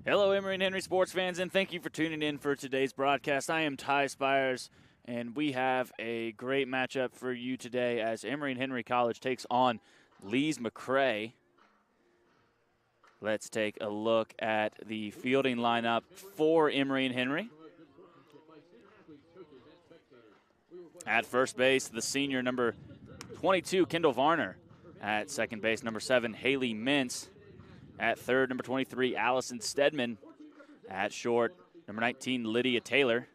Hello, Emory and Henry sports fans, and thank you for tuning in for today's broadcast. I am Ty Spires, and we have a great matchup for you today as Emory and Henry College takes on Lees-McCrae. Let's take a look at the fielding lineup for Emory and Henry. At first base, the senior number 22, Kendall Varner. At second base, number 7, Haley Mintz. At third, number 23, Allison Stedman. At short, number 19, Lydia Taylor.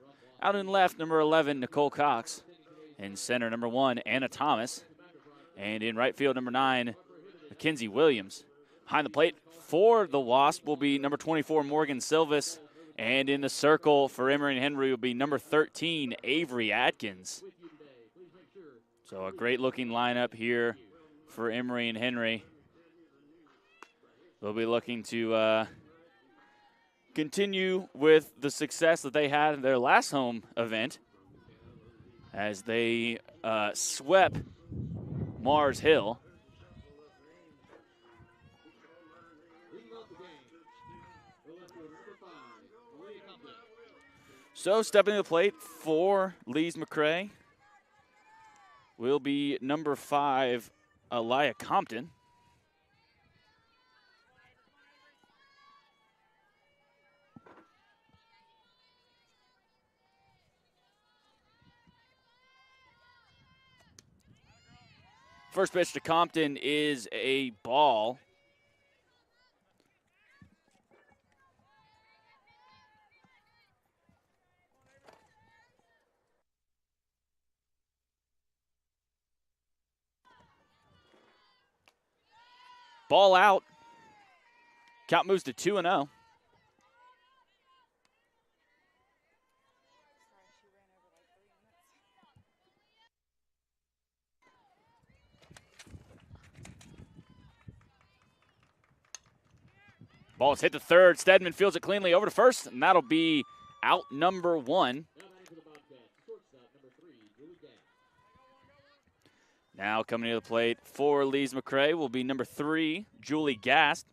Out in left, number 11, Nicole Cox. In center, number 1, Anna Thomas. And in right field, number 9, Mackenzie Williams. Behind the plate for the Wasp will be number 24, Morgan Silvas. And in the circle for Emory and Henry will be number 13, Avery Adkins. So a great-looking lineup here for Emory and Henry. They'll be looking to continue with the success that they had in their last home event as they swept Mars Hill. So stepping to the plate for Lees-McCrae will be number 5, Aaliyah Compton. First pitch to Compton is a ball. Ball out. Count moves to 2-0. Ball is hit to third. Stedman fields it cleanly over to first, and that'll be out number 1. Now coming to the plate for Lees-McCrae will be number 3, Julie Gast.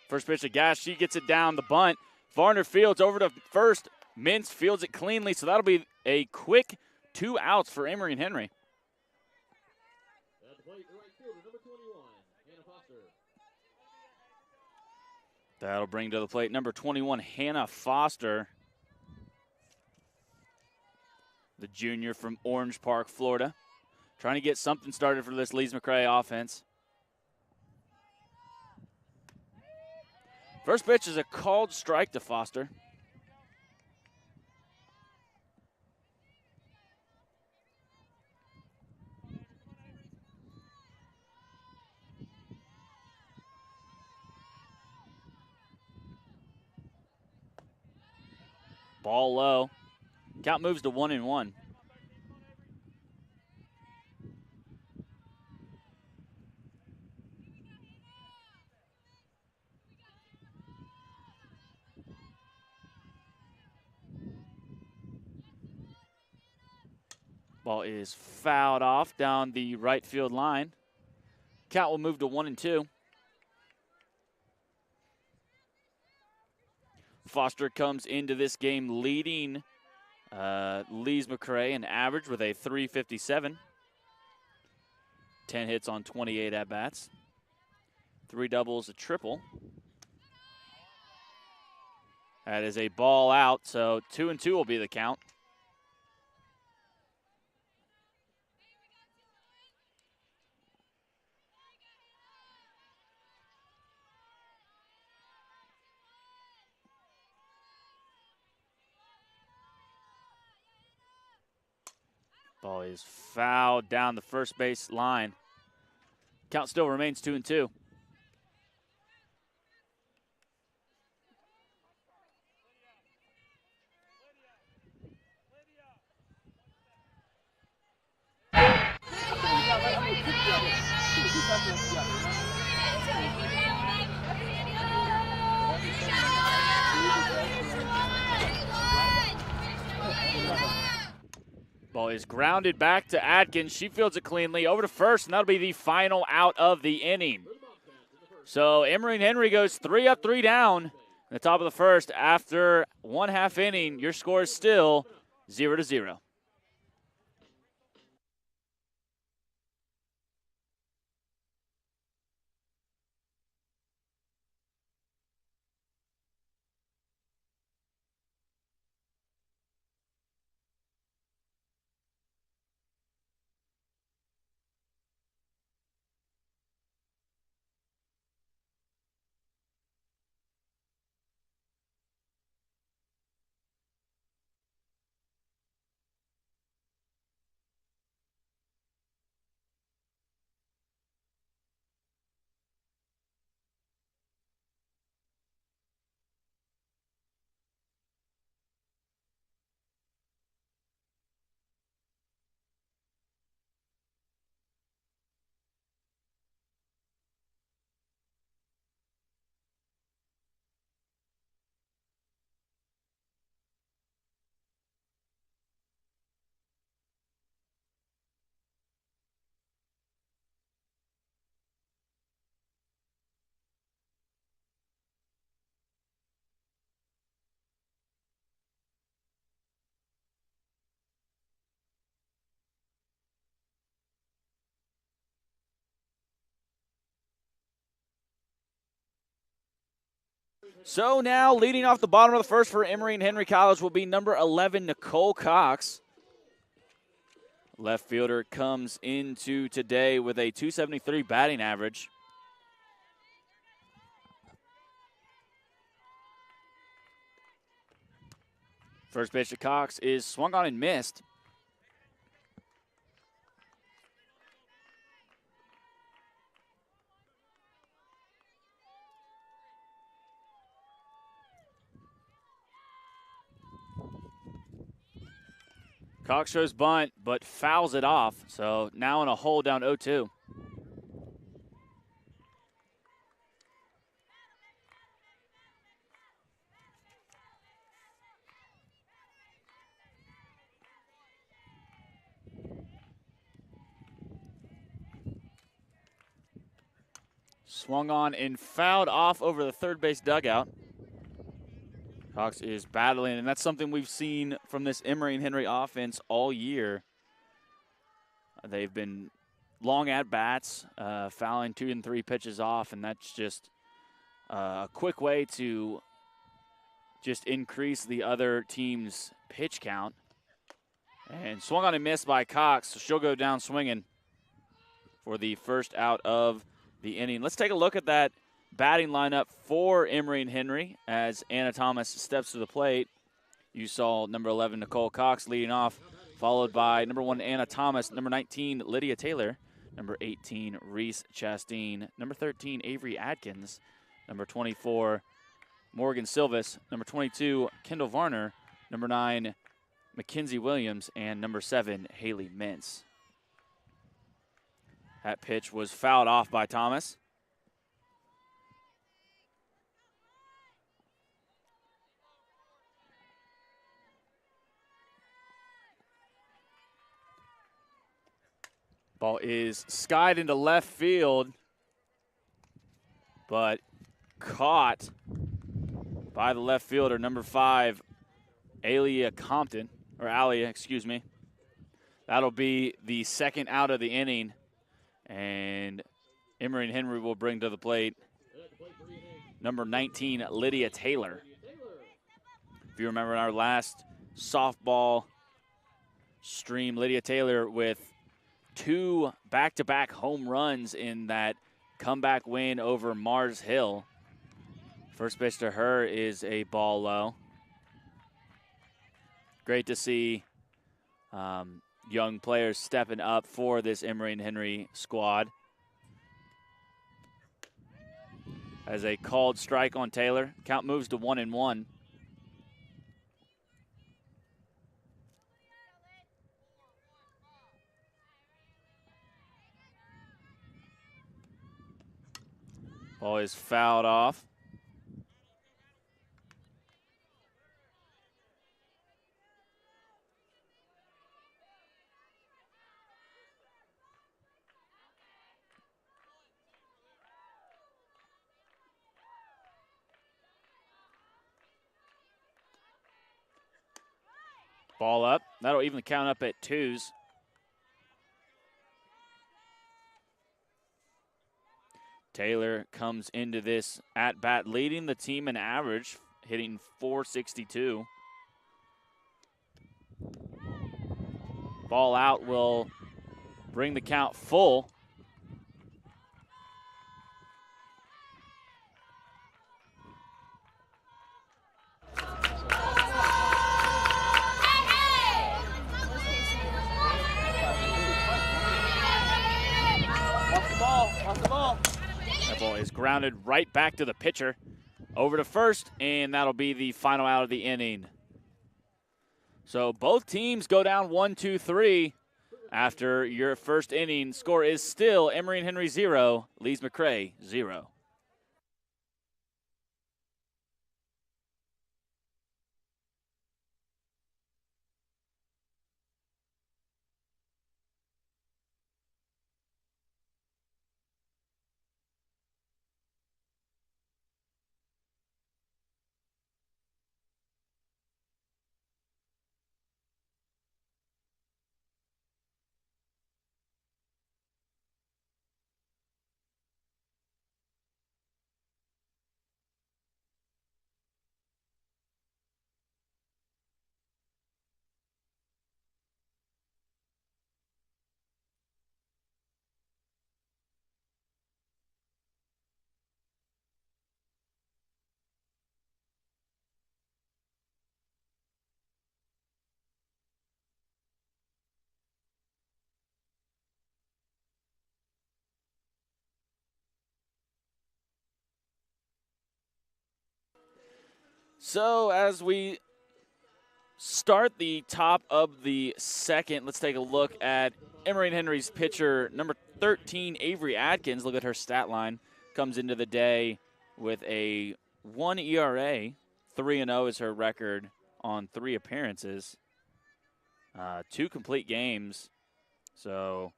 First pitch to Gast, she gets it down the bunt. Varner fields over to first. Mintz fields it cleanly, so that'll be a quick 2 outs for Emory and Henry. That'll bring to the plate number 21, Hannah Foster, the junior from Orange Park, Florida. Trying to get something started for this Lees-McCrae offense. First pitch is a called strike to Foster. Ball low. Count moves to 1-1. Ball is fouled off down the right field line. Count will move to 1-2. Foster comes into this game leading Lees-McCrae in average with a .357. 10 hits on 28 at-bats. 3 doubles, a triple. That is a ball out, so 2-2 will be the count. Ball is fouled down the first base line. Count still remains 2-2. Ball is grounded back to Atkins. She fields it cleanly over to first, and that'll be the final out of the inning. So Emory and Henry goes 3 up, 3 down in the top of the first. After 1/2 inning, your score is still 0-0. So now leading off the bottom of the first for Emory and Henry College will be number 11, Nicole Cox. Left fielder comes into today with a .273 batting average. First pitch to Cox is swung on and missed. Cox shows bunt, but fouls it off. So now in a hole down 0-2. Swung on and fouled off over the third base dugout. Cox is battling, and that's something we've seen from this Emory and Henry offense all year. They've been long at-bats, fouling 2 and 3 pitches off, and that's just a quick way to just increase the other team's pitch count. And swung on and missed by Cox, so she'll go down swinging for the first out of the inning. Let's take a look at that batting lineup for Emory and Henry as Anna Thomas steps to the plate. You saw number 11, Nicole Cox, leading off, followed by number 1, Anna Thomas, number 19, Lydia Taylor, number 18, Rhys Chasteen, number 13, Avery Adkins, number 24, Morgan Silvas, number 22, Kendall Varner, number 9, Mackenzie Williams, and number 7, Haley Mintz. That pitch was fouled off by Thomas. Ball is skied into left field, but caught by the left fielder, number 5, Aaliyah Compton, or Aaliyah, excuse me. That'll be the second out of the inning, and Emory and Henry will bring to the plate number 19, Lydia Taylor. If you remember in our last softball stream, Lydia Taylor with 2 back-to-back home runs in that comeback win over Mars Hill. First pitch to her is a ball low. Great to see young players stepping up for this Emory and Henry squad. As a called strike on Taylor, count moves to 1-1. Ball is fouled off. Ball up. That'll even count up at 2s. Taylor comes into this at-bat leading the team in average, hitting .462. Ball out will bring the count full. Off the ball. That ball is grounded right back to the pitcher. Over to first, and that'll be the final out of the inning. So both teams go down 1-2-3 after your first inning. Score is still Emory and Henry 0, Lees-McCrae 0. So as we start the top of the second, let's take a look at Emory and Henry's pitcher, number 13, Avery Adkins. Look at her stat line. Comes into the day with a 1 ERA. 3-0 is her record on 3 appearances. 2 complete games. So,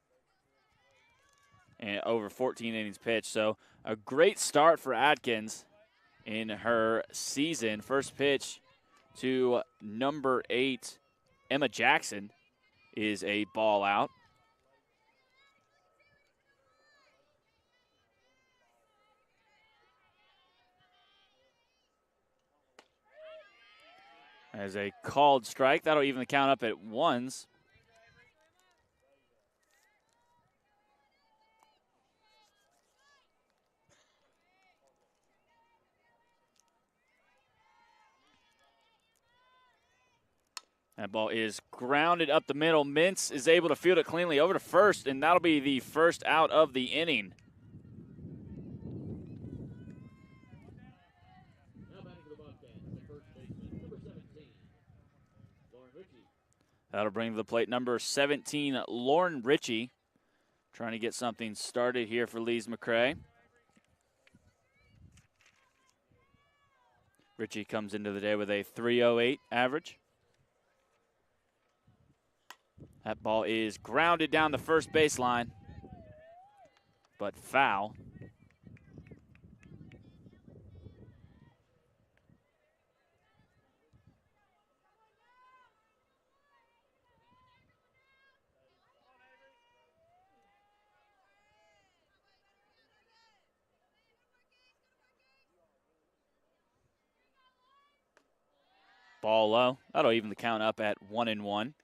and over 14 innings pitched. So a great start for Adkins in her season. First pitch to number 8, Emma Jackson, is a ball out. As a called strike, that'll even the count up at 1s. That ball is grounded up the middle. Mintz is able to field it cleanly over to first, and that'll be the first out of the inning. That'll bring to the plate number 17, Lauren Richie, trying to get something started here for Lees-McCrae. Richie comes into the day with a .308 average. That ball is grounded down the first baseline, but foul. Ball low. That'll even the count up at 1-1.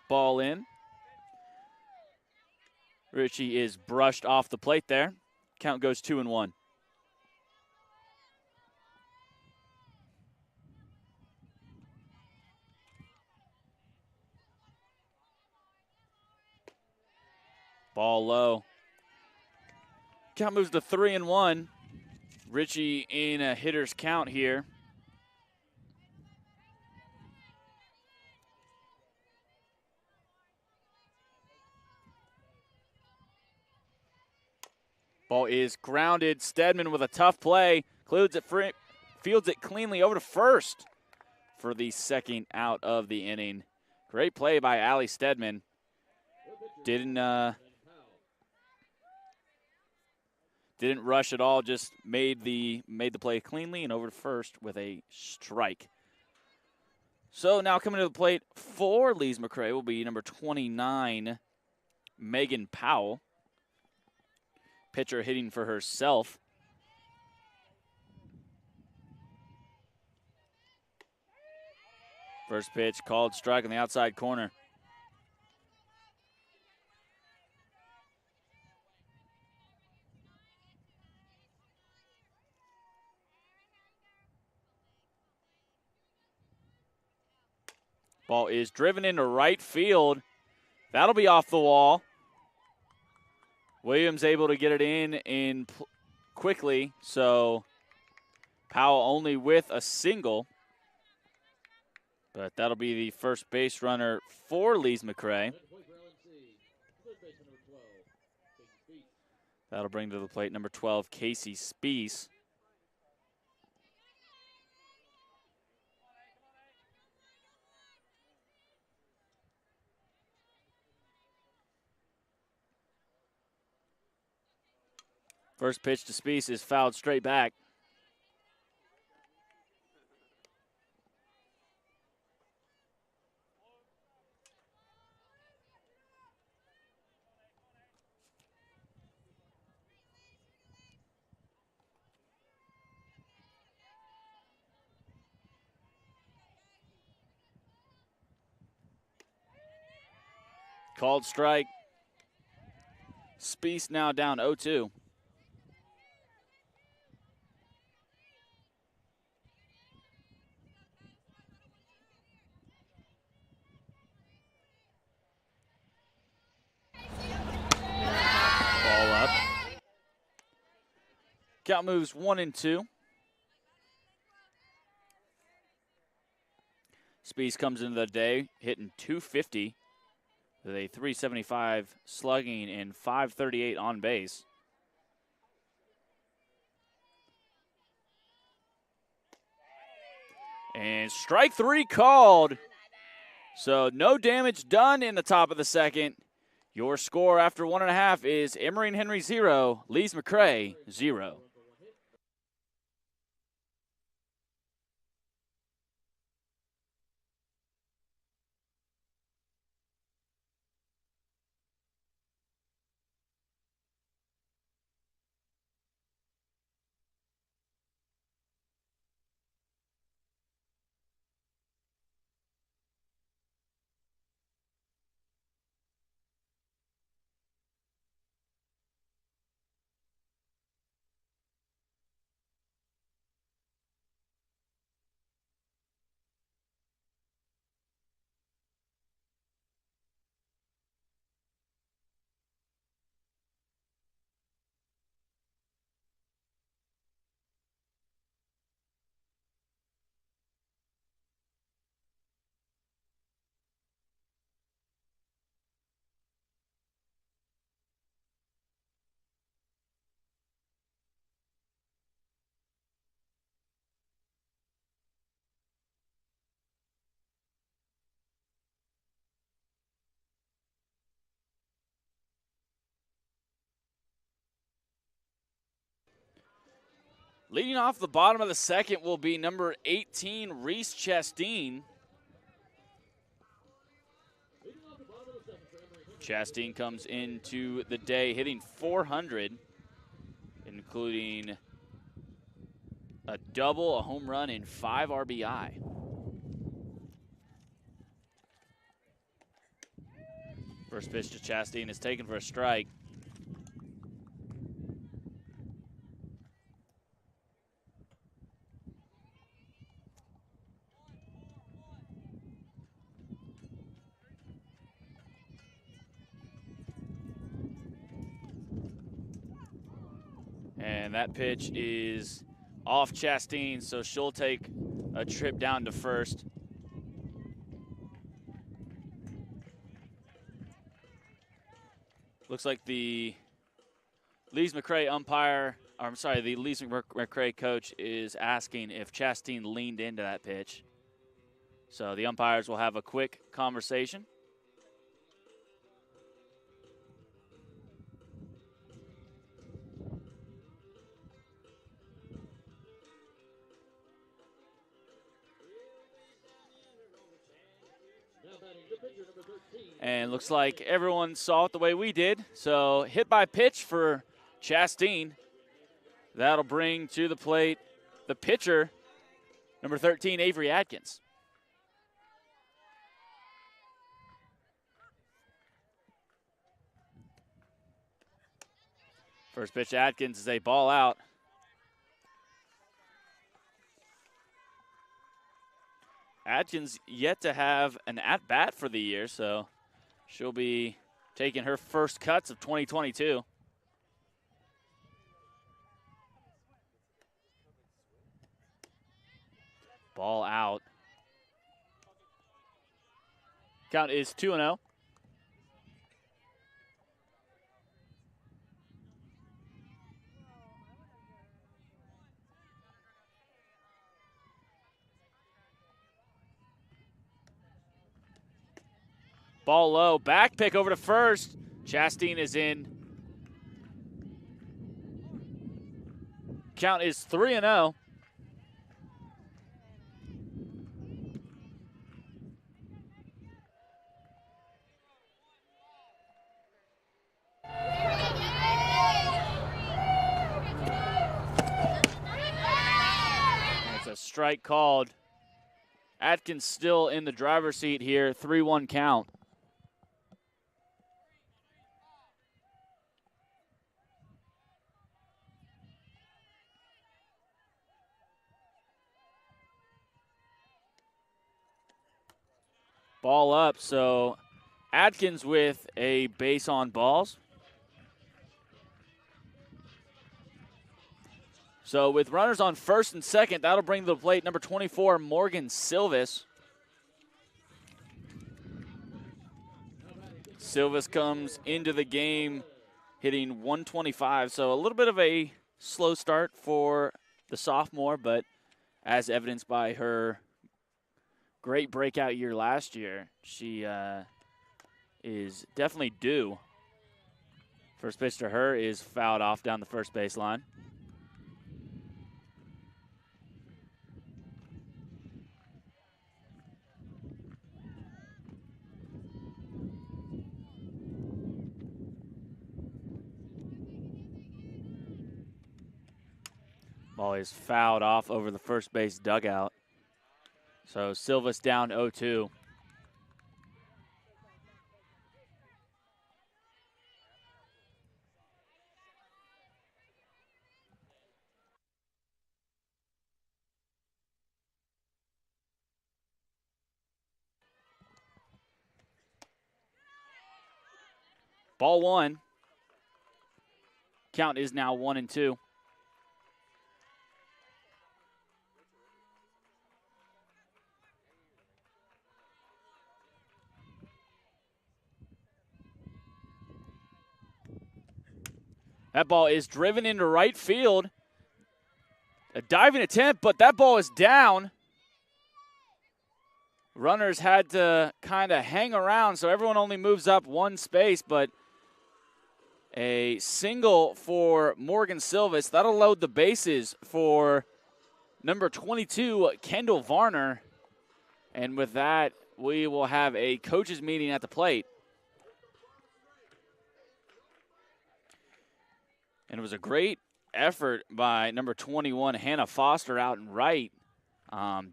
Ball in. Richie is brushed off the plate there. Count goes 2-1. Ball low. Count moves to 3-1. Richie in a hitter's count here. Ball is grounded. Stedman with a tough play. Fields it cleanly over to first. for the second out of the inning. Great play by Allie Stedman. Didn't rush at all, just made the play cleanly and over to first with a strike. So now coming to the plate for Lees-McCrae will be number 29, Megan Powell. Pitcher hitting for herself. First pitch called strike on the outside corner. Ball is driven into right field. That'll be off the wall. Williams able to get it in quickly, so Powell only with a single. But that'll be the first base runner for Lees-McCrae. That'll bring to the plate number 12, Casey Spees. First pitch to Spees is fouled straight back. Called strike. Spees now down 0-2. Ball up. Count moves 1-2. Spees comes into the day hitting .250 with a .375 slugging and .538 on base. And strike three called. So no damage done in the top of the second. Your score after 1.5 is Emory and Henry 0, Lees-McCrae 0. Leading off the bottom of the second will be number 18, Rhys Chasteen. Chasteen comes into the day hitting .400, including a double, a home run, and 5 RBI. First pitch to Chasteen is taken for a strike. And that pitch is off Chasteen, so she'll take a trip down to first. Looks like the Lees-McCrae umpire, or I'm sorry, the Lees-McCrae coach is asking if Chasteen leaned into that pitch. So the umpires will have a quick conversation. And looks like everyone saw it the way we did. So hit by pitch for Chasteen. That'll bring to the plate the pitcher, number 13, Avery Adkins. First pitch to Atkins is a ball out. Atkins yet to have an at-bat for the year, so she'll be taking her first cuts of 2022. Ball out. Count is 2-0. Ball low, back pick over to first. Chasteen is in. Count is 3-0. It's a strike called. Atkins still in the driver's seat here, 3-1 count. Ball up, so Atkins with a base on balls. So with runners on first and second, that'll bring to the plate number 24, Morgan Silvas. Silvas comes into the game hitting 125, so a little bit of a slow start for the sophomore, but as evidenced by her great breakout year last year, she is definitely due. First pitch to her is fouled off down the first baseline. Ball is fouled off over the first base dugout. So Silvas down 0-2. Ball one. Count is now 1-2. That ball is driven into right field. A diving attempt, but that ball is down. Runners had to kind of hang around, so everyone only moves up one space, but a single for Morgan Silvas. That'll load the bases for number 22, Kendall Varner. And with that, we will have a coaches meeting at the plate. And it was a great effort by number 21, Hannah Foster, out and right,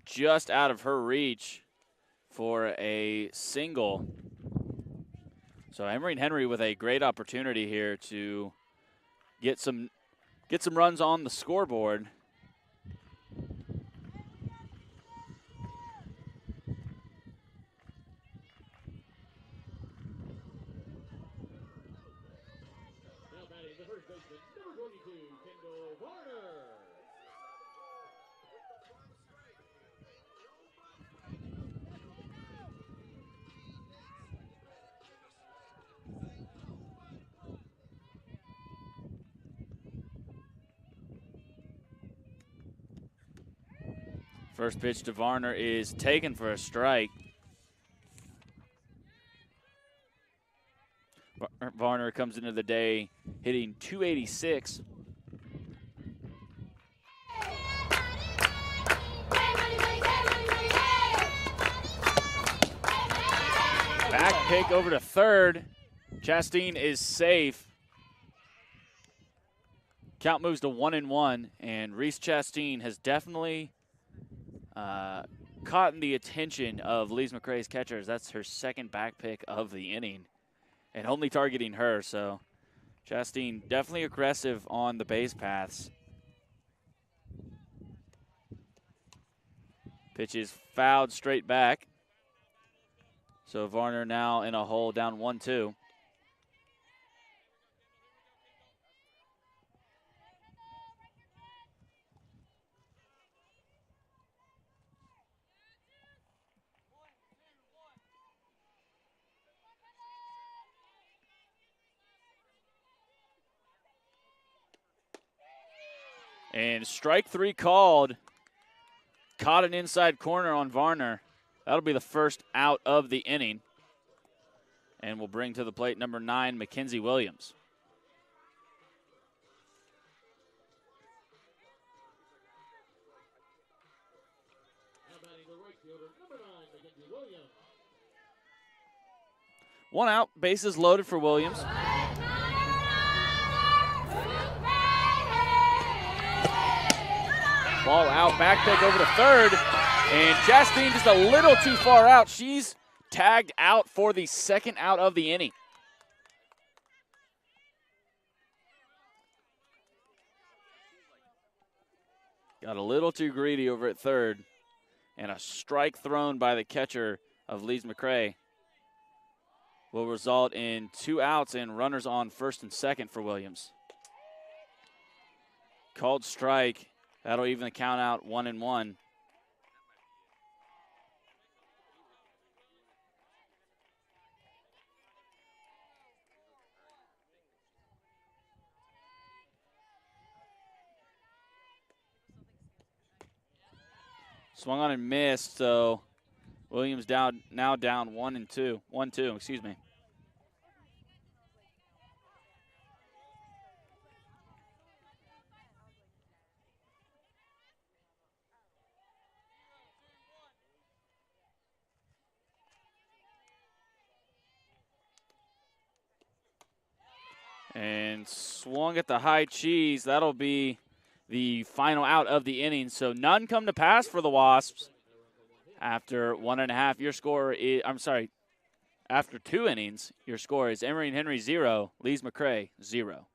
just out of her reach for a single. So Emery and Henry with a great opportunity here to get some runs on the scoreboard. First pitch to Varner is taken for a strike. Varner comes into the day hitting .286. Back pick over to third. Chasteen is safe. Count moves to 1-1, and Rhys Chasteen has definitely caught the attention of Lees-McCrae's catchers. That's her second back pick of the inning, and only targeting her. So Chasteen definitely aggressive on the base paths. Pitch is fouled straight back. So Varner now in a hole, down 1-2. And strike three called. Caught an inside corner on Varner. That'll be the first out of the inning. And we'll bring to the plate number 9, Mackenzie Williams. One out, bases loaded for Williams. Ball out, back pick over to third, and Chasteen just a little too far out. She's tagged out for the second out of the inning. Got a little too greedy over at third, and a strike thrown by the catcher of Lees-McCrae will result in 2 outs and runners on first and second for Williams. Called strike. That'll even the count out 1-1. Swung on and missed, so Williams now down 1-2, excuse me. And swung at the high cheese. That'll be the final out of the inning. So none come to pass for the Wasps. After 1.5, your score is, after 2 innings, your score is Emory and Henry 0, Lees-McCrae 0.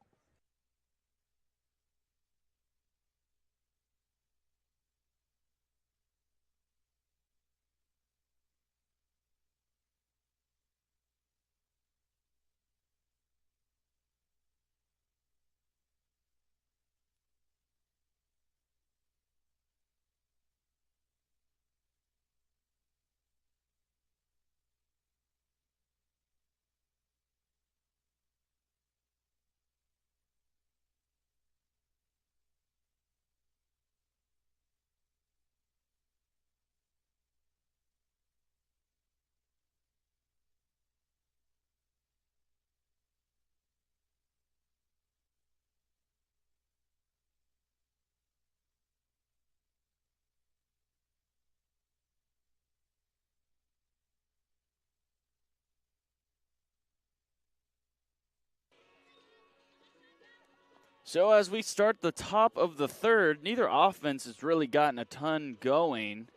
So as we start the top of the third, neither offense has really gotten a ton going,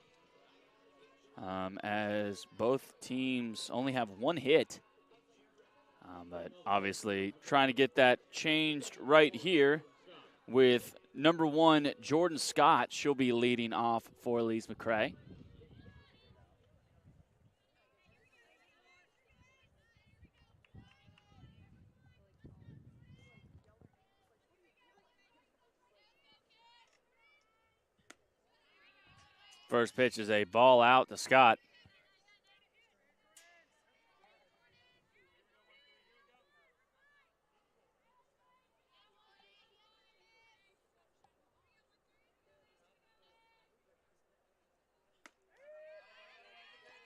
as both teams only have 1 hit. But obviously trying to get that changed right here with number 1, Jordan Scott. She'll be leading off for Lees-McCrae. First pitch is a ball out to Scott.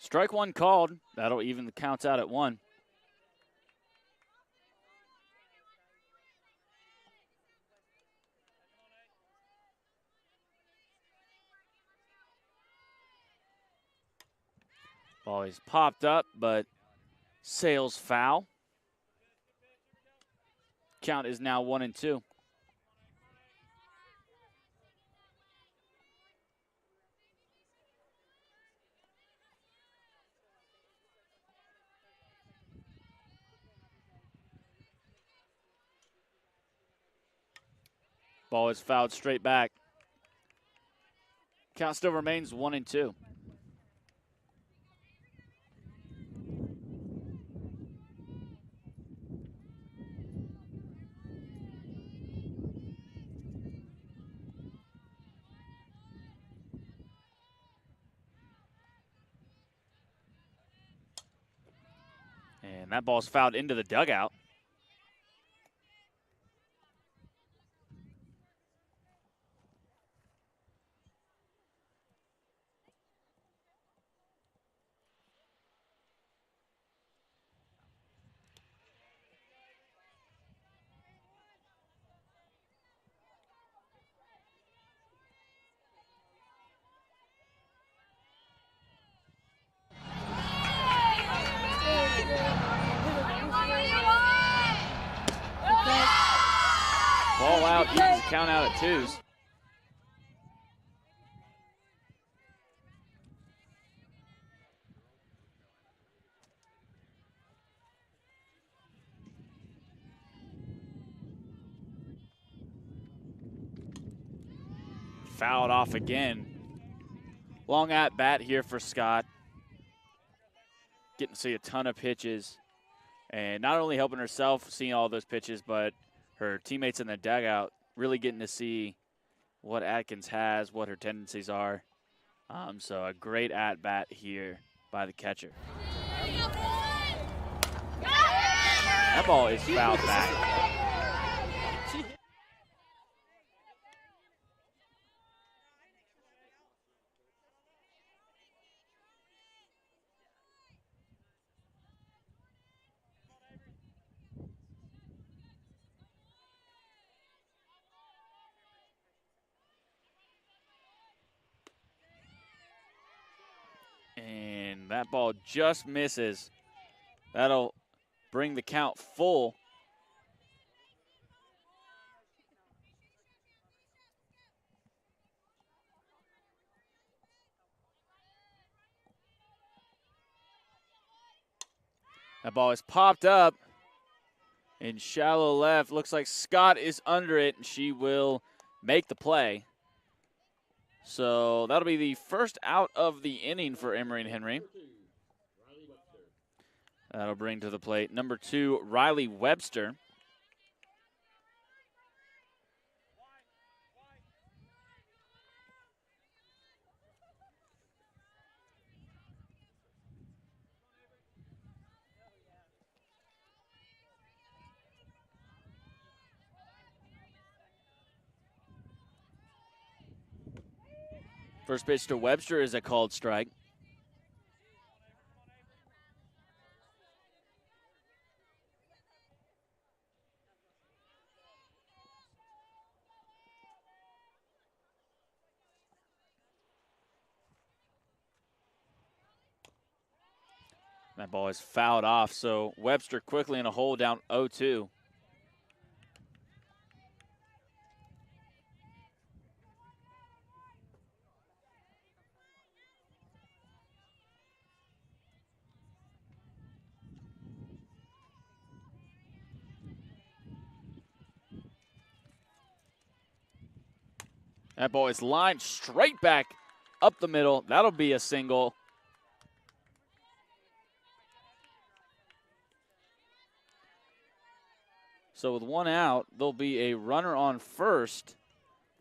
Strike one called. That'll even the counts out at 1. Ball is popped up, but sails foul. Count is now 1-2. Ball is fouled straight back. Count still remains 1-2. And that ball's fouled into the dugout. Ball out, evens the count out at 2s. Fouled off again. Long at bat here for Scott. Getting to see a ton of pitches. And not only helping herself seeing all those pitches, but her teammates in the dugout really getting to see what Atkins has, what her tendencies are. So a great at-bat here by the catcher. That ball is fouled back. And that ball just misses. That'll bring the count full. That ball is popped up in shallow left. Looks like Scott is under it, and she will make the play. So that'll be the first out of the inning for Emory and Henry. That'll bring to the plate number 2, Riley Webster. First pitch to Webster is a called strike. That ball is fouled off, so Webster quickly in a hole down 0-2. That ball is lined straight back up the middle. That'll be a single. So with one out, there'll be a runner on first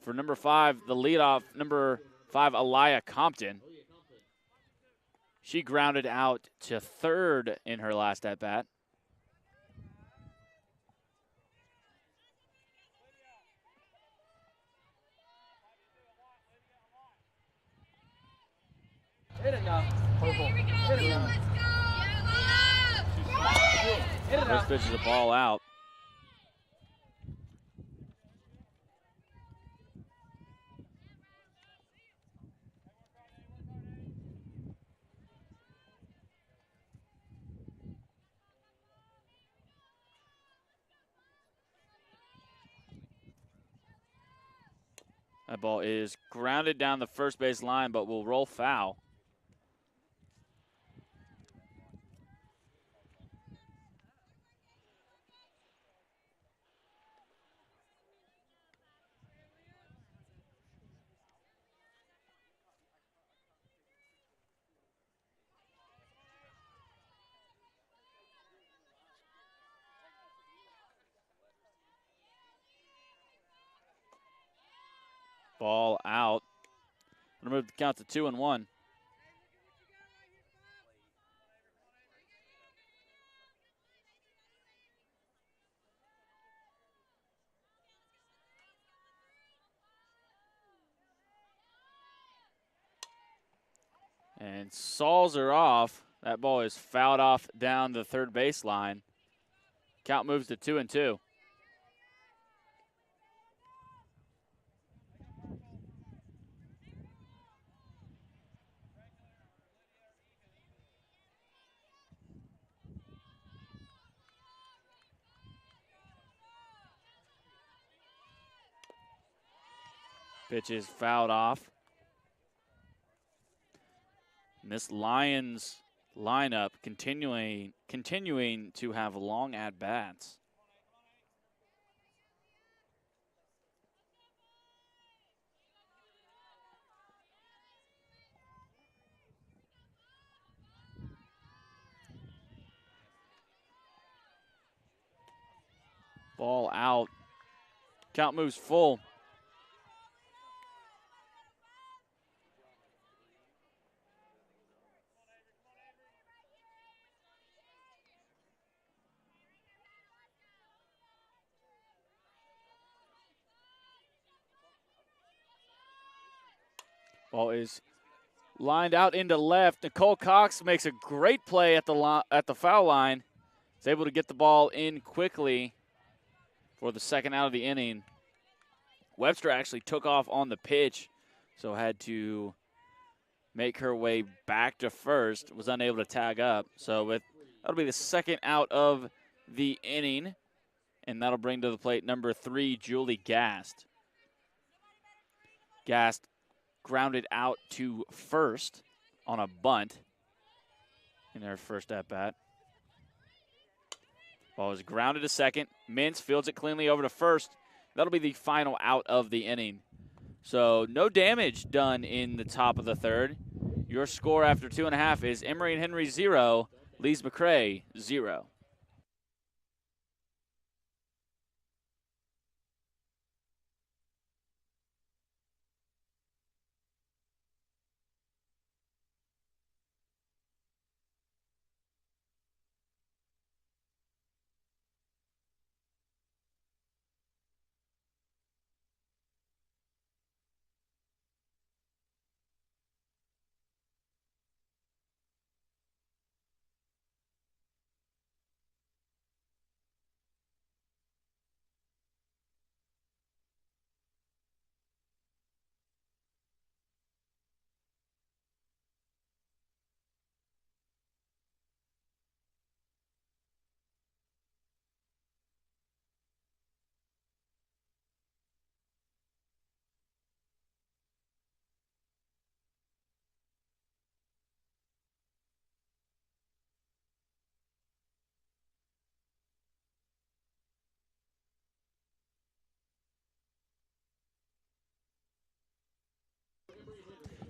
for number 5, the leadoff, number 5, Aaliyah Compton. She grounded out to third in her last at-bat. Hit it now. Purple. First pitch is a ball out. That ball is grounded down the first base line, but will roll foul. Ball out. Remember the count to 2-1. And saws her off. That ball is fouled off down the third baseline. Count moves to 2-2. Pitch is fouled off. And this Lions lineup continuing to have long at-bats. Ball out. Count moves full. Ball is lined out into left. Nicole Cox makes a great play at the foul line. Is able to get the ball in quickly for the second out of the inning. Webster actually took off on the pitch, so had to make her way back to first. Was unable to tag up. So that'll be the second out of the inning, and that'll bring to the plate number 3, Julie Gast. Gast grounded out to first on a bunt in her first at-bat. Ball is grounded to second. Mintz fields it cleanly over to first. That'll be the final out of the inning. So no damage done in the top of the third. Your score after 2.5 is Emory and Henry 0, Lees-McCrae 0.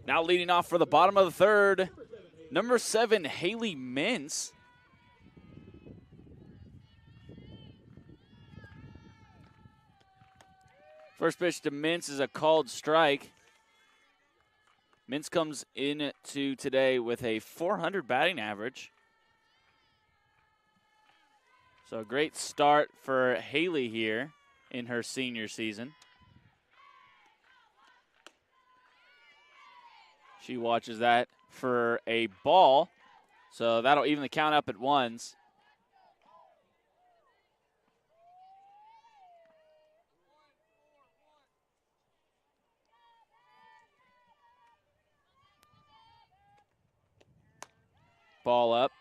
Now leading off for the bottom of the third, number 7, Haley Mintz. First pitch to Mintz is a called strike. Mintz comes into today with a .400 batting average. So a great start for Haley here in her senior season. She watches that for a ball. So that'll even the count up at ones. Ball up.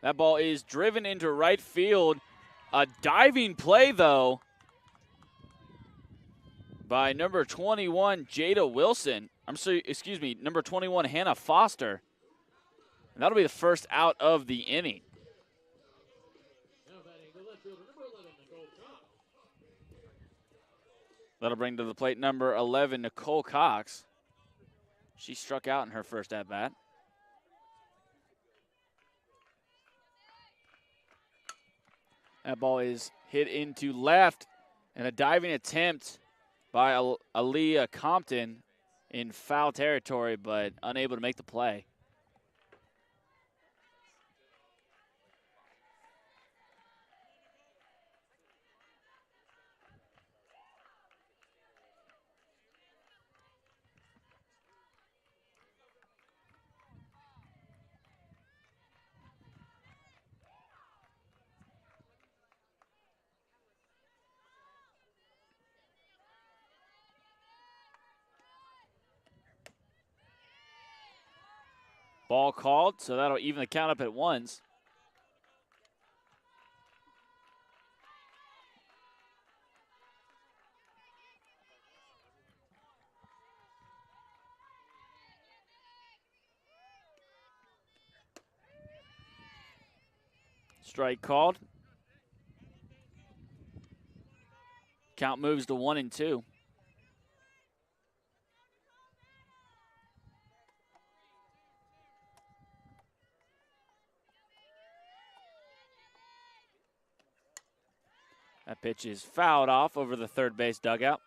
That ball is driven into right field. A diving play, though, by number 21, Jada Wilson. Number 21, Hannah Foster. And that'll be the first out of the inning. That'll bring to the plate number 11, Nicole Cox. She struck out in her first at-bat. That ball is hit into left, and a diving attempt by Aaliyah Compton in foul territory, but unable to make the play. Ball called, so that'll even the count up at ones. Strike called. Count moves to 1-2. That pitch is fouled off over the third base dugout.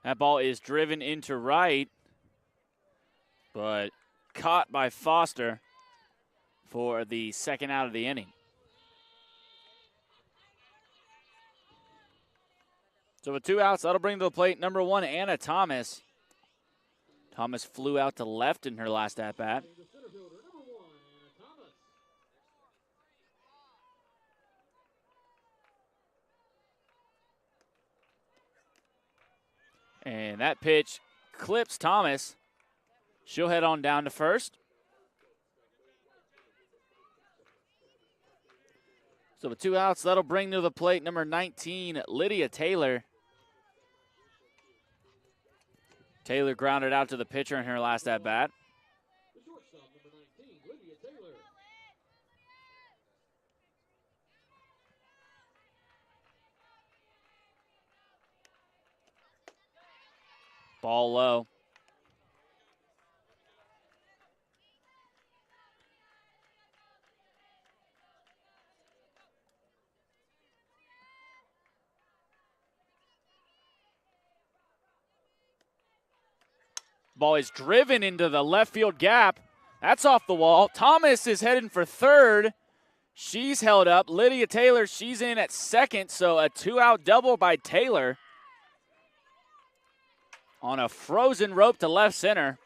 That ball is driven into right, but caught by Foster for the second out of the inning. So with 2 outs, that'll bring to the plate number 1, Anna Thomas. Thomas flew out to left in her last at-bat. And that pitch clips Thomas. She'll head on down to first. So with 2 outs, that'll bring to the plate number 19, Lydia Taylor. Taylor grounded out to the pitcher in her last at-bat. Ball low. Ball is driven into the left field gap. That's off the wall. Thomas is heading for third. She's held up. Lydia Taylor, she's in at second, so a 2-out double by Taylor on a frozen rope to left center.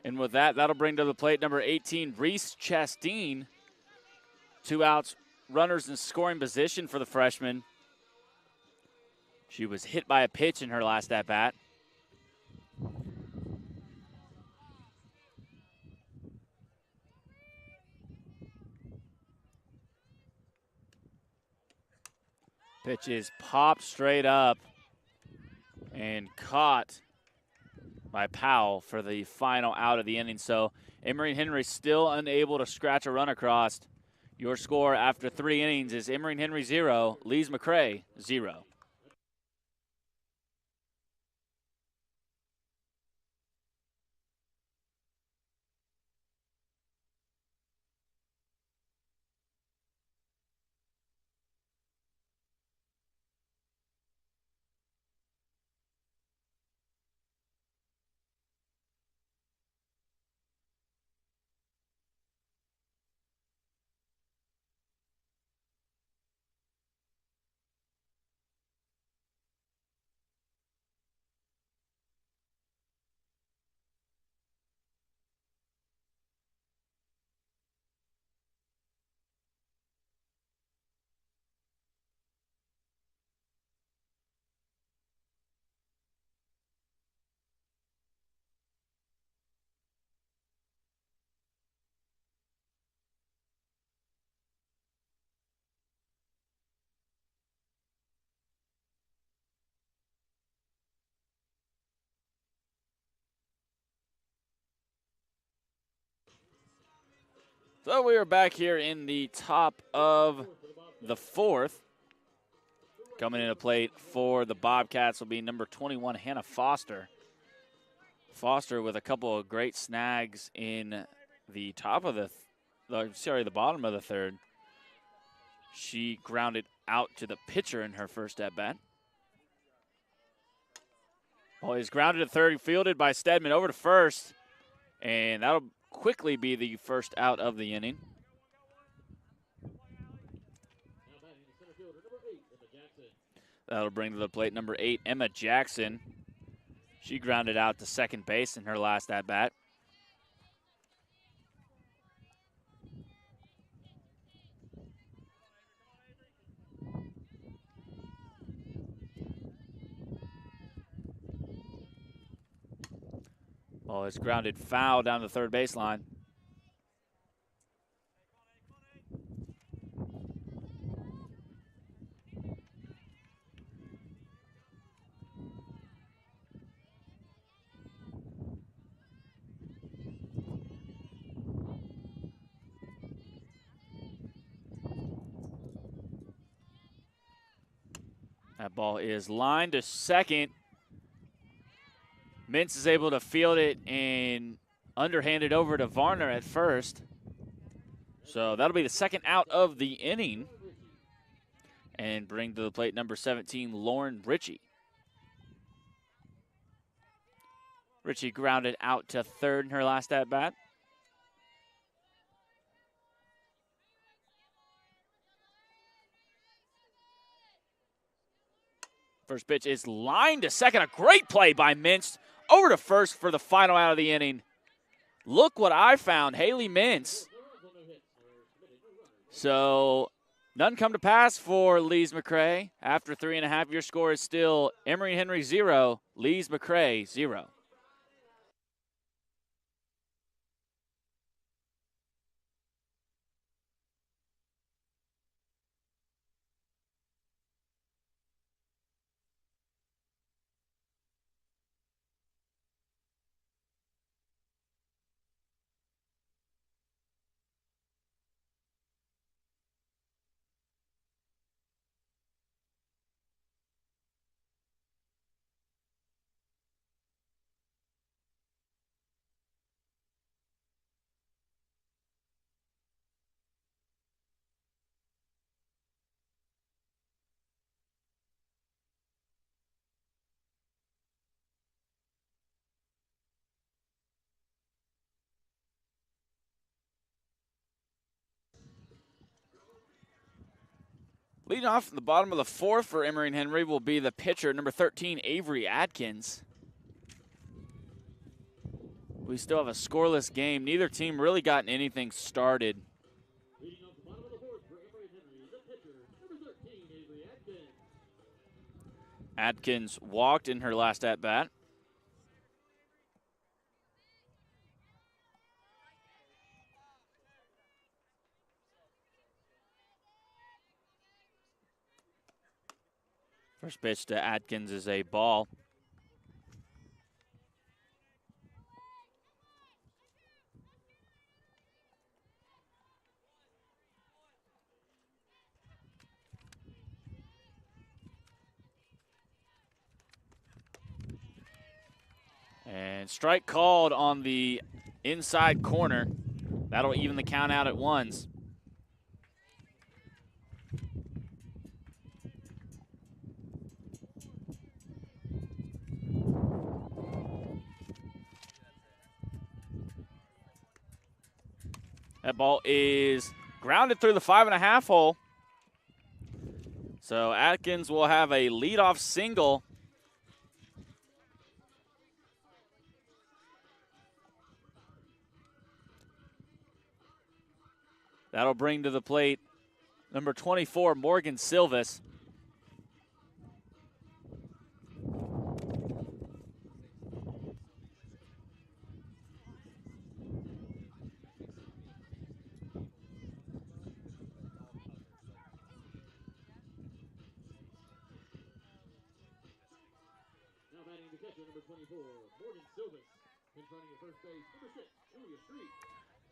And with that, that'll bring to the plate number 18, Rhys Chasteen. 2 outs. Runners in scoring position for the freshman. She was hit by a pitch in her last at-bat. Pitch is popped straight up and caught by Powell for the final out of the inning. So Emory Henry still unable to scratch a run across. Your score after 3 innings is Emory Henry 0, Lees-McCrae 0. So we are back here in the top of the 4th. Coming in to plate for the Bobcats will be number 21, Hannah Foster. Foster with a couple of great snags in the top of the bottom of the 3rd. She grounded out to the pitcher in her first at-bat. Ball is grounded to 3rd, fielded by Stedman over to 1st, and that'll quickly be the first out of the inning. That'll bring to the plate number 8, Emma Jackson. She grounded out to 2nd base in her last at-bat. Ball is grounded foul down the 3rd baseline. That ball is lined to 2nd. Mintz is able to field it and underhanded over to Varner at 1st. So that'll be the 2nd out of the inning. And bring to the plate number 17, Lauren Richie. Richie grounded out to 3rd in her last at-bat. First pitch is lined to 2nd. A great play by Mintz. Over to 1st for the final out of the inning. Look what I found, Haley Mintz. So none come to pass for Lees-McCrae. After 3.5, your score is still Emory Henry 0, Lees-McCrae 0. Leading off in the bottom of the 4th for Emory and Henry will be the pitcher, number 13, Avery Adkins. We still have a scoreless game. Neither team really gotten anything started. Adkins walked in her last at-bat. First pitch to Atkins is a ball. And strike called on the inside corner. That'll even the count out at ones. That ball is grounded through the 5.5 hole. So Atkins will have a leadoff single. That'll bring to the plate number 24, Morgan Silvas.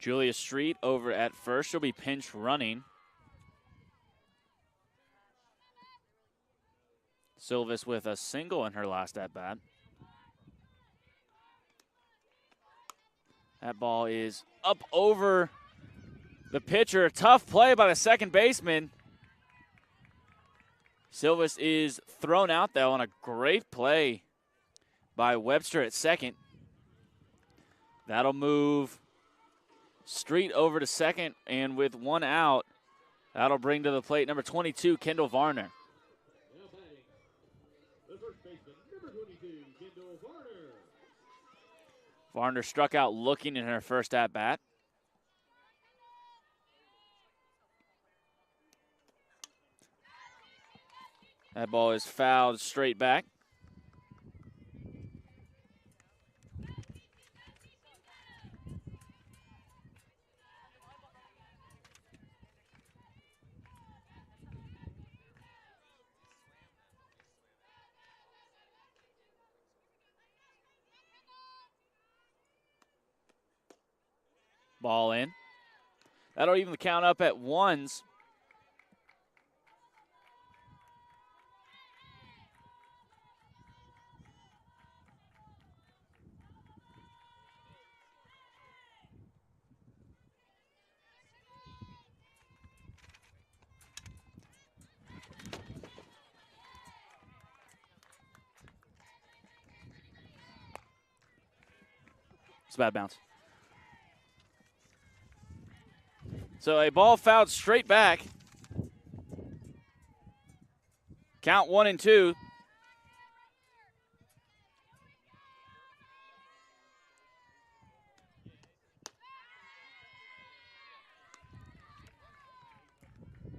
Julia Street over at first. She'll be pinch running. Silvas with a single in her last at-bat. That ball is up over the pitcher. Tough play by the second baseman. Silvas is thrown out, though, on a great play by Webster at second. That'll move Street over to second, and with one out, that'll bring to the plate number 22, Kendall Varner. Varner struck out looking in her first at-bat. That ball is fouled straight back. Ball in. That'll even count up at ones. It's a bad bounce. So a ball fouled straight back. Count 1-2.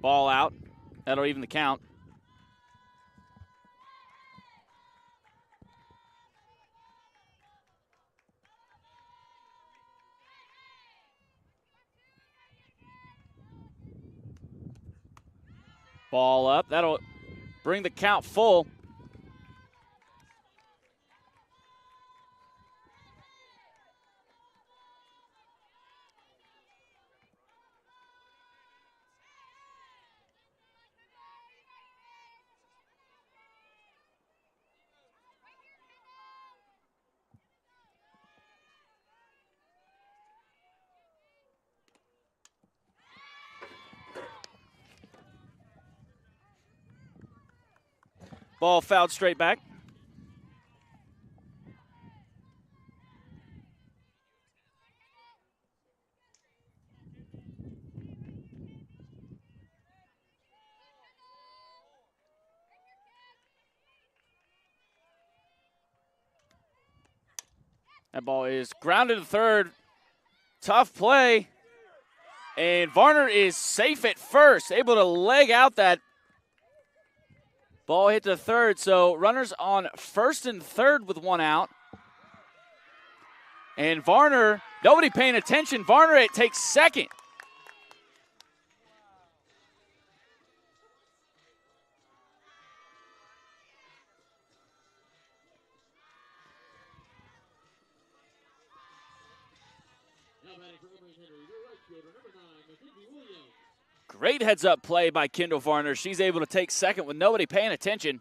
Ball out. That'll even the count. Ball up. That'll bring the count full. Ball fouled straight back. That ball is grounded to third. Tough play. And Varner is safe at first, able to leg out that ball hit to third, so runners on first and third with one out. And Varner, nobody paying attention. Varner takes second. Great heads-up play by Kendall Varner. She's able to take second with nobody paying attention.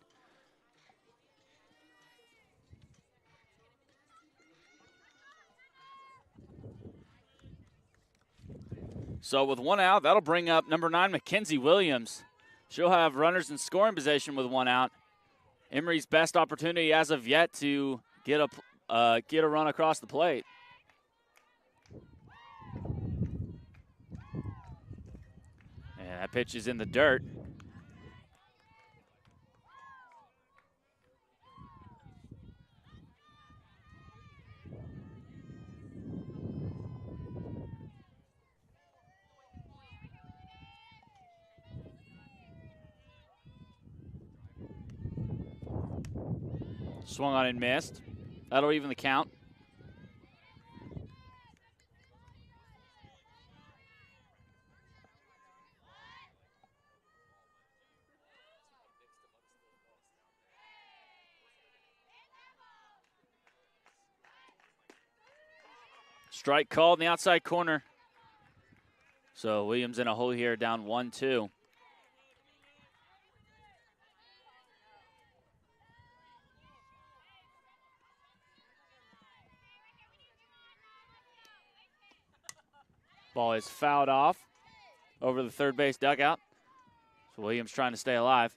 So with one out, that'll bring up number 9, Mackenzie Williams. She'll have runners in scoring position with one out. Emory's best opportunity as of yet to get a run across the plate. And that pitch is in the dirt. Swung on and missed. That'll even the count. Strike called in the outside corner. So Williams in a hole here, down 1-2. Ball is fouled off over the third base dugout. So Williams trying to stay alive.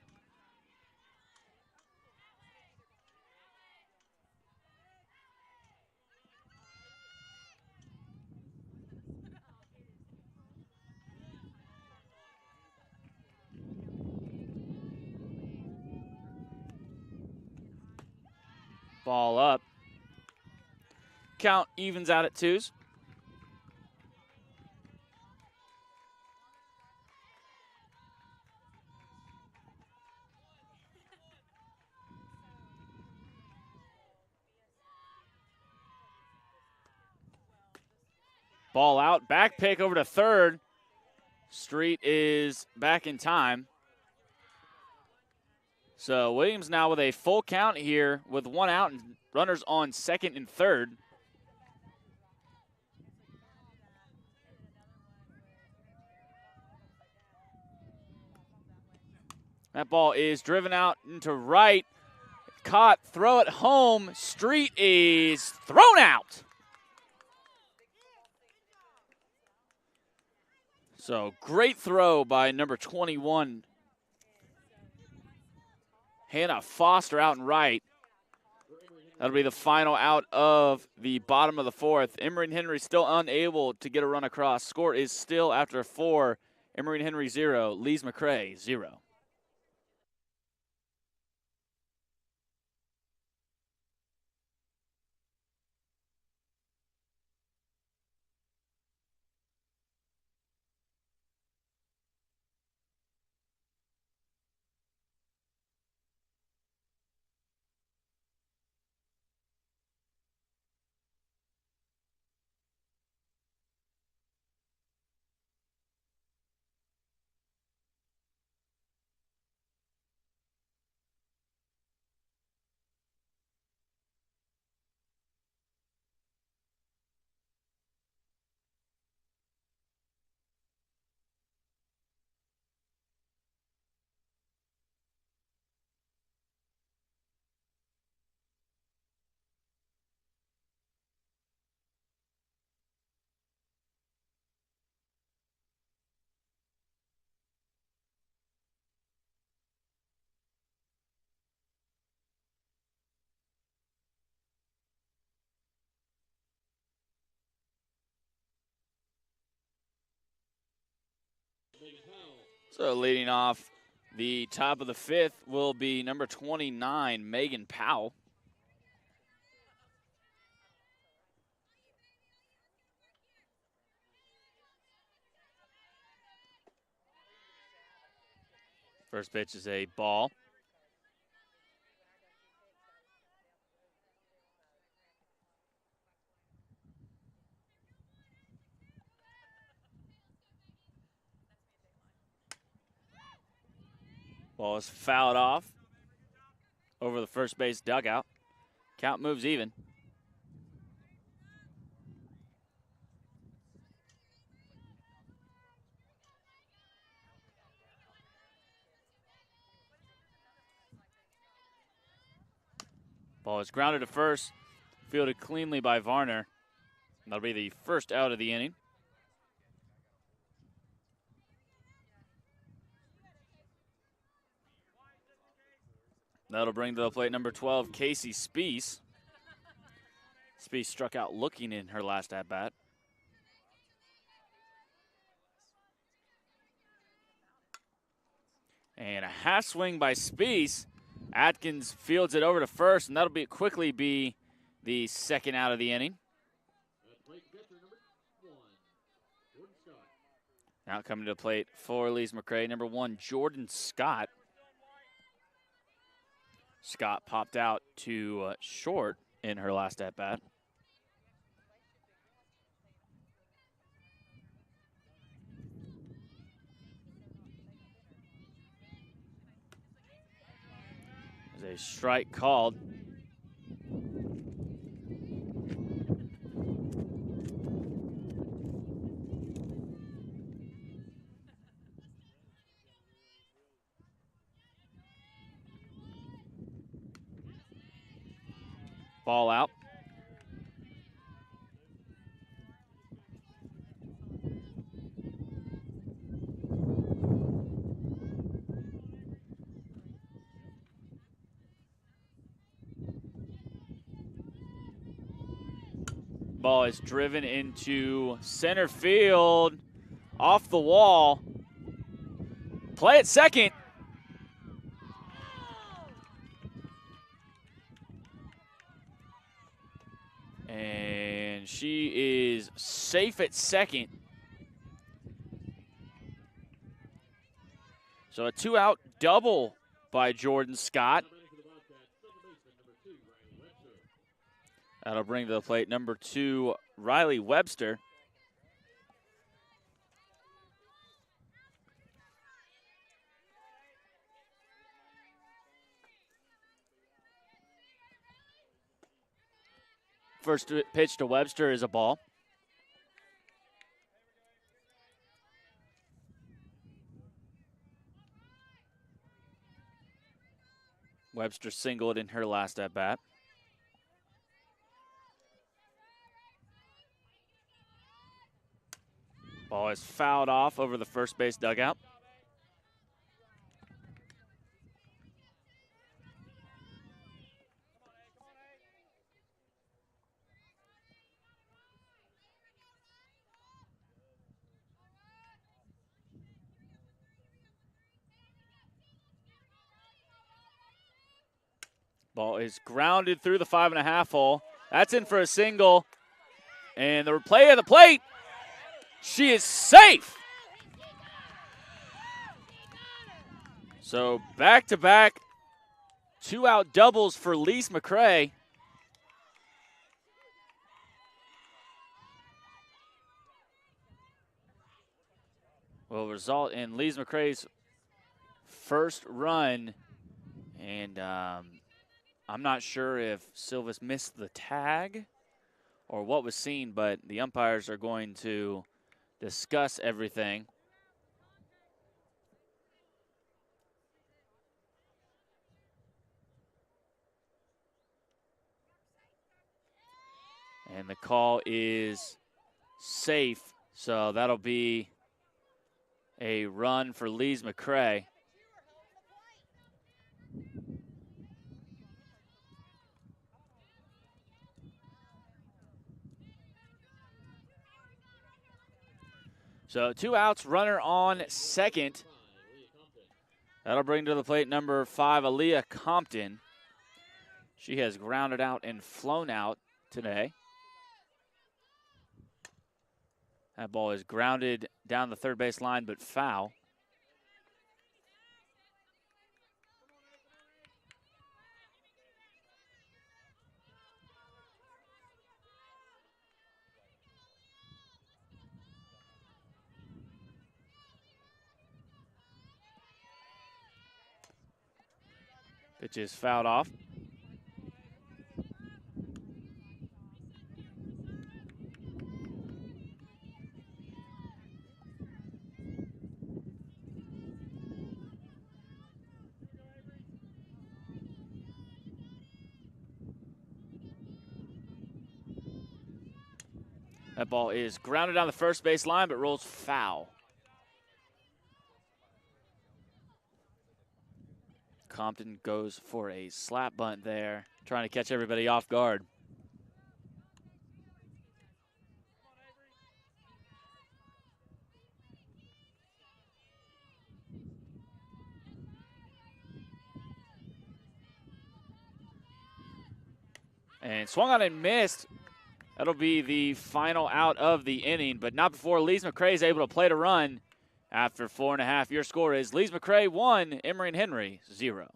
Ball up. Count evens out at 2s. Ball out, back pick over to third. Street is back in time. So Williams now with a full count here with one out and runners on second and third. That ball is driven out into right. Caught, throw it home. Street is thrown out. So great throw by number 21. Hannah Foster out and right. That'll be the final out of the bottom of the fourth. Emory and Henry still unable to get a run across. Score is still after 4. Emory and Henry 0. Lees-McCrae 0. So leading off the top of the fifth will be number 29, Megan Powell. First pitch is a ball. Ball is fouled off over the first base dugout. Count moves even. Ball is grounded to first, fielded cleanly by Varner. That'll be the first out of the inning. That'll bring to the plate number 12, Casey Spees. Spees struck out looking in her last at-bat. And a half swing by Spees. Atkins fields it over to first, and that'll quickly be the second out of the inning. Now coming to the plate for Lees-McCrae, number 1, Jordan Scott. Scott popped out to short in her last at-bat. There's a strike called. Ball out. Ball is driven into center field, off the wall. Play at second. And she is safe at second. So a 2-out double by Jordan Scott. That'll bring to the plate number 2, Riley Webster. First pitch to Webster is a ball. Webster singled in her last at-bat. Ball is fouled off over the first base dugout. Ball is grounded through the 5.5 hole. That's in for a single. And the replay of the plate. She is safe. So back-to-back 2-out doubles for Lees-McCrae. Will result in Lees-McCrae's first run. And I'm not sure if Silvas missed the tag or what was seen, but the umpires are going to discuss everything. And the call is safe, so that'll be a run for Lees-McCrae. So 2 outs, runner on second. That'll bring to the plate number 5, Aaliyah Compton. She has grounded out and flown out today. That ball is grounded down the third base line, but foul. Pitch is fouled off. That ball is grounded down the first base line, but rolls foul. Compton goes for a slap bunt there, trying to catch everybody off guard. And swung on and missed. That'll be the final out of the inning, but not before Lees-McCrae is able to play to run. After 4.5, your score is Lees-McCrae 1, Emory and Henry 0.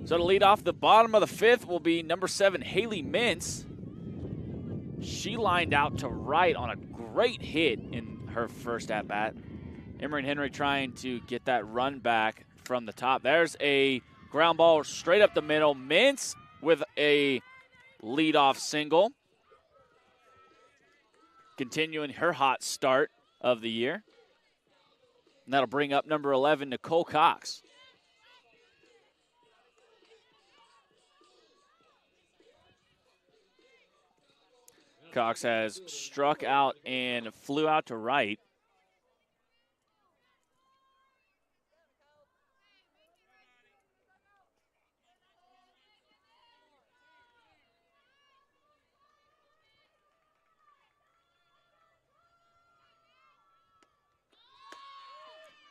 So to lead off the bottom of the 5th will be number 7, Haley Mintz. She lined out to right on a great hit in her first at-bat. Emory and Henry trying to get that run back from the top. There's a ground ball straight up the middle. Mintz with a leadoff single. Continuing her hot start of the year. And that'll bring up number 11, Nicole Cox. Cox has struck out and flew out to right.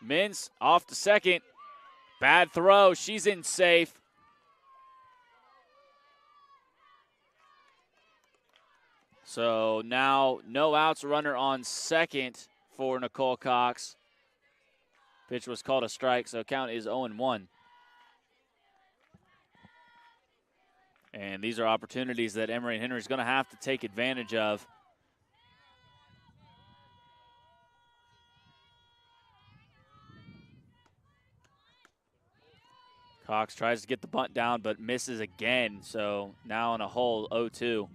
Mintz off to second. Bad throw. She's in safe. So now no outs, runner on second for Nicole Cox. Pitch was called a strike, so count is 0-1. And these are opportunities that Emory and Henry is going to have to take advantage of. Cox tries to get the bunt down, but misses again. So now in a hole, 0-2.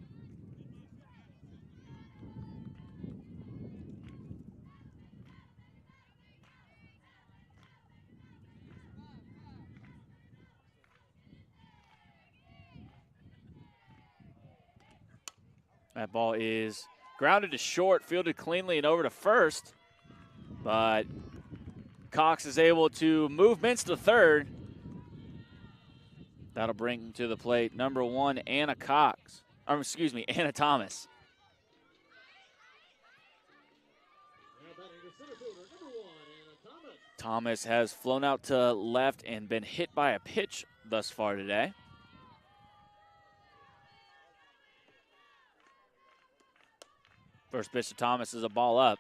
That ball is grounded to short, fielded cleanly and over to first. But Cox is able to move Mintz to third. That'll bring to the plate number 1, Anna Thomas. Thomas has flown out to left and been hit by a pitch thus far today. First pitch to Thomas is a ball up.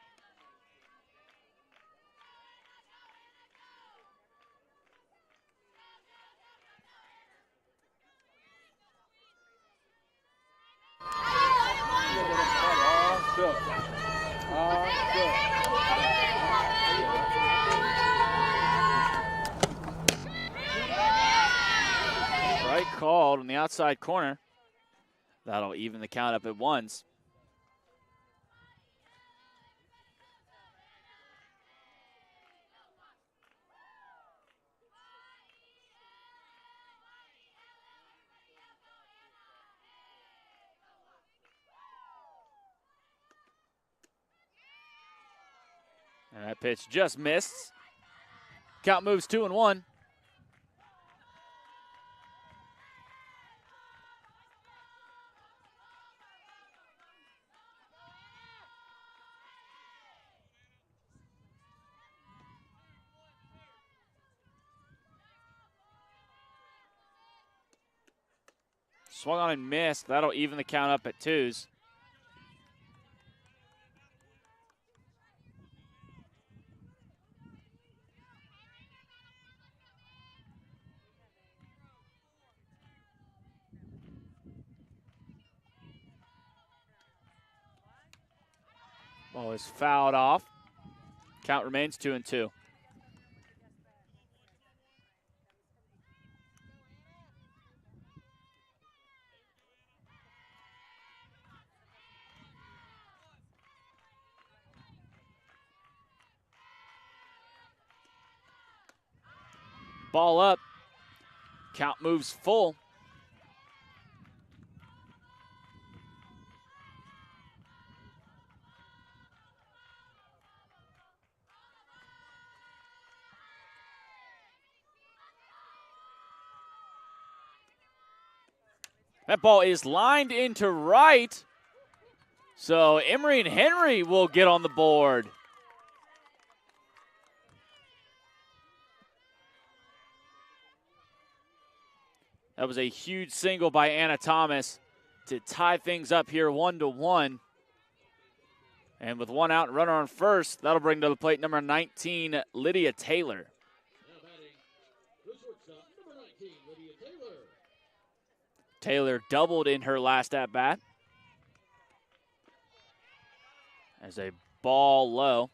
Right called on the outside corner. That'll even the count up at 1s. And that pitch just missed. Count moves 2-1. Swung on and missed. That'll even the count up at 2s. Ball is fouled off. Count remains 2-2. Ball up. Count moves full. That ball is lined into right. So Emory and Henry will get on the board. That was a huge single by Anna Thomas to tie things up here 1-1. And with one out and runner on first, that'll bring to the plate number 19, Lydia Taylor. Taylor doubled in her last at-bat. As a ball low.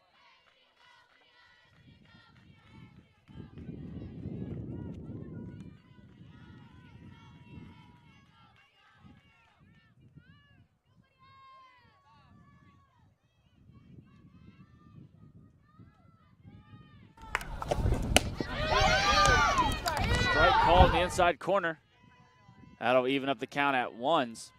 Strike called in the inside corner. That'll even up the count at 1s.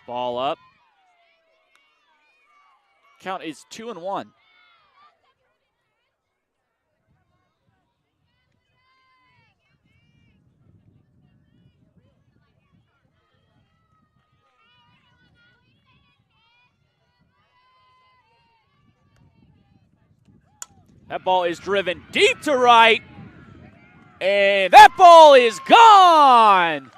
Ball up. Count is 2-1. That ball is driven deep to right. And that ball is gone.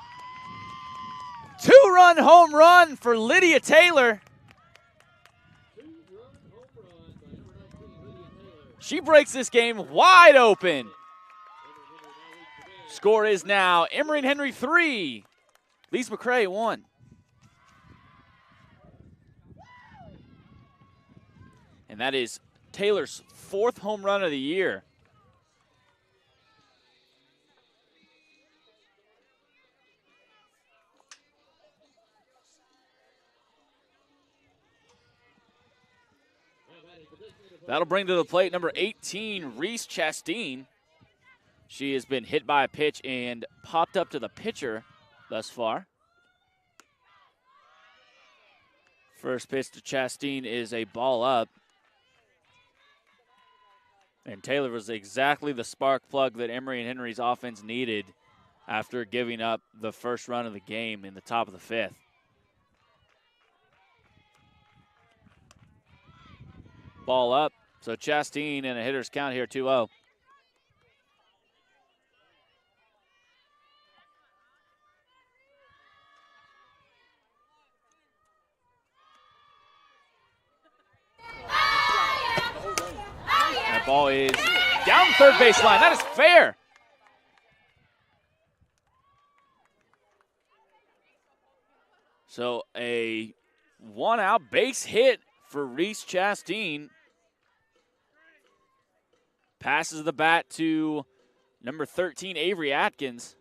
2-run home run for Lydia Taylor. She breaks this game wide open. Score is now Emory and Henry 3, Lees-McCrae 1. And that is Taylor's 4th home run of the year. That'll bring to the plate number 18, Rhys Chasteen. She has been hit by a pitch and popped up to the pitcher thus far. First pitch to Chasteen is a ball up. And Taylor was exactly the spark plug that Emory and Henry's offense needed after giving up the first run of the game in the top of the 5th. Ball up. So Chasteen and a hitter's count here, 2-0. That ball is down the third baseline. That is fair. So a one-out base hit for Rhys Chasteen. Passes the bat to number 13, Avery Atkins.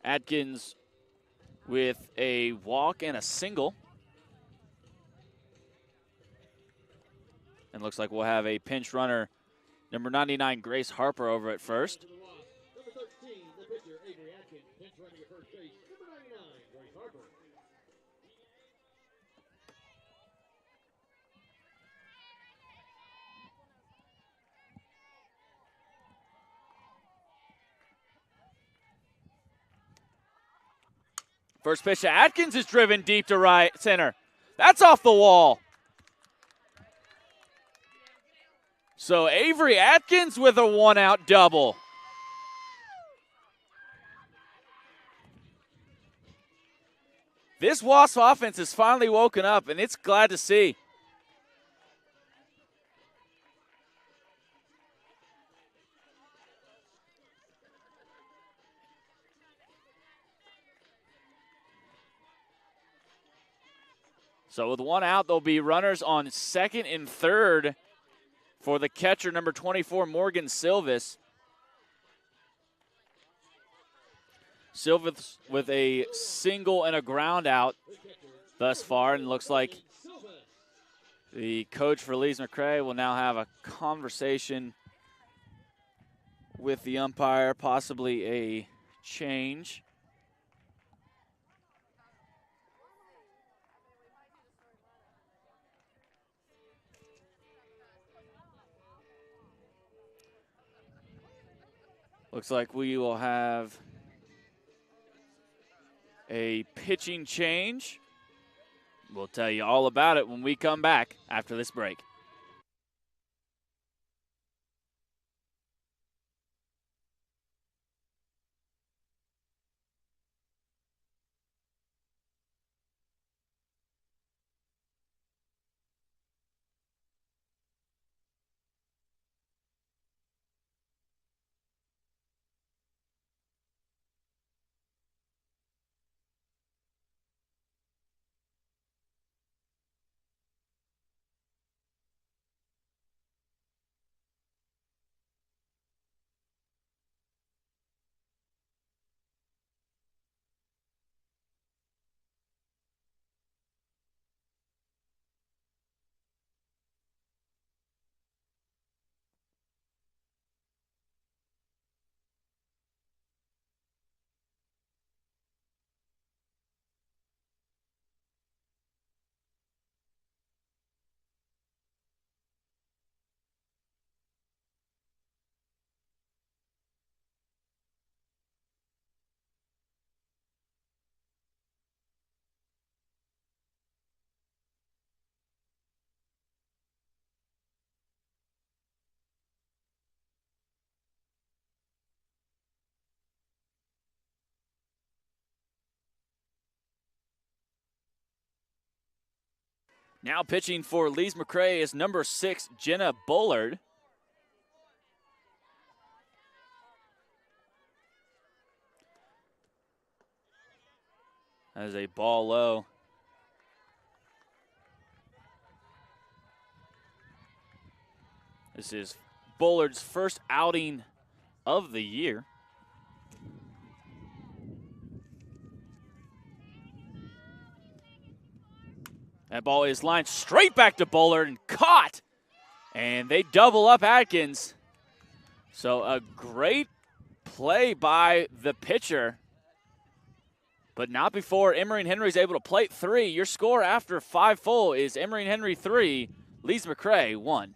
Atkins with a walk and a single. And looks like we'll have a pinch runner, number 99, Grace Harper, over at first. Number 13, the pitcher, Avery Atkins. Pinch running at first base, number 99, Grace Harper. First pitch to Atkins is driven deep to right center. That's off the wall. So Avery Atkins with a one-out double. This Wasp offense has finally woken up, and it's glad to see. So with one out, there'll be runners on second and third for the catcher, number 24, Morgan Silvas. Silvas with a single and a ground out thus far, and looks like the coach for Lees-McCrae will now have a conversation with the umpire, possibly a change. Looks like we will have a pitching change. We'll tell you all about it when we come back after this break. Now pitching for Lees-McCrae is number 6, Jenna Bullard. As a ball low. This is Bullard's first outing of the year. That ball is lined straight back to Bullard and caught. And they double up Atkins. So a great play by the pitcher. But not before Emery Henry's able to plate 3. Your score after 5 full is Emery Henry 3, Lees-McCrae 1.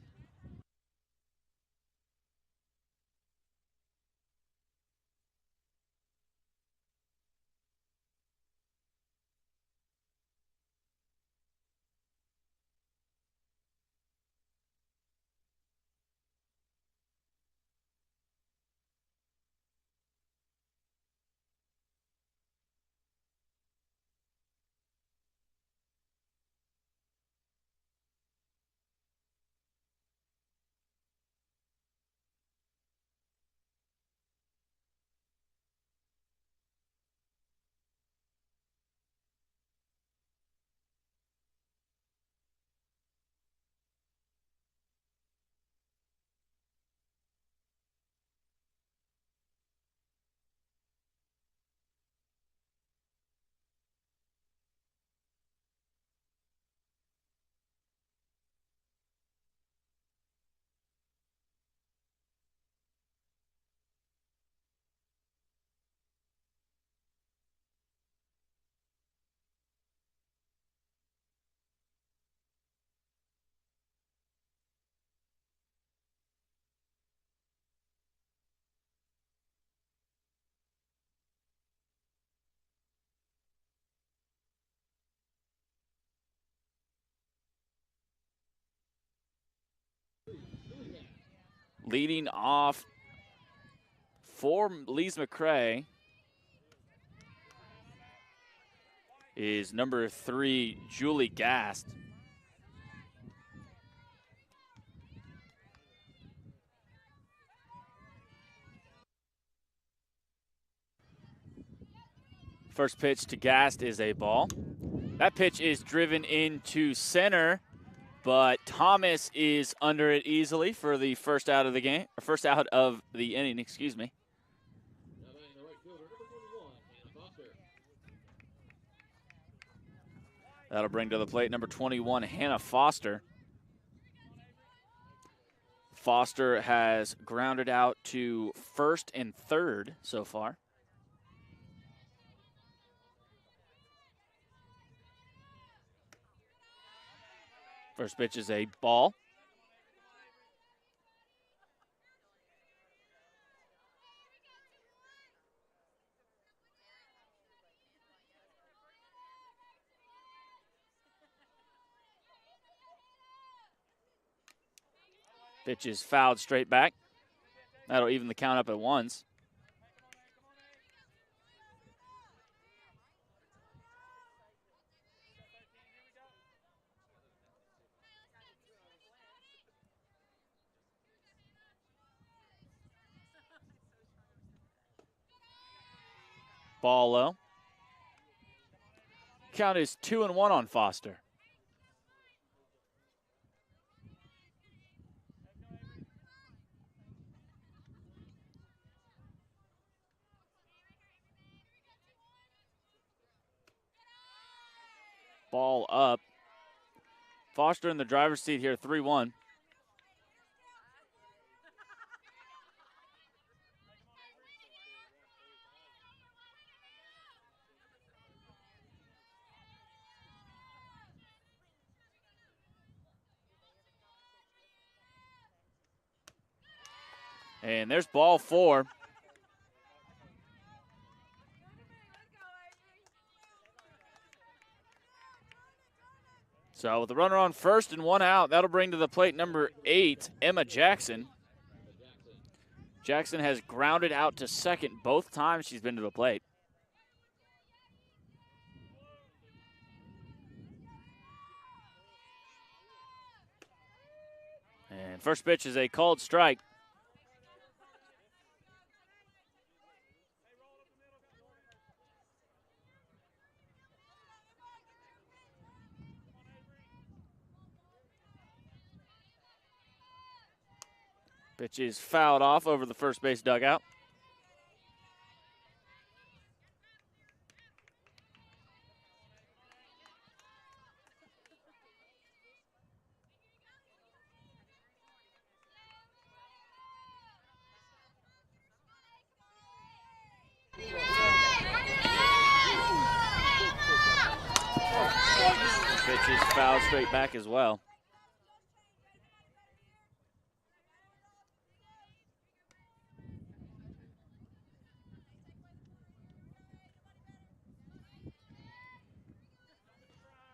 Leading off for Lees-McCrae is number 3, Julie Gast. First pitch to Gast is a ball. That pitch is driven into center, but Thomas is under it easily for the first out of the game, or first out of the inning, excuse me. Now batting the right fielder, number 21, Hannah Foster. That'll bring to the plate number 21, Hannah Foster. Foster has grounded out to first and third so far. First pitch is a ball. Pitch is fouled straight back. That'll even the count up at ones. Ball low. Count is 2-1 on Foster. Ball up. Foster in the driver's seat here, 3-1. And there's ball 4. So with the runner on first and 1 out, that'll bring to the plate number 8, Emma Jackson. Jackson has grounded out to second both times she's been to the plate. And first pitch is a called strike. Pitch is fouled off over the first base dugout. Pitch is fouled straight back as well.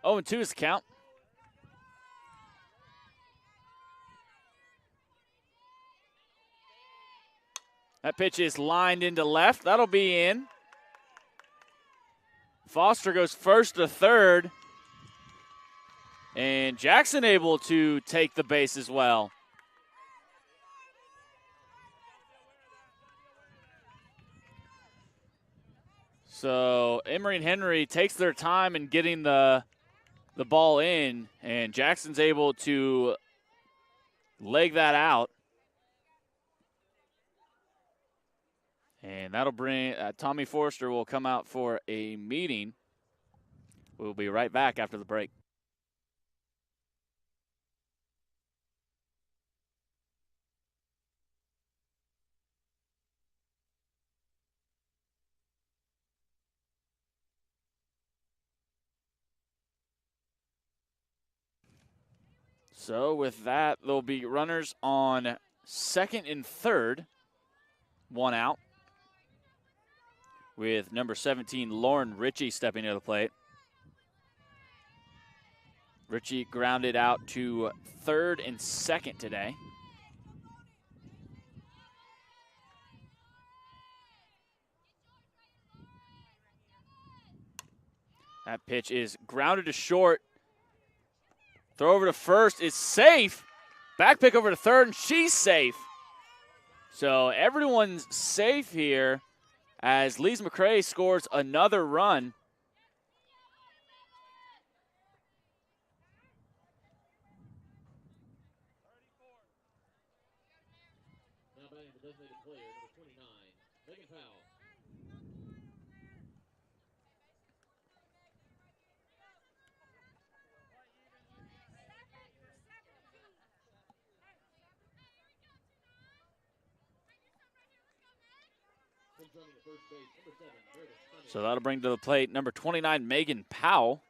Oh, and 2 is the count. That pitch is lined into left. That'll be in. Foster goes first to third. And Jackson able to take the base as well. So Emory and Henry takes their time in getting the ball in, and Jackson's able to leg that out. And that'll bring Tommy Forrester will come out for a meeting. We'll be right back after the break. So with that, there'll be runners on second and third, 1 out, with number 17, Lauren Richie, stepping to the plate. Richie grounded out to third and second today. That pitch is grounded to short. Throw over to first is safe. Back pick over to third, and she's safe. So everyone's safe here as Lees-McCrae scores another run. Now batting the designated player, number 29, Megan Powell. Running at first base, number 7, Meredith Summit. So that'll bring to the plate number 29, Megan Powell.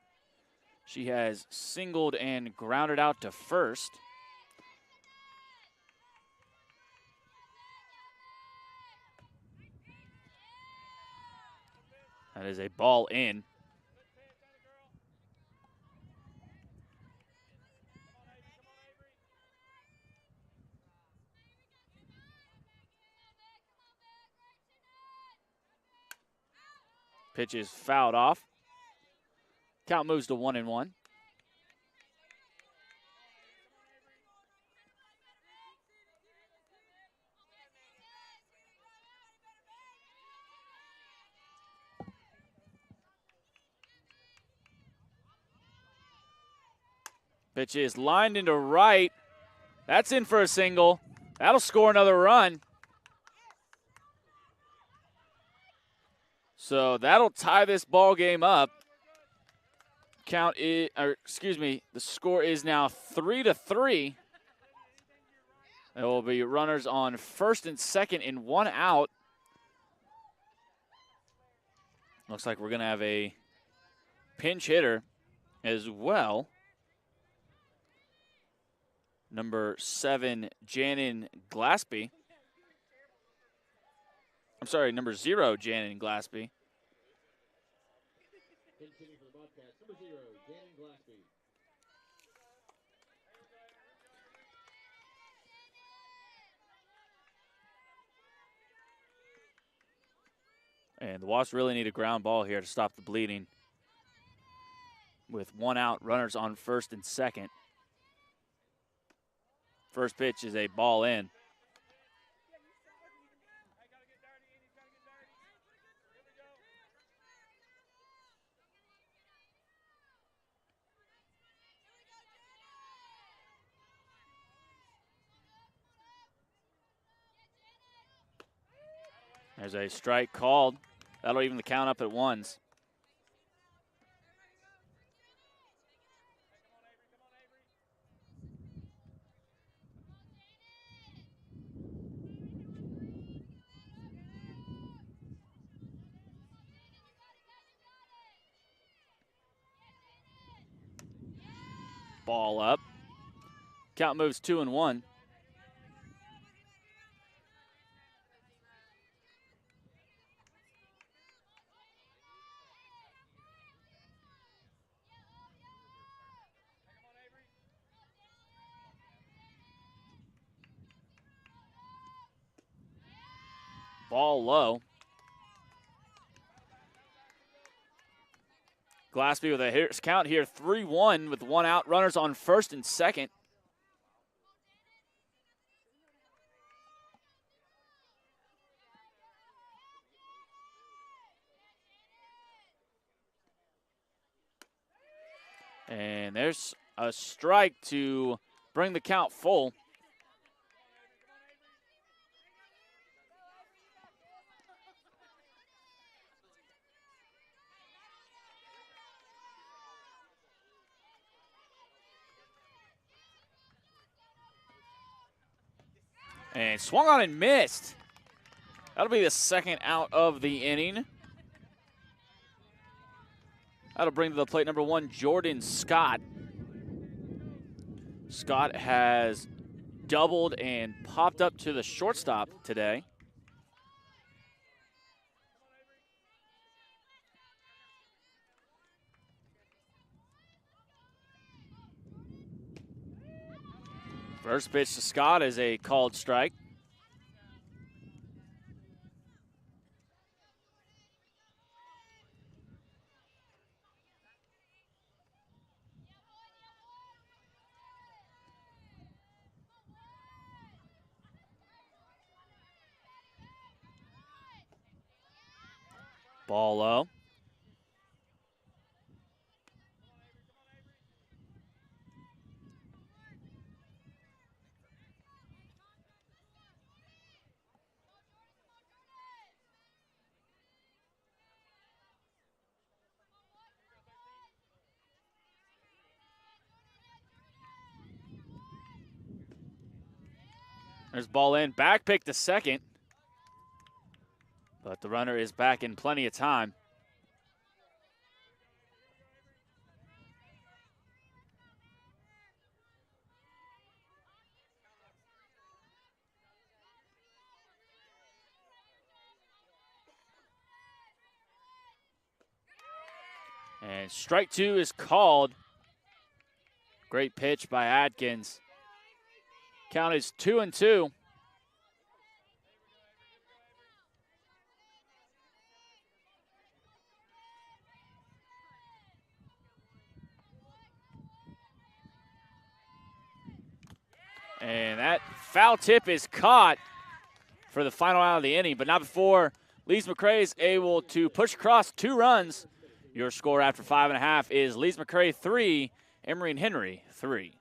She has singled and grounded out to first. That is a ball in. Pitch is fouled off. Count moves to 1-1. Pitch is lined into right. That's in for a single. That'll score another run. So that'll tie this ball game up. The score is now 3-3. There will be runners on first and second and one out. Looks like we're going to have a pinch hitter as well. Number 7, Janin Glaspie. I'm sorry, number 0, Janin Glaspie. Hitting for the Bobcats, number 0, Janin Glaspie. And the Wasps really need a ground ball here to stop the bleeding. With one out, runners on first and second. First pitch is a ball in. There's a strike called. That'll even the count up at ones. Ball up. Count moves 2-1. Ball low. Glaspie with a count here, 3-1 with one out. Runners on first and second. And there's a strike to bring the count full. And swung on and missed. That'll be the second out of the inning. That'll bring to the plate number 1, Jordan Scott. Scott has doubled and popped up to the shortstop today. First pitch to Scott is a called strike. Ball low. There's ball in. Back pick to second. But the runner is back in plenty of time. And strike two is called. Great pitch by Adkins. Count is 2-2. And that foul tip is caught for the final out of the inning, but not before Lees-McCrae is able to push across 2 runs. Your score after 5.5 is Lees-McCrae 3, Emory and Henry 3.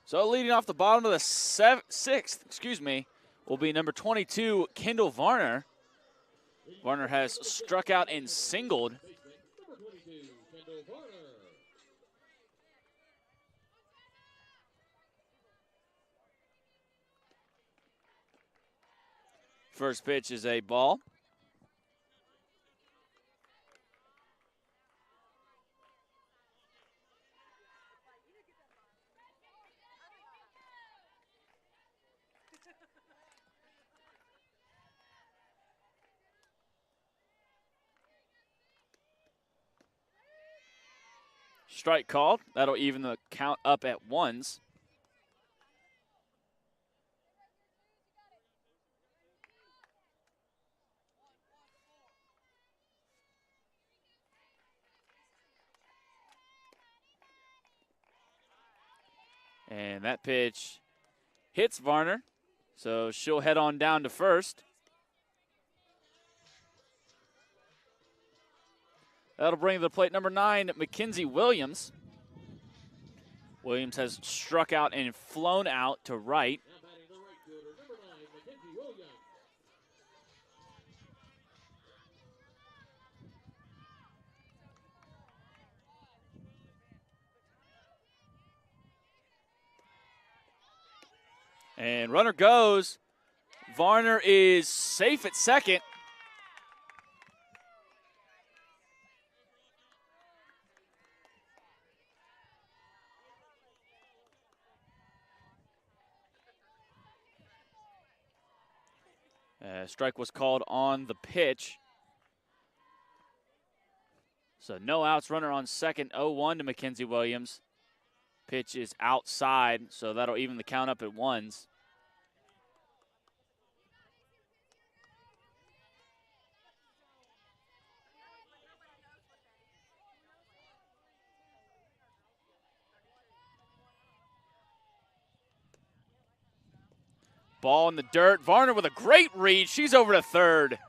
So leading off the bottom of the sixth, will be number 22, Kendall Varner. Varner has struck out and singled. Number 22, Kendall Varner. First pitch is a ball. Strike called. That'll even the count up at 1s. And that pitch hits Varner, so she'll head on down to first. That'll bring to the plate number 9, Mackenzie Williams. Williams has struck out and flown out to right. Now batting the right fielder, number 9, Mackenzie Williams. And runner goes. Varner is safe at second. Strike was called on the pitch. So no outs, runner on second, 0-1 to Mackenzie Williams. Pitch is outside, so that'll even the count up at 1s. Ball in the dirt. Varner with a great read. She's over to third.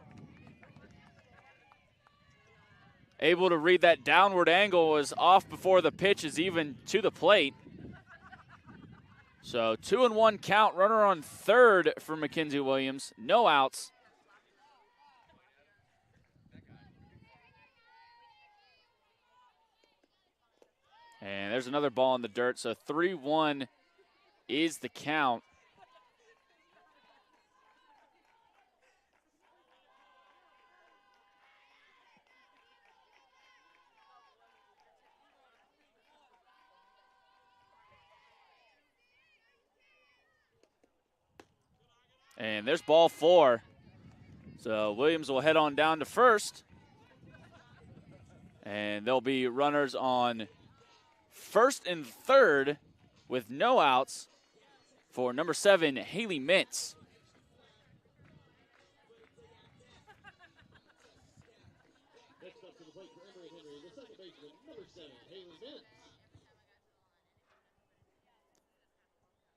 able to read that downward angle, was off before the pitch is even to the plate. So 2-1 count, runner on third for Mackenzie Williams, no outs. And there's another ball in the dirt, so 3-1 is the count. And there's ball 4. So Williams will head on down to first. And there'll be runners on first and third with no outs for number 7, Haley Mintz. Next up to the plate for Avery Henry, the second baseman, number 7, Haley Mintz.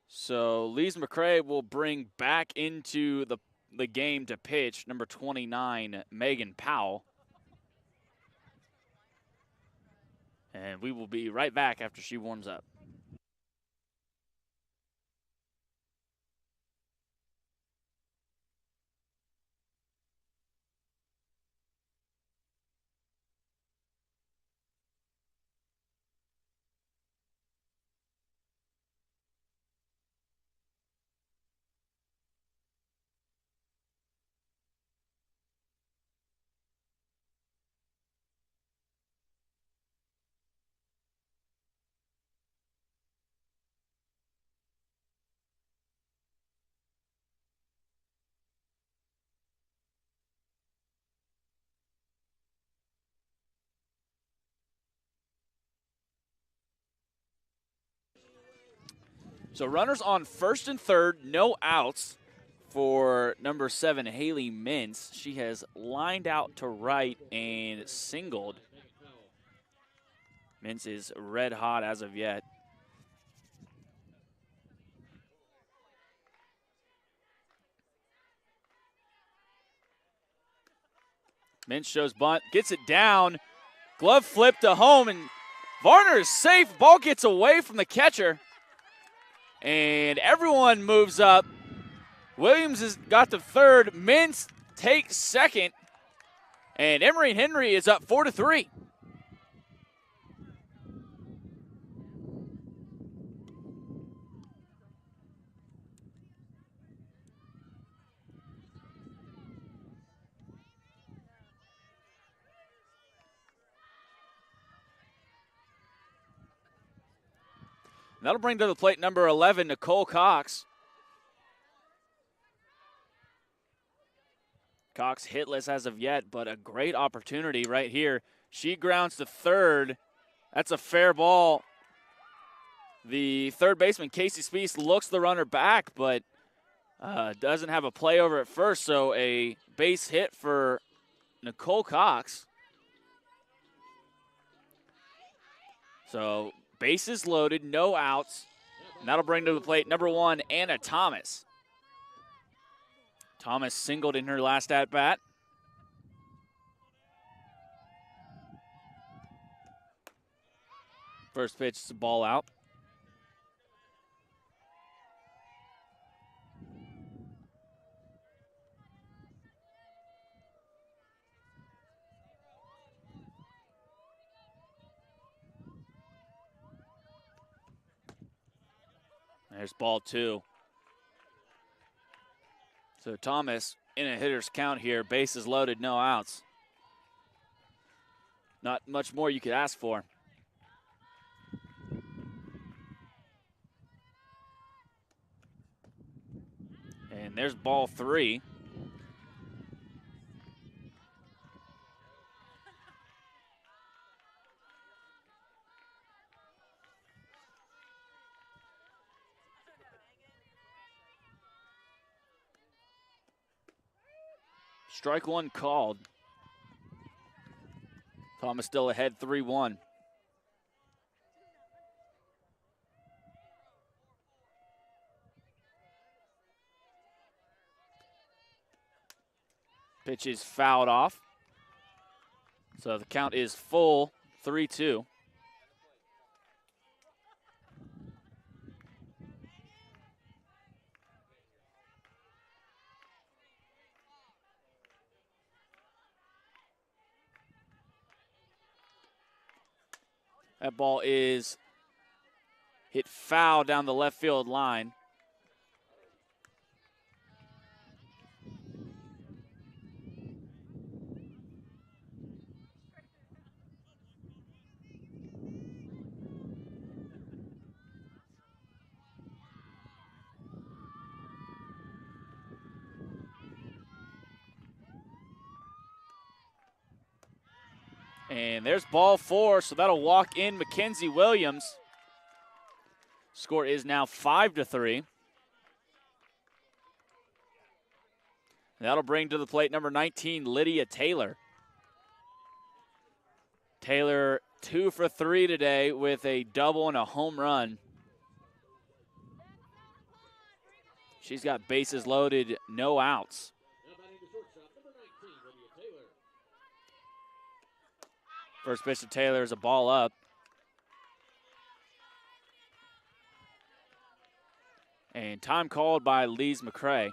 So Lees-McCrae will bring back into the game to pitch number 29, Megan Powell. And we will be right back after she warms up. So runners on first and third, no outs for number 7, Haley Mintz. She has lined out to right and singled. Mintz is red hot as of yet. Mintz shows bunt, gets it down. Glove flip to home, and Varner is safe. Ball gets away from the catcher. And everyone moves up. Williams has got the third. Mintz takes second. And Avery Henry is up 4-3. That'll bring to the plate number 11, Nicole Cox. Cox hitless as of yet, but a great opportunity right here. She grounds to third. That's a fair ball. The third baseman, Casey Spees, looks the runner back, but doesn't have a play over at first, so a base hit for Nicole Cox. So bases loaded, no outs. And that'll bring to the plate number 1, Anna Thomas. Thomas singled in her last at-bat. First pitch is a ball out. There's ball 2. So Thomas in a hitter's count here. Bases loaded, no outs. Not much more you could ask for. And there's ball 3. Strike 1 called. Thomas still ahead 3-1. Pitch is fouled off. So the count is full, 3-2. That ball is hit foul down the left field line. And there's ball 4, so that'll walk in Mackenzie Williams. Score is now 5-3. That'll bring to the plate number 19, Lydia Taylor. Taylor 2 for 3 today with a double and a home run. She's got bases loaded, no outs. First pitch to Taylor is a ball up. And time called by Lees-McCrae.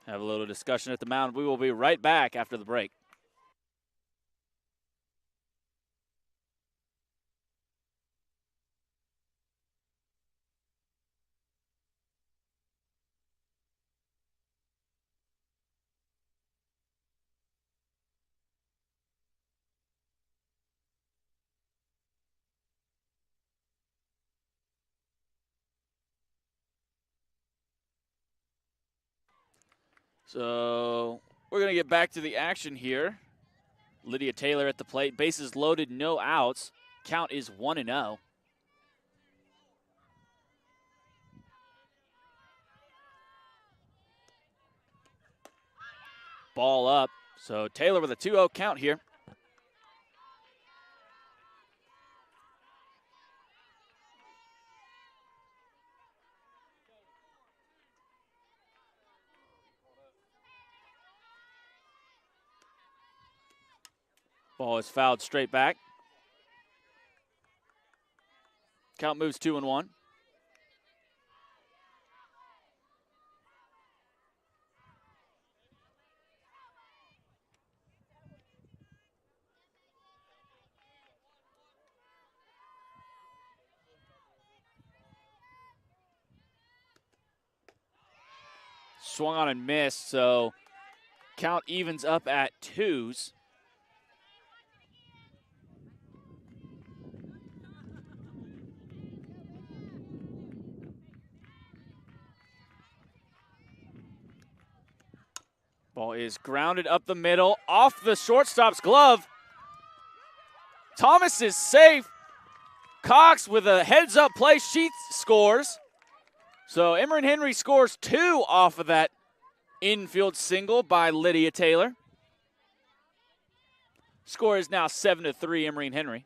Have a little discussion at the mound. We will be right back after the break. So we're going to get back to the action here. Lydia Taylor at the plate. Bases loaded, no outs. Count is 1-0. Ball up. So Taylor with a 2-0 count here. Ball is fouled straight back. Count moves 2-1. Swung on and missed, so count evens up at 2s. Ball is grounded up the middle, off the shortstop's glove. Thomas is safe. Cox with a heads-up play, she scores. So Emory Henry scores 2 off of that infield single by Lydia Taylor. Score is now 7-3, Emory Henry.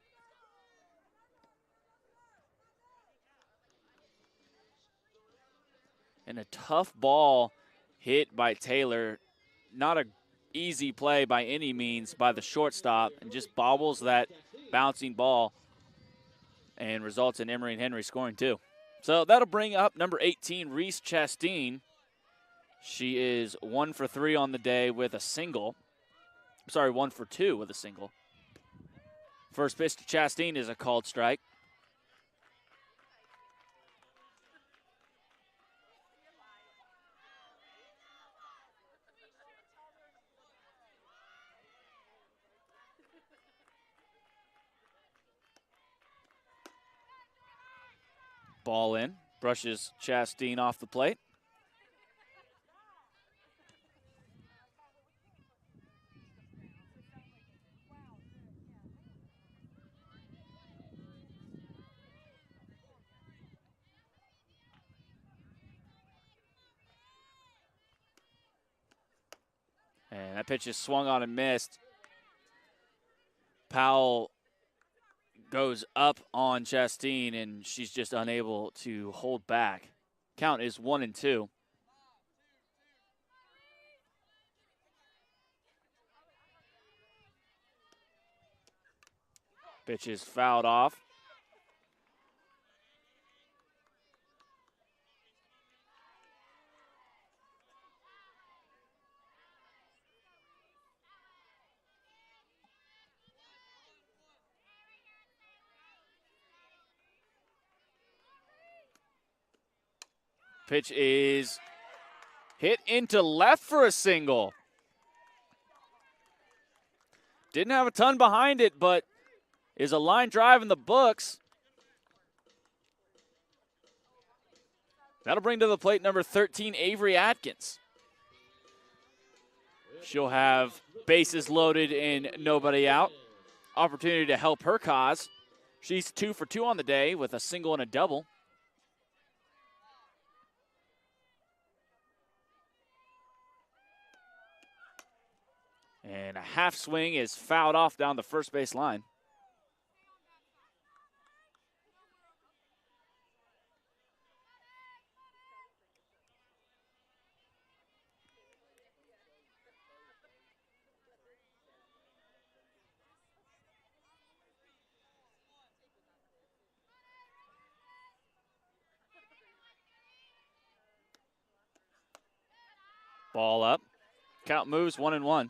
And a tough ball hit by Taylor. Not an easy play by any means by the shortstop, and just bobbles that bouncing ball and results in Emory Henry scoring 2. So that'll bring up number 18, Rhys Chasteen. She is 1 for 3 on the day with a single. Sorry, 1 for 2 with a single. First pitch to Chasteen is a called strike. Ball in, brushes Chasteen off the plate. And that pitch is swung on and missed. Powell goes up on Chasteen, and she's just unable to hold back. Count is 1-2. Pitch is fouled off. Pitch is hit into left for a single. Didn't have a ton behind it, but is a line drive in the books. That'll bring to the plate number 13, Avery Atkins. She'll have bases loaded and nobody out. Opportunity to help her cause. She's 2 for 2 on the day with a single and a double. And a half swing is fouled off down the first base line. Ball up. Count moves 1-1.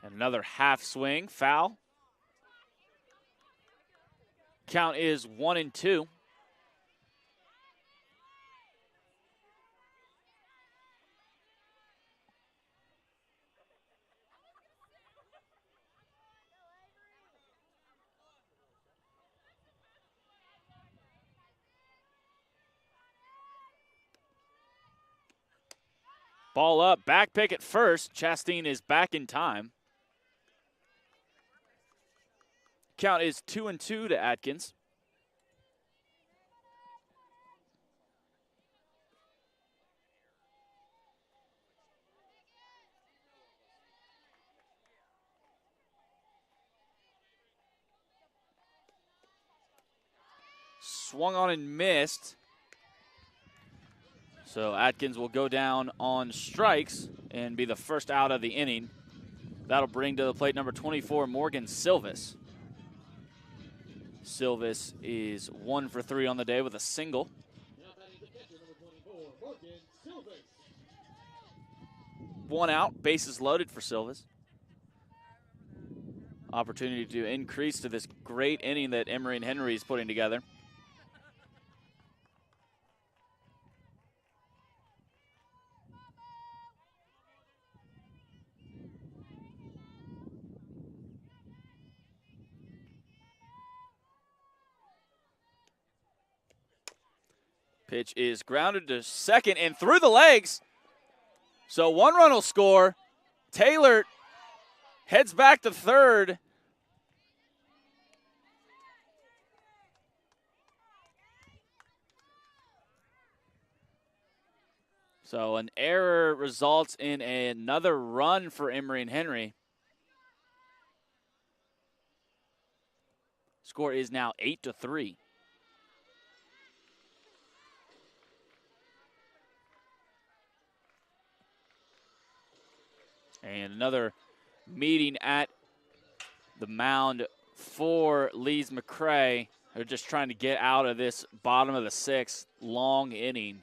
And another half swing, foul. Count is 1-2. Ball up, back pick at first. Chasteen is back in time. Count is 2-2 to Atkins. Swung on and missed. So Atkins will go down on strikes and be the first out of the inning. That'll bring to the plate number 24, Morgan Silvas. Silvas is 1 for 3 on the day with a single. One out, bases loaded for Silvas. Opportunity to increase to this great inning that Emory and Henry is putting together. Pitch is grounded to second and through the legs. So 1 run will score. Taylor heads back to third. So an error results in another run for Emory and Henry. Score is now 8-3. And another meeting at the mound for Lees-McCrae. They're just trying to get out of this bottom of the 6th long inning.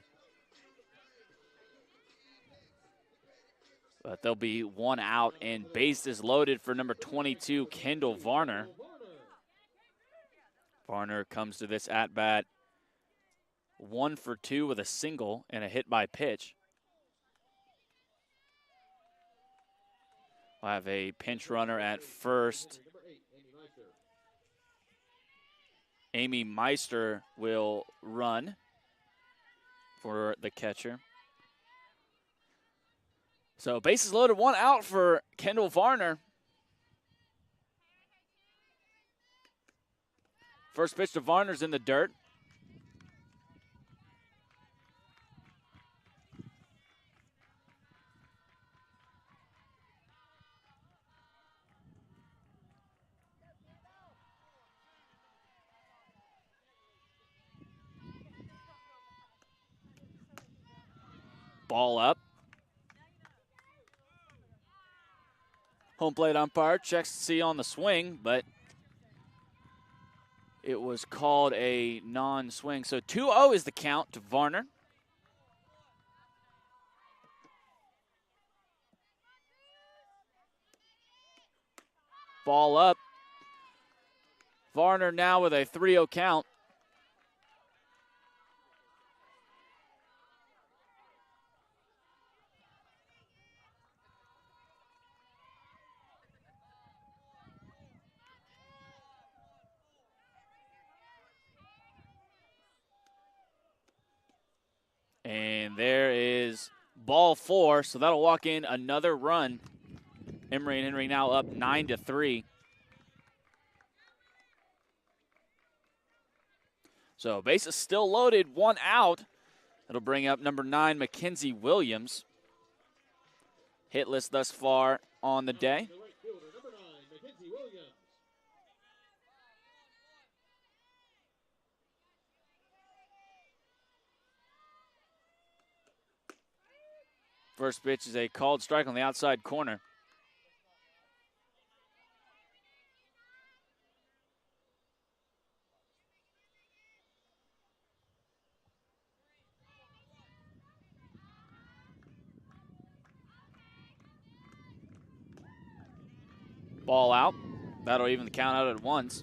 But there'll be 1 out and bases loaded for number 22, Kendall Varner. Varner comes to this at-bat 1 for 2 with a single and a hit by pitch. We'll have a pinch runner at first. Amy Meister will run for the catcher. So bases loaded, 1 out for Kendall Varner. First pitch to Varner's in the dirt. Ball up. Home plate umpire checks to see on the swing, but it was called a non-swing. So 2-0 is the count to Varner. Ball up. Varner now with a 3-0 count. And there is ball 4, so that'll walk in another run. Emory and Henry now up 9-3. So base is still loaded, 1 out. It'll bring up number 9, Mackenzie Williams. Hitless thus far on the day. The right fielder, number 9, Mackenzie Williams. First pitch is a called strike on the outside corner. Ball out. That'll even the count out at once.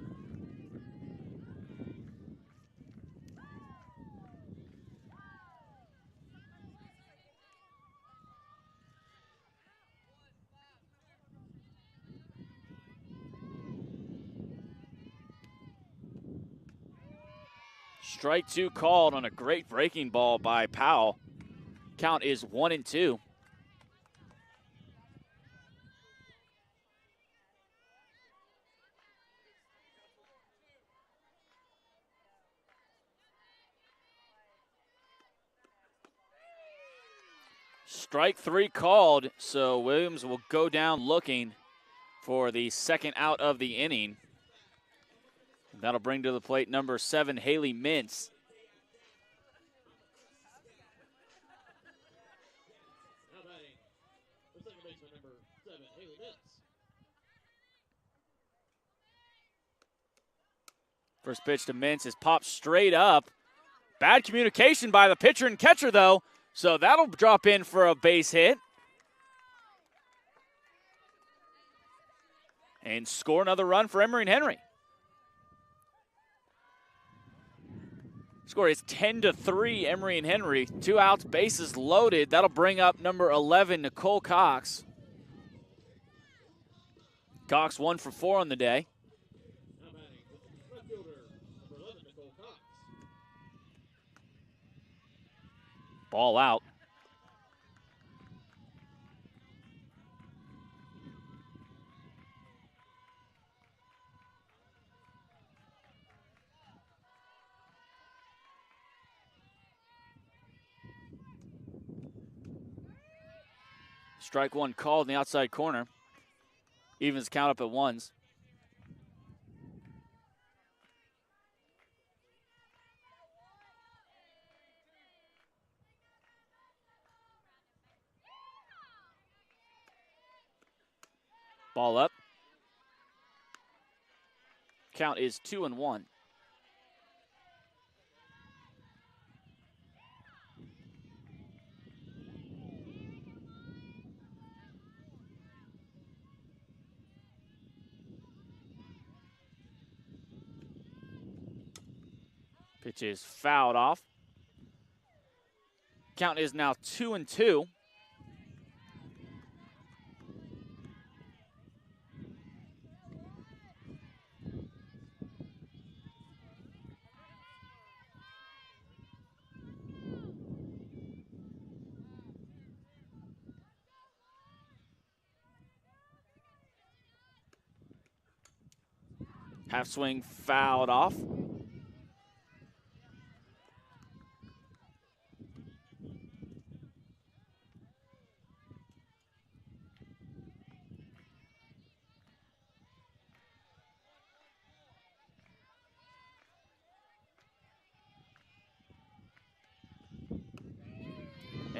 Strike 2 called on a great breaking ball by Powell. Count is 1-2. Strike 3 called, so Williams will go down looking for the second out of the inning. That'll bring to the plate number 7, Haley Mintz. Now batting, the second baseman, number 7, Haley Mintz. First pitch to Mintz is popped straight up. Bad communication by the pitcher and catcher, though, so that'll drop in for a base hit. And score another run for Emory and Henry. Score is 10-3, Emory and Henry. 2 outs, bases loaded. That'll bring up number 11, Nicole Cox. Cox 1 for 4 on the day. Now batting, the left fielder, number 11, Nicole Cox. Ball out. Strike 1 called in the outside corner. Evens count up at 1s. Ball up. Count is 2-1. Pitch is fouled off. Count is now 2-2. Half swing fouled off.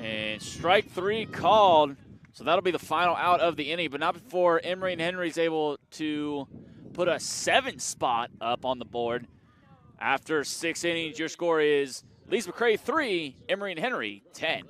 And strike 3 called. So that'll be the final out of the inning, but not before Emory and Henry's able to put a 7 spot up on the board. After 6 innings, your score is Lees-McCrae 3, Emory and Henry 10.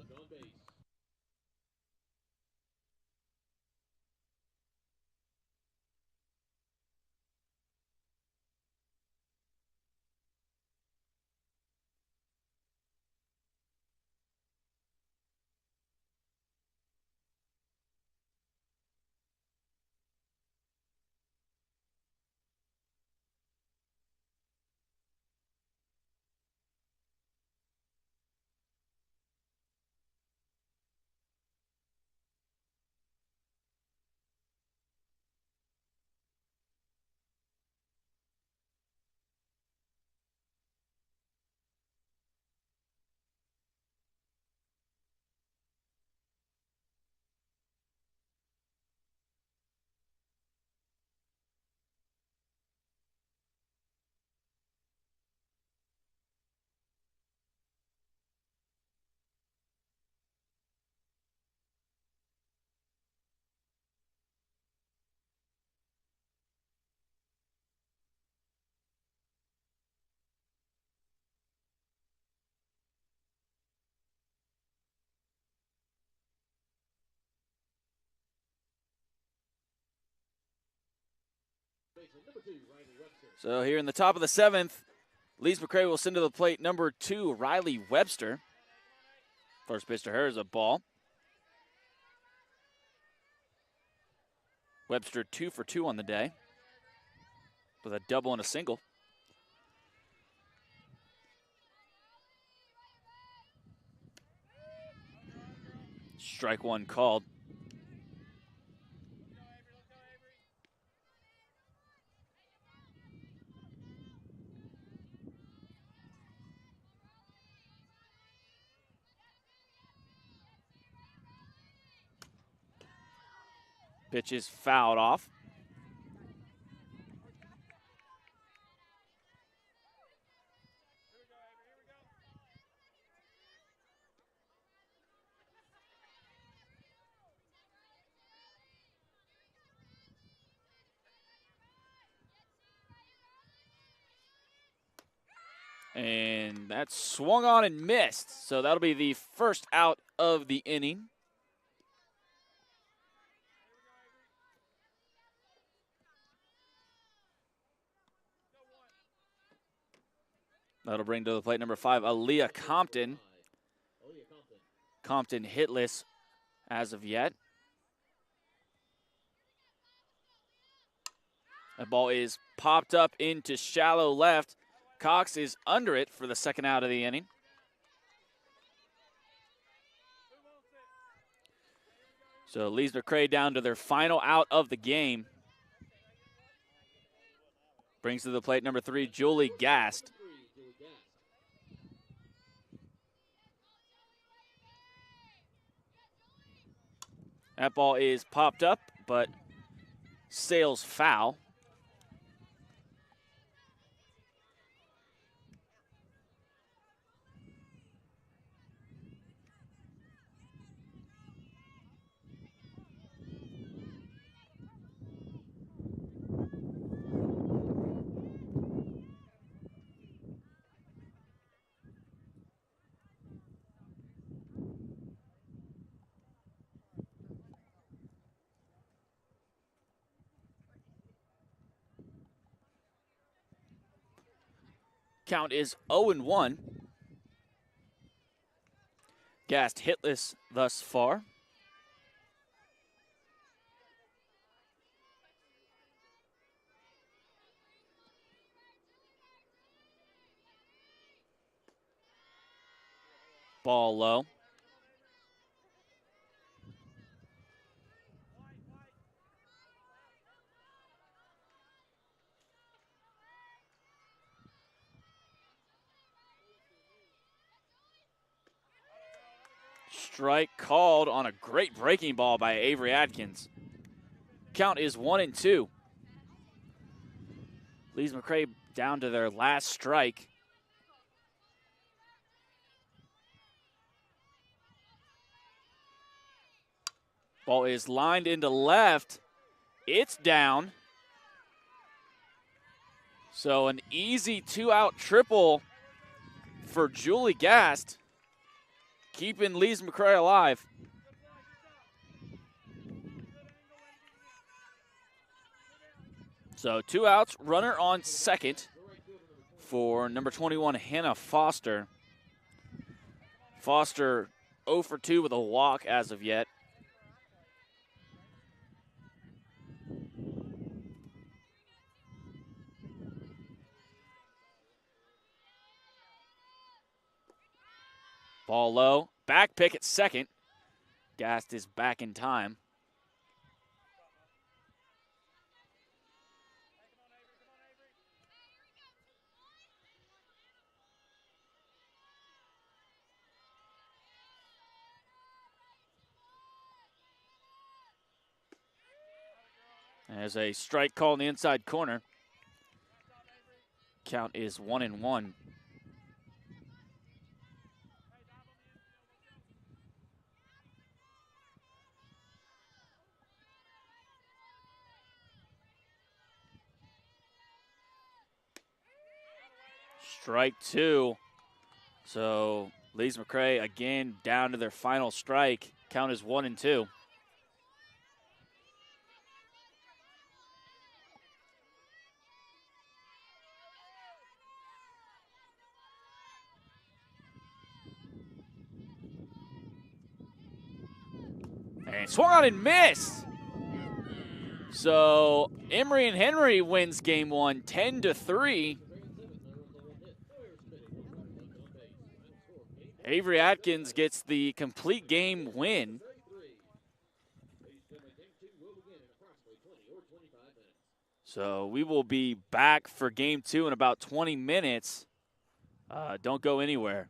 So here in the top of the 7th, Lees-McCrae will send to the plate number 2, Riley Webster. First pitch to her is a ball. Webster 2 for 2 on the day with a double and a single. Strike 1 called. Pitch is fouled off. And that's swung on and missed. So that'll be the first out of the inning. That'll bring to the plate number 5, Aaliyah Compton. Compton hitless as of yet. That ball is popped up into shallow left. Cox is under it for the second out of the inning. So Lees-McCrae down to their final out of the game. Brings to the plate number 3, Julie Gast. That ball is popped up, but sails foul. Count is 0-1. Gast hitless thus far. Ball low. Strike called on a great breaking ball by Avery Adkins. Count is 1-2. Lees-McCrae down to their last strike. Ball is lined into left. It's down. So an easy 2-out triple for Julie Gast, keeping Lees-McCrae alive. So 2 outs, runner on second for number 21, Hannah Foster. Foster 0 for 2 with a walk as of yet. Ball low, back pick at second. Gast is back in time. There's a strike call in the inside corner. Count is 1-1. Strike 2. So Lees-McCrae again down to their final strike. Count is 1-2. And swung on and missed. So Emory and Henry wins game 1, 10-3. Avery Atkins gets the complete game win. So we will be back for game 2 in about 20 minutes. Don't go anywhere.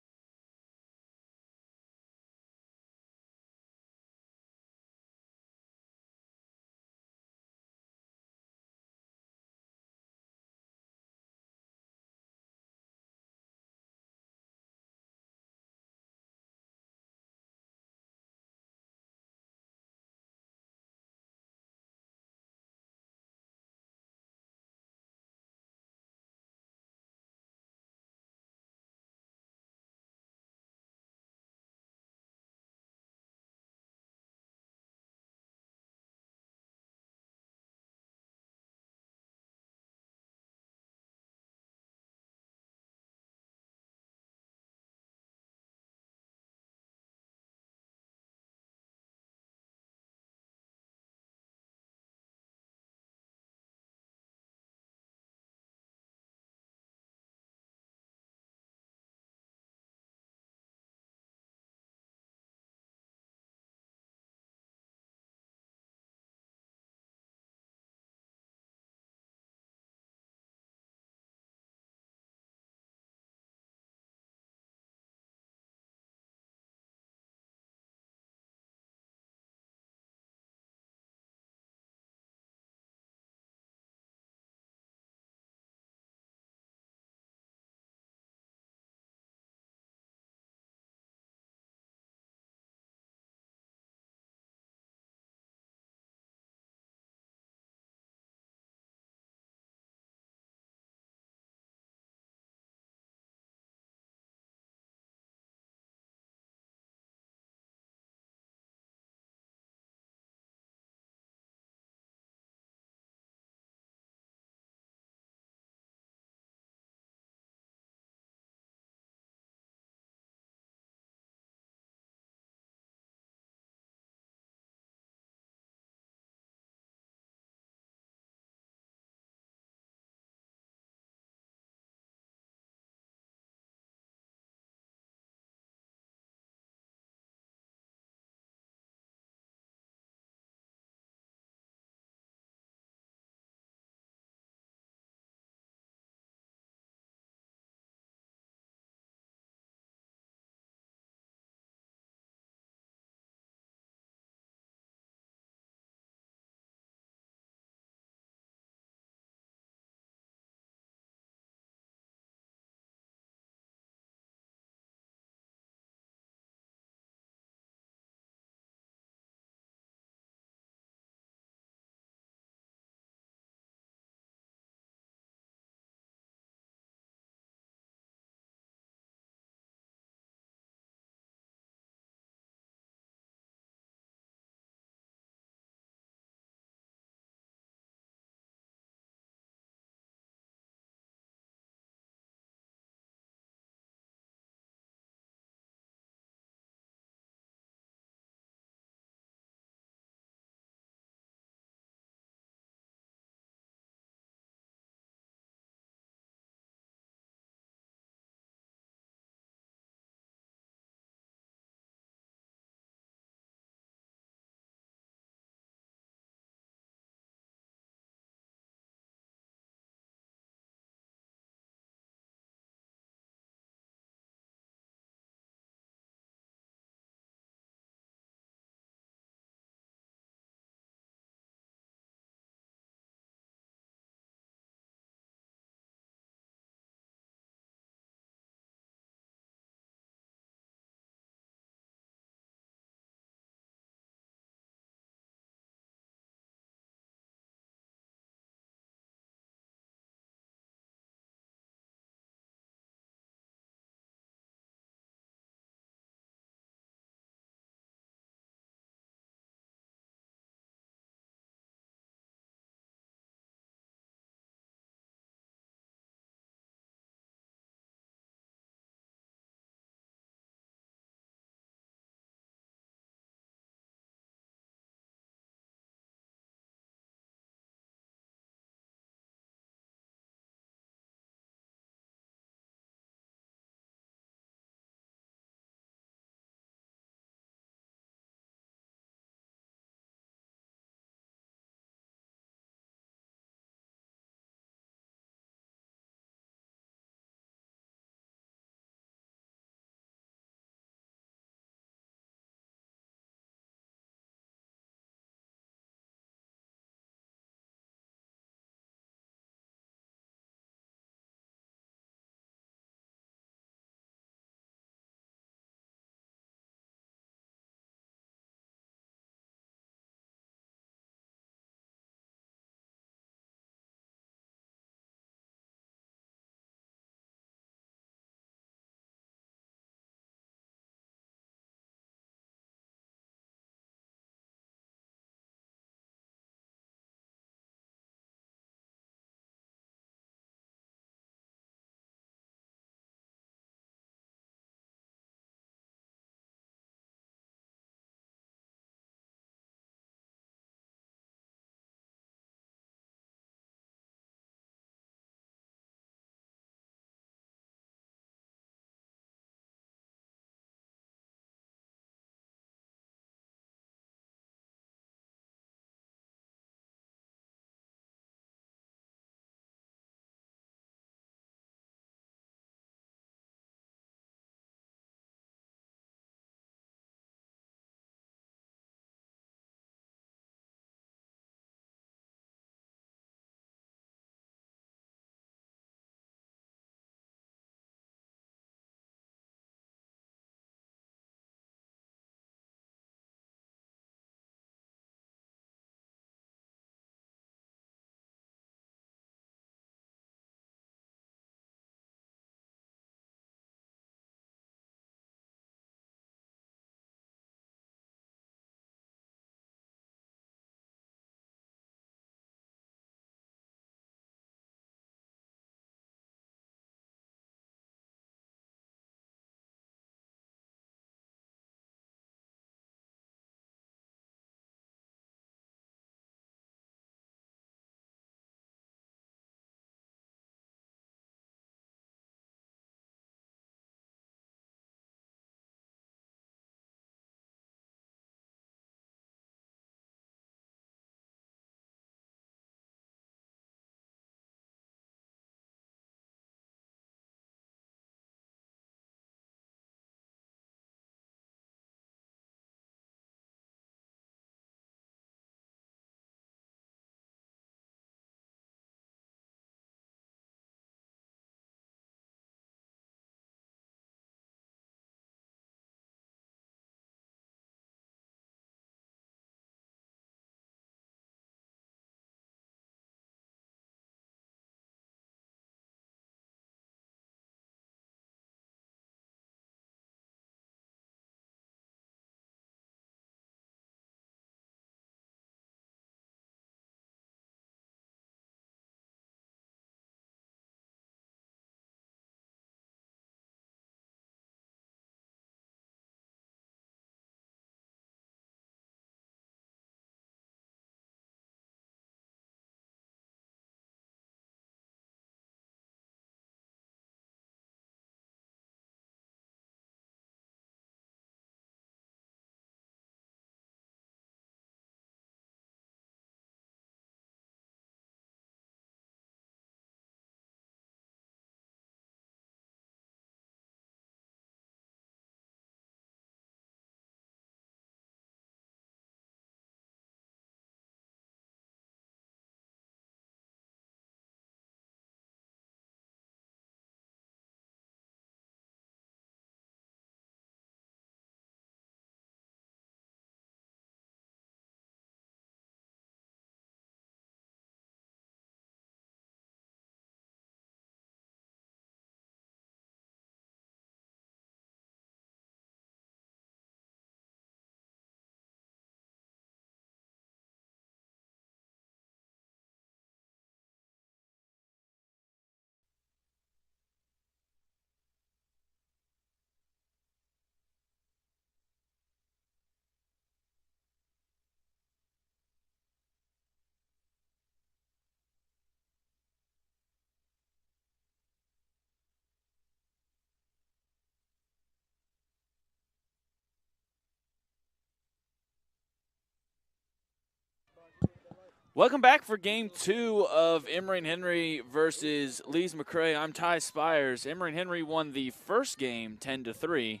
Welcome back for game 2 of Emory and Henry versus Lees-McCrae. I'm Ty Spires. Emory and Henry won the first game 10-3.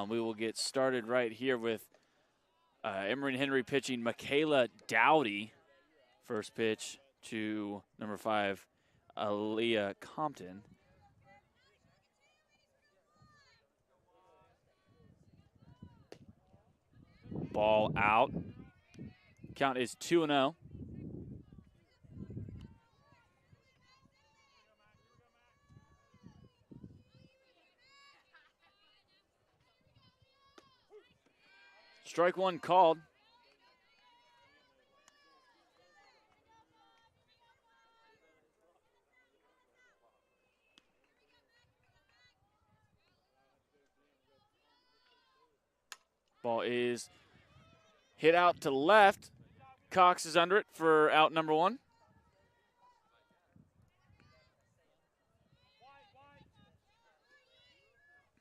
We will get started right here with Emory and Henry pitching Michaela Dowdy. First pitch to number 5, Aaliyah Compton. Ball out. Count is 2-0. Strike one called. Ball is hit out to left. Cox is under it for out number 1.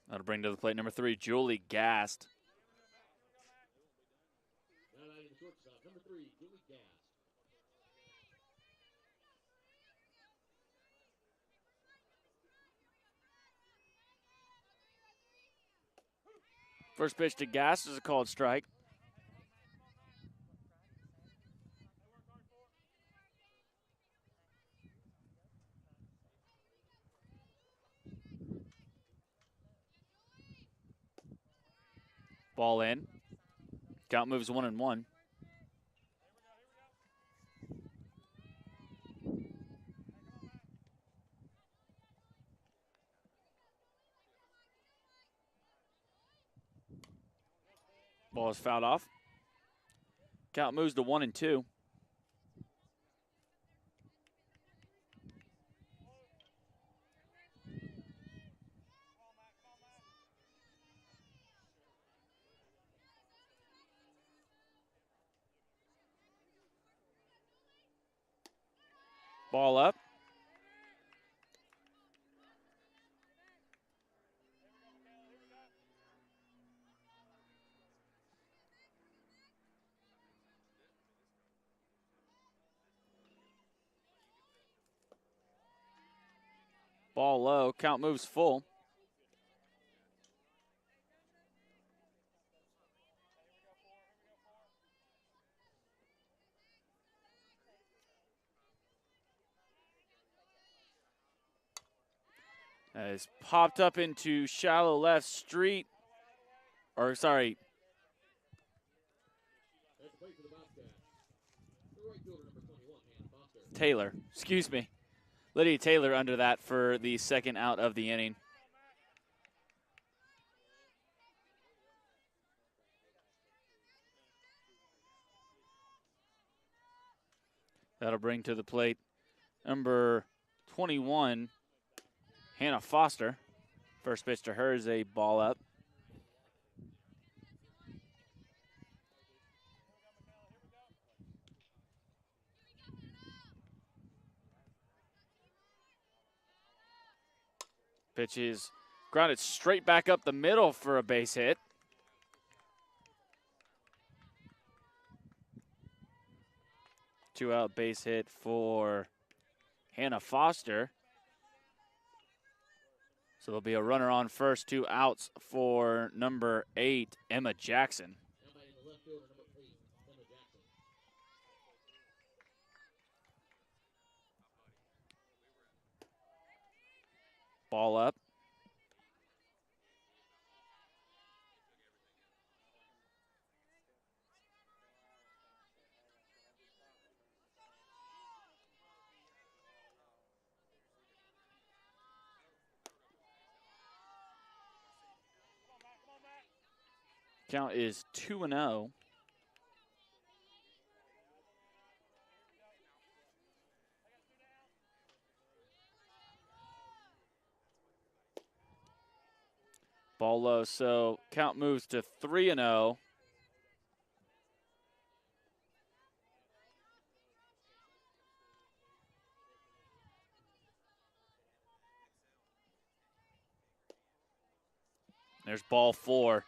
That'll bring to the plate number 3, Julie Gast. Number 3, Julie Gast. First pitch to Gast is a called strike. Ball in. Count moves 1-1. Ball is fouled off. Count moves to 1-2. Ball up. Ball low. Count moves full. Has popped up into shallow left street. Or, sorry. Taylor. Excuse me. Lydia Taylor under that for the second out of the inning. That'll bring to the plate number 21, Hannah Foster. First pitch to her is a ball up. Pitch is grounded straight back up the middle for a base hit. Two-out base hit for Hannah Foster. So there'll be a runner on first, 2 outs for number 8, Emma Jackson. Ball up. Count is 2-0. Ball low, so count moves to 3-0. There's ball 4.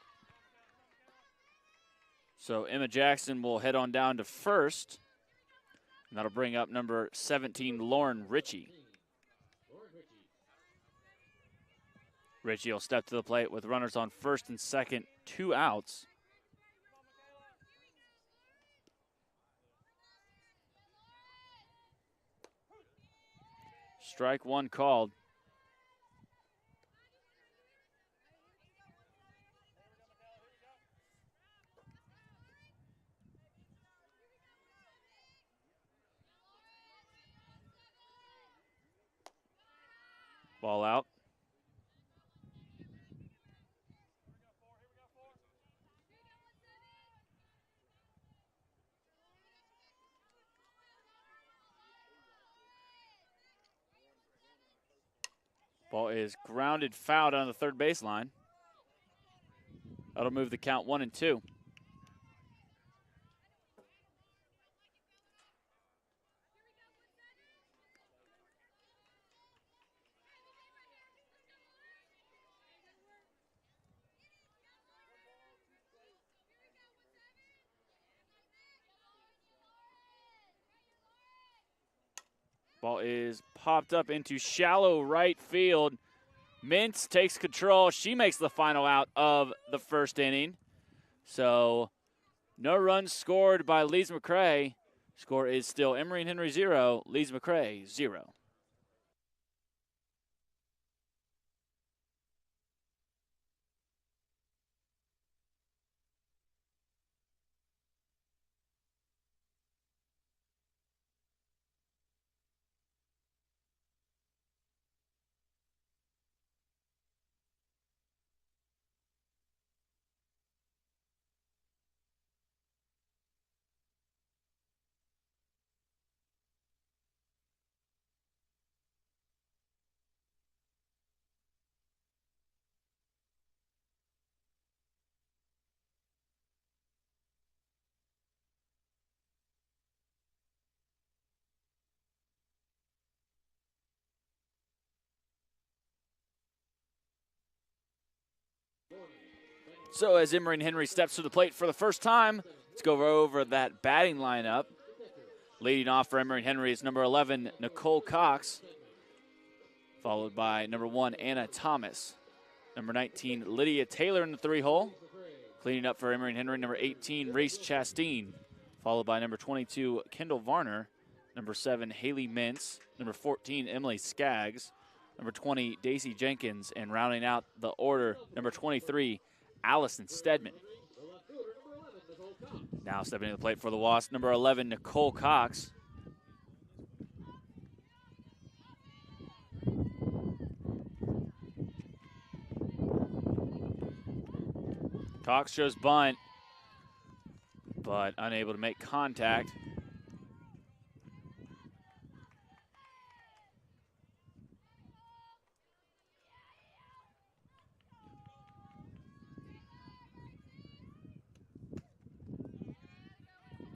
So Emma Jackson will head on down to first. And that'll bring up number 17, Lauren Richie. Richie will step to the plate with runners on first and second, 2 outs. Strike one called. Ball out. Ball is grounded foul down the third baseline. That'll move the count 1-2. Ball is popped up into shallow right field. Mintz takes control. She makes the final out of the first inning. So no runs scored by Lees-McCrae. Score is still Emory and Henry 0, Lees-McCrae 0. So as Emory and Henry steps to the plate for the first time, let's go over that batting lineup. Leading off for Emory and Henry is number 11, Nicole Cox, followed by number 1, Anna Thomas. Number 19, Lydia Taylor in the 3-hole. Cleaning up for Emory and Henry, number 18, Rhys Chasteen, followed by number 22, Kendall Varner. Number 7, Haley Mintz. Number 14, Emily Skaggs. Number 20, Daisy Jenkins. And rounding out the order, number 23, Allison Stedman. Now stepping to the plate for the Wasps, number 11, Nicole Cox. Cox shows bunt, but unable to make contact.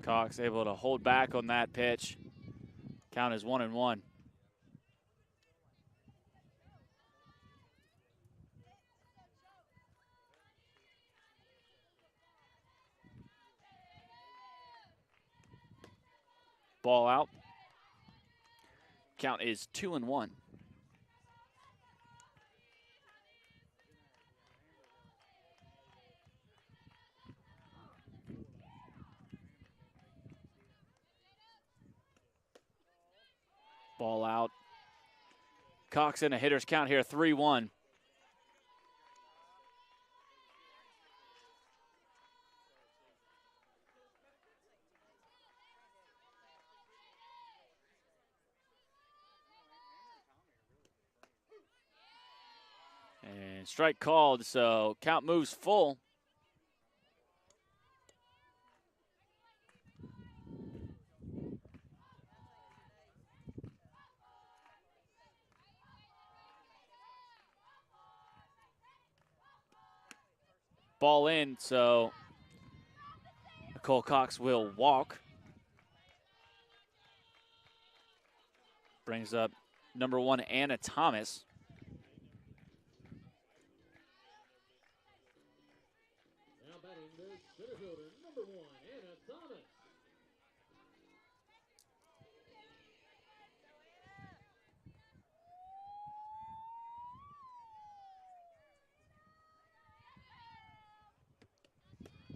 Cox able to hold back on that pitch. Count is 1-1. Ball out. Count is 2-1. Ball out. Cox in a hitter's count here, 3-1. And strike called, so count moves full. Ball in, so Nicole Cox will walk. Brings up number 1, Anna Thomas. Now batting the center fielder, number 1, Anna Thomas.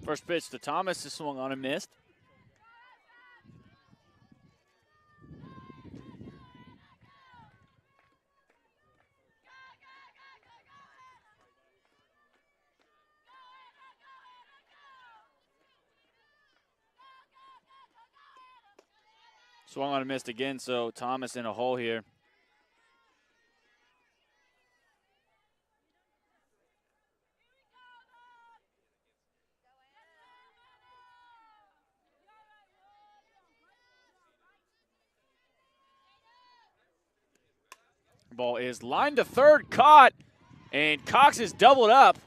First pitch to Thomas is swung on and missed. Swung on and missed again, so Thomas in a hole here. Ball is lined to third, caught, and Cox is doubled up.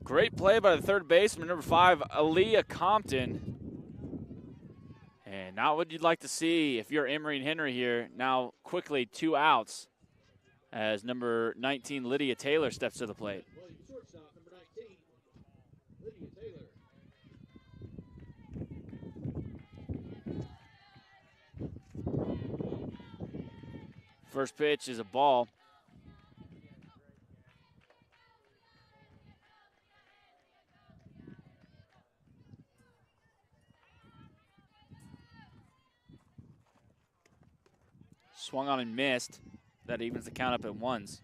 Great play by the third baseman, number 5, Aaliyah Compton. And not what you'd like to see if you're Emery and Henry here. Now quickly 2 outs as number 19, Lydia Taylor, steps to the plate. Shortstop, number 19, Lydia Taylor. First pitch is a ball. Swung on and missed. That evens the count up at 1s.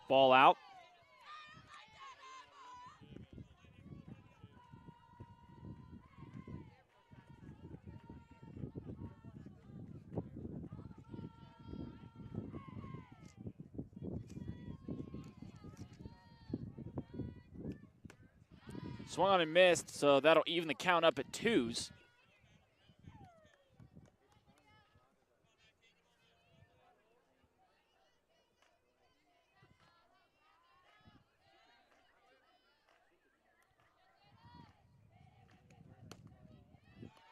Ball out. Swung on and missed, so that'll even the count up at 2s.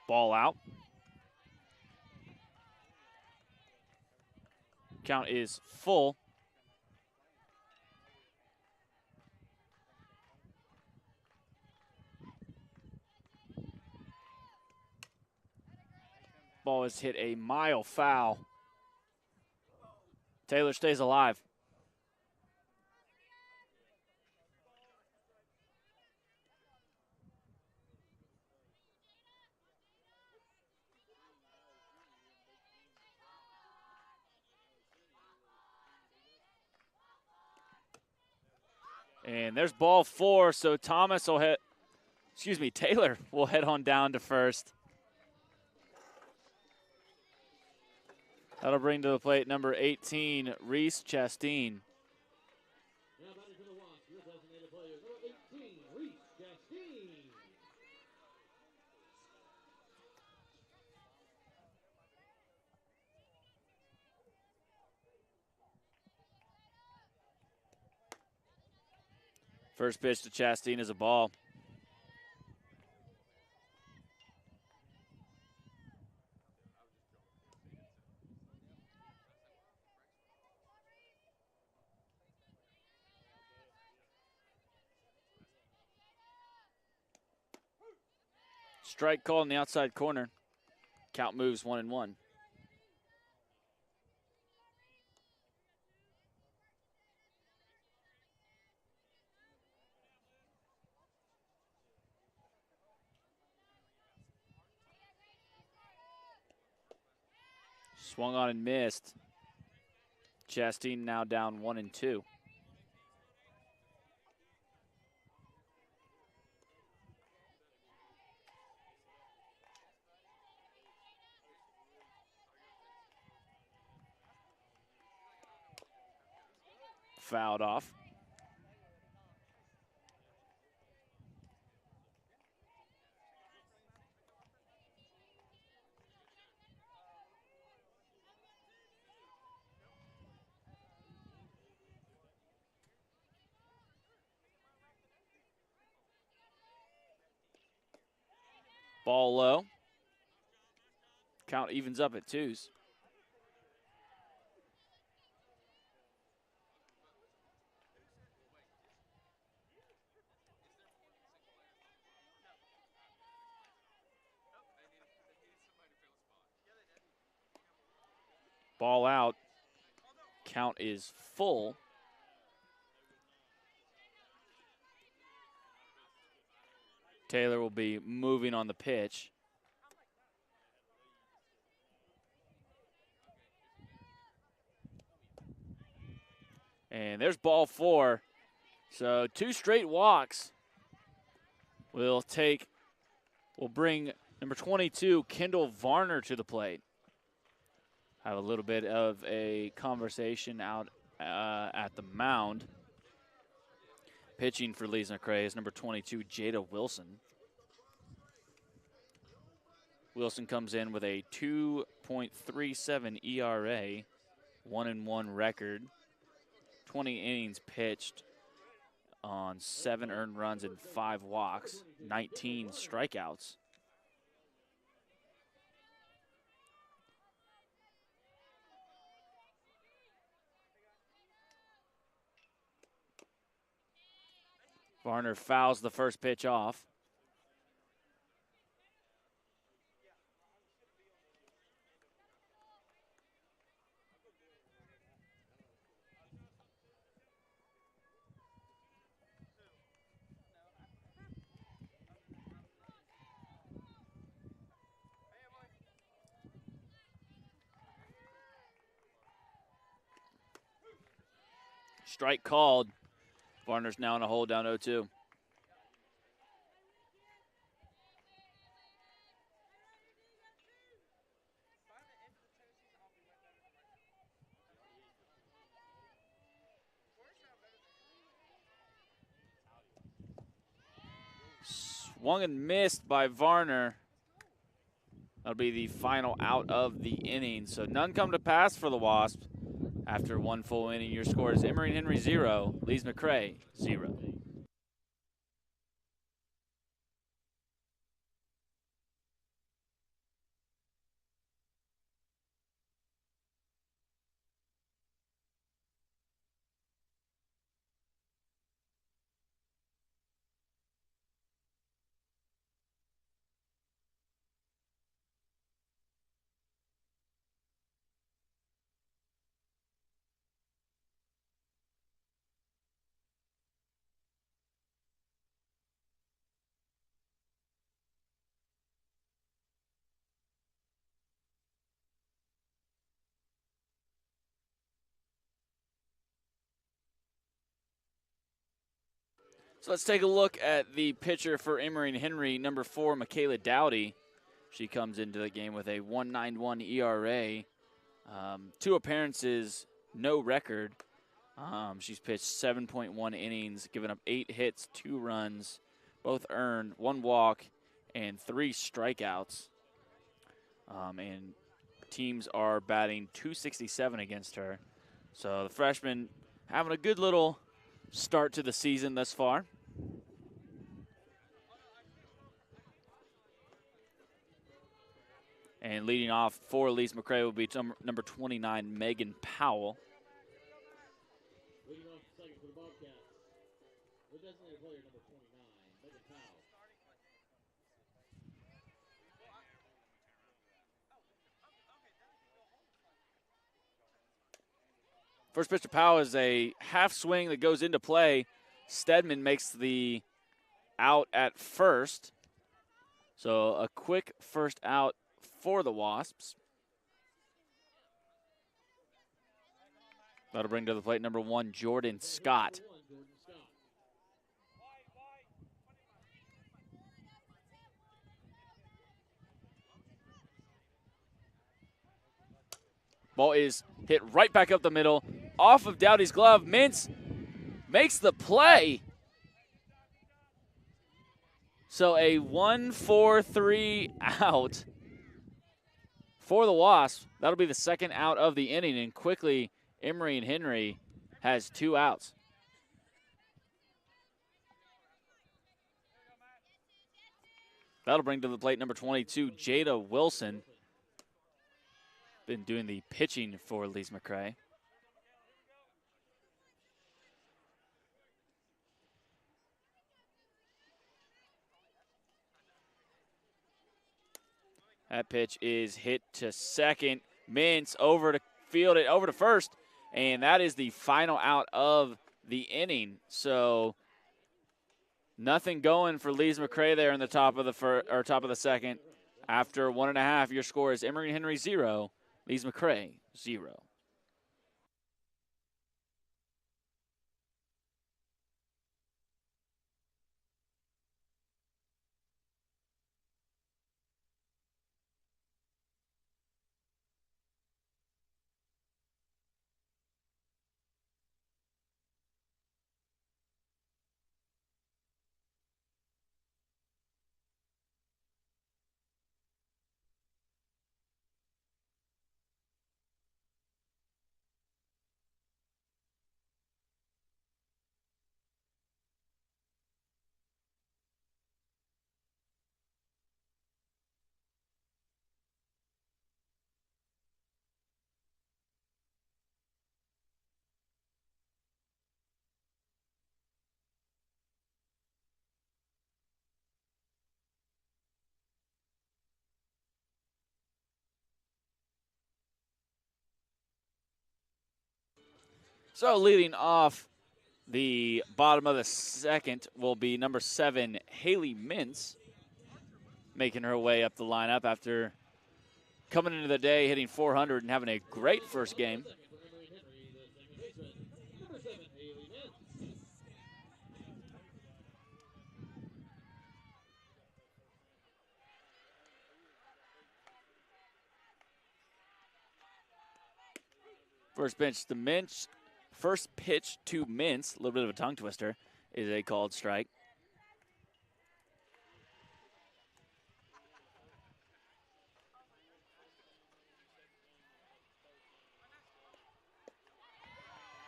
Ball out. Count is full. Ball is hit a mile foul. Taylor stays alive. And there's ball 4, so Taylor will head on down to first. That'll bring to the plate number 18, Rhys Chasteen. Now batting for the Wasps, your designated player, number 18, Rhys Chasteen. First pitch to Chasteen is a ball. Strike call in the outside corner. Count moves 1-1. Swung on and missed. Chasteen now down 1-2. Fouled off. Ball low. Count evens up at 2s. Ball out. Count is full. Taylor will be moving on the pitch. And there's ball 4. So 2 straight walks will bring number 22, Kendall Varner, to the plate. Have a little bit of a conversation out at the mound. Pitching for Lees-McCrae is number 22, Jada Wilson. Wilson comes in with a 2.37 ERA, 1-1 record, 20 innings pitched on 7 earned runs and 5 walks, 19 strikeouts. Varner fouls the first pitch off. Strike called. Varner's now in a hole, down 0-2. Swung and missed by Varner. That'll be the final out of the inning. So none come to pass for the Wasps. After 1 full inning, your score is Emory and Henry 0, Lees-McCrae 0. So let's take a look at the pitcher for Emory and Henry, number 4, Michaela Dowdy. She comes into the game with a 1.91 ERA, 2 appearances, no record. She's pitched 7.1 innings, given up 8 hits, 2 runs, both earned, 1 walk, and 3 strikeouts. And teams are batting .267 against her. So the freshman having a good little start to the season thus far. And leading off for Lees-McCrae will be number 29, Megan Powell. Leading off second for the Bobcats. The designated player number 29, Megan Powell. First pitch to Powell is a half swing that goes into play. Stedman makes the out at first. So a quick first out for the Wasps. That'll bring to the plate number 1, Jordan Scott. Ball is hit right back up the middle, off of Dowdy's glove. Mintz makes the play. So a 1-4-3 out for the Wasps. That'll be the second out of the inning, and quickly Emory and Henry has 2 outs. That'll bring to the plate number 22, Jada Wilson. been doing the pitching for Lees-McCrae. That pitch is hit to second. Mintz over to field it, over to first, and that is the final out of the inning. So nothing going for Lees-McCrae there in the top of the second. After 1.5, your score is Emory Henry 0, Lees-McCrae 0. So leading off the bottom of the second will be number 7, Haley Mintz, making her way up the lineup after coming into the day hitting 400 and having a great first game. First pitch to Mintz. First pitch to Mintz, a little bit of a tongue twister, is a called strike.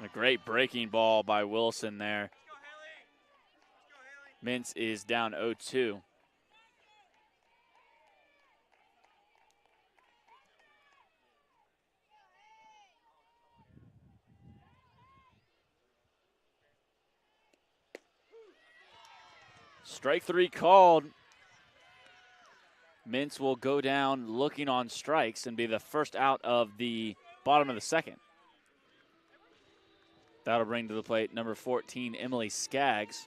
A great breaking ball by Wilson there. Mintz is down 0-2. Strike 3 called. Mintz will go down looking on strikes and be the first out of the bottom of the second. That'll bring to the plate number 14, Emily Skaggs.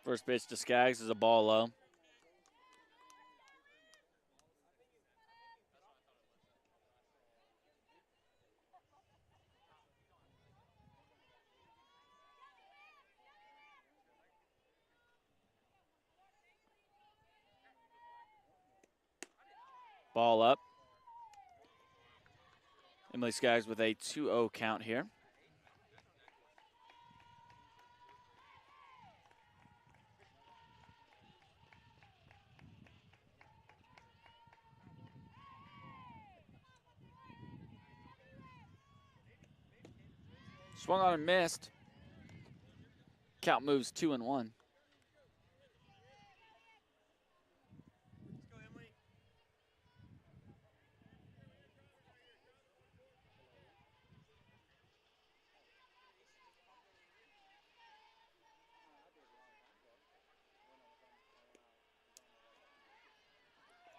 First pitch to Skaggs is a ball low. Ball up. Emily Skaggs with a 2-0 count here. Swung on and missed. Count moves 2-1.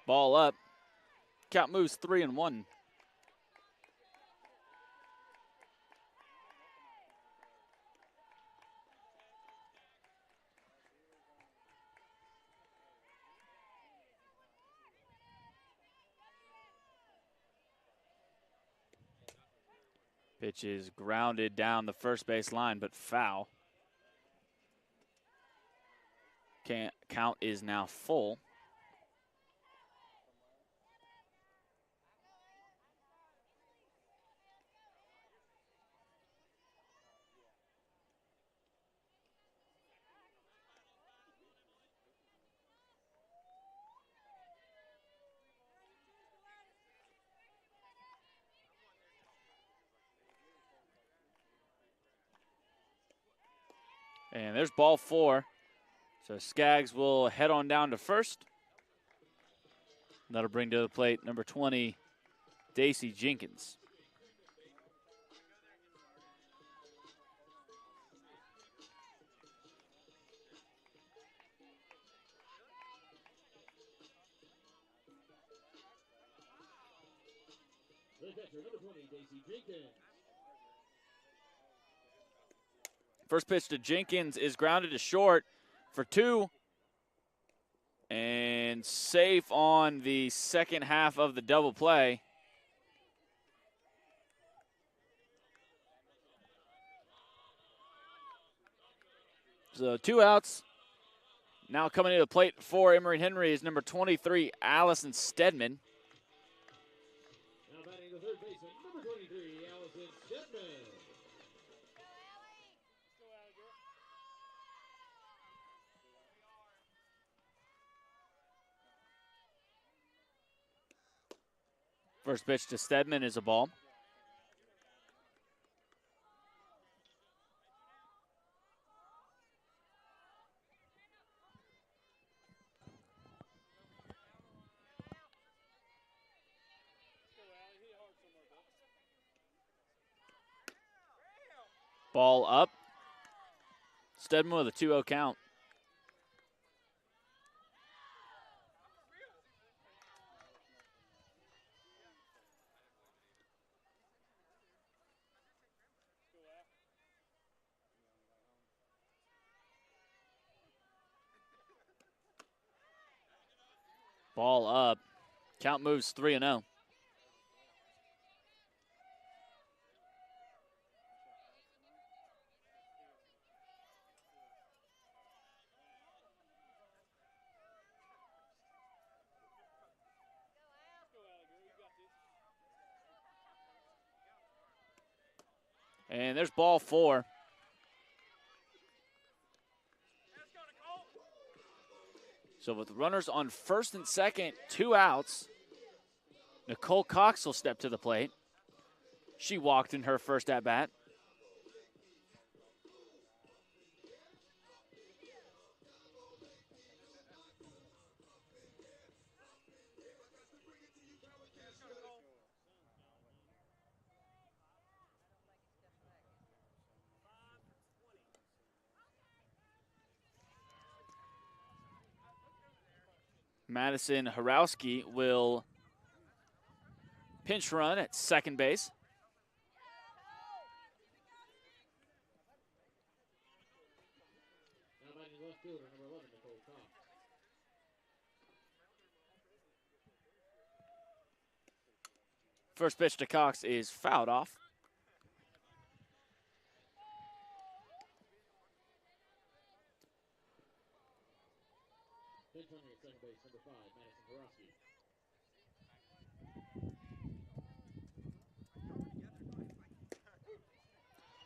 Ball up. Count moves 3-1. Pitch is grounded down the first base line, but foul. Count is now full. And there's ball 4. So Skaggs will head on down to first. That'll bring to the plate number 20, Daisy Jenkins. The catcher, number 20, Daisy Jenkins. First pitch to Jenkins is grounded to short for 2. And safe on the second half of the double play. So 2 outs. Now coming to the plate for Emory Henry is number 23, Allison Stedman. Now batting the third baseman, number 23, Allison Stedman. First pitch to Stedman is a ball. Ball up. Stedman with a 2-0 count. Ball up. Count moves 3-0. And there's ball 4. So with runners on first and second, 2 outs, Nicole Cox will step to the plate. She walked in her first at-bat. Madison Horowski will pinch run at second base. Now batting left fielder, number 11, Nicole Cox. First pitch to Cox is fouled off. Pinch running at second base, number 5, Madison Horowski.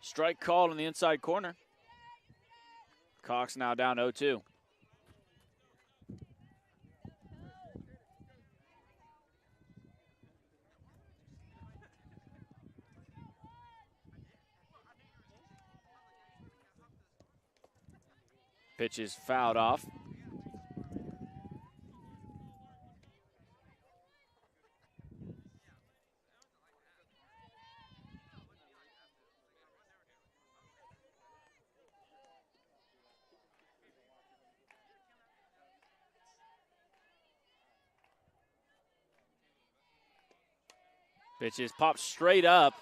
Strike called in the inside corner. Cox now down 0-2. Pitch is fouled off. Pitch is popped straight up.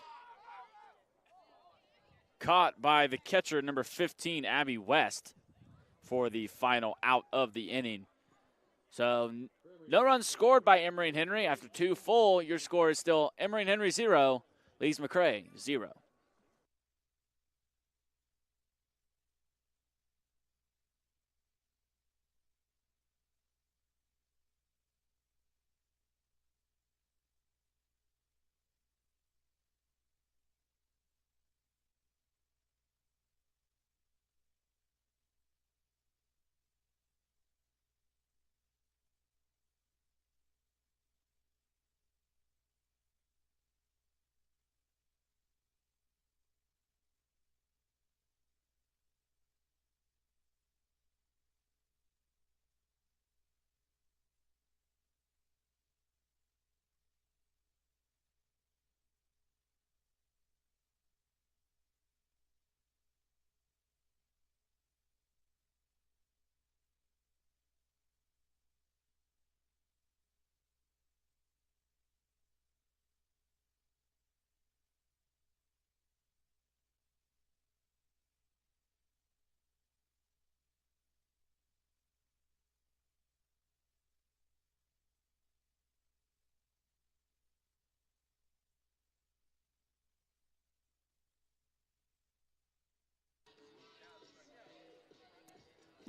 Caught by the catcher, number 15, Abby West, for the final out of the inning. So no runs scored by Emory and Henry. After 2 full, your score is still Emory and Henry 0, Lees-McCrae 0.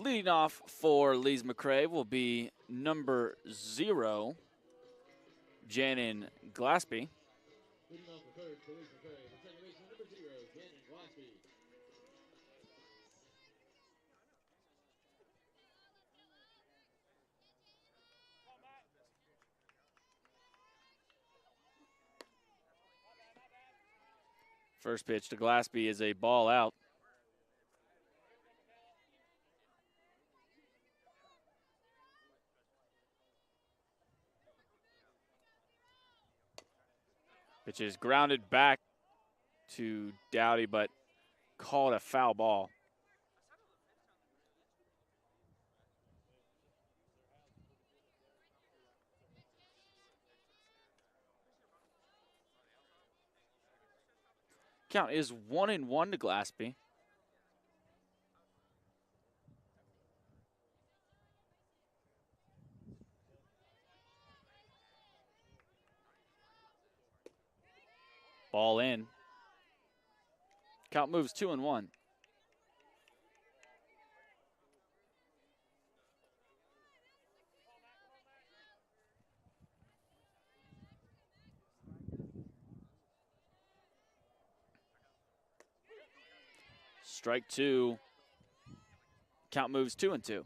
Leading off for Lees-McCrae will be number 0, Janin Glaspie. Leading off the third for Lees-McCrae. The second baseman, number 0, Kendall Varner. First pitch to Glaspie is a ball out. Pitch is grounded back to Dowdy, but called a foul ball. Count is 1-1 to Glaspie. Ball in. Count moves 2-1. Strike 2. Count moves 2-2.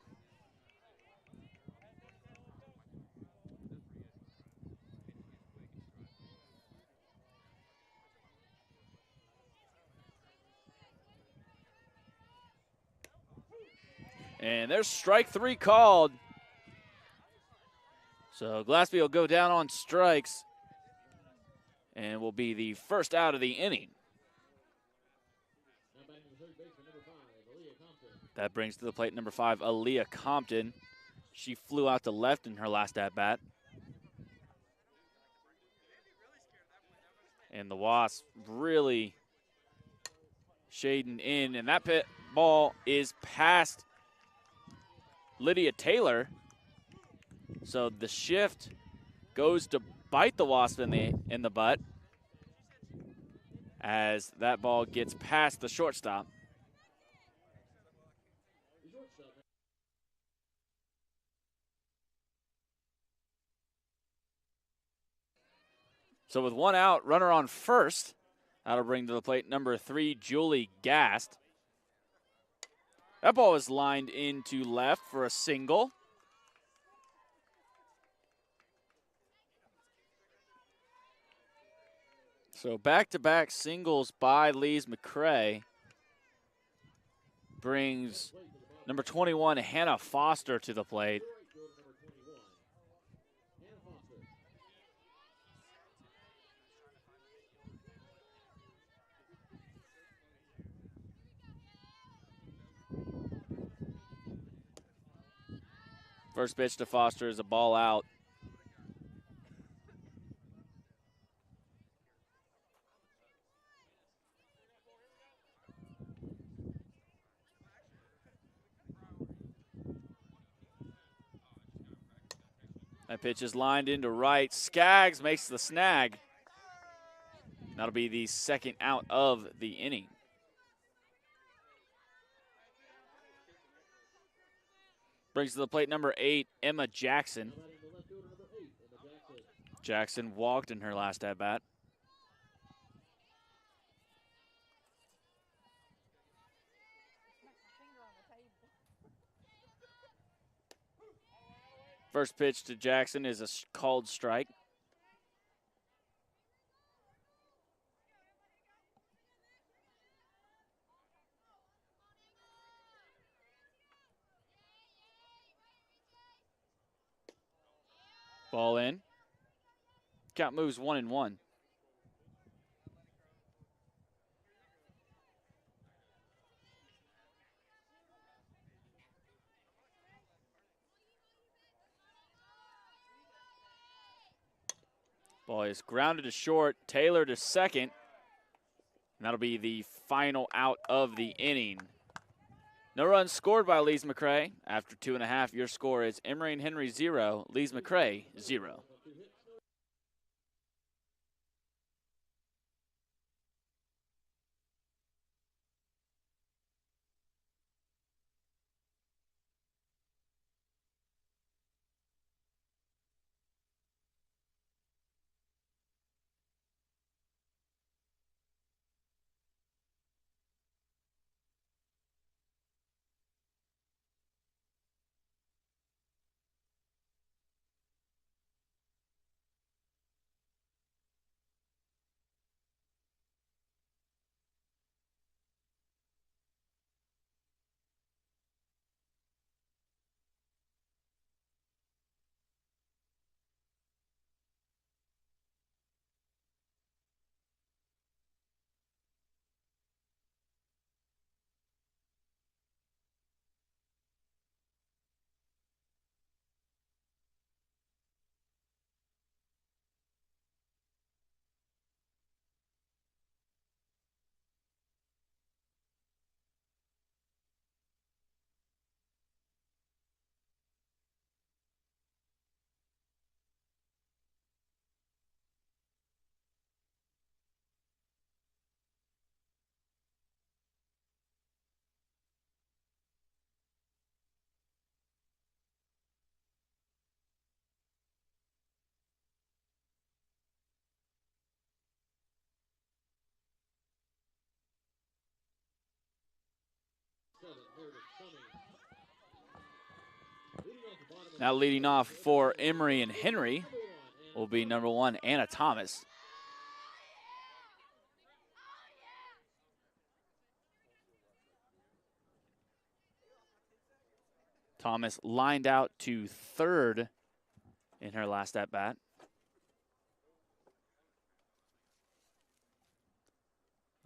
And there's strike 3 called. So Glaspie will go down on strikes and will be the first out of the inning. Now batting the third baseman, number 5, Aaliyah Compton. That brings to the plate number 5, Aaliyah Compton. She flew out to left in her last at-bat. And the Wasps really shading in, and that ball is past Lydia Taylor. So the shift goes to bite the Wasp in the butt as that ball gets past the shortstop. So with 1 out, runner on first. That'll bring to the plate number 3, Julie Gast. That ball is lined into left for a single. So back-to-back singles by Lees-McCrae brings number 21, Hannah Foster, to the plate. First pitch to Foster is a ball out. That pitch is lined into right. Skaggs makes the snag. That'll be the second out of the inning. Brings to the plate number 8, Emma Jackson. Jackson walked in her last at-bat. First pitch to Jackson is a called strike. Ball in. Count moves 1-1. Ball is grounded to short, Taylor to second. And that'll be the final out of the inning. No runs scored by Lees-McCrae. After 2.5, your score is Emory and Henry 0, Lees-McCrae 0. Meredith Summit. Now leading off for Emory and Henry will be number 1, Anna Thomas. Thomas lined out to third in her last at-bat.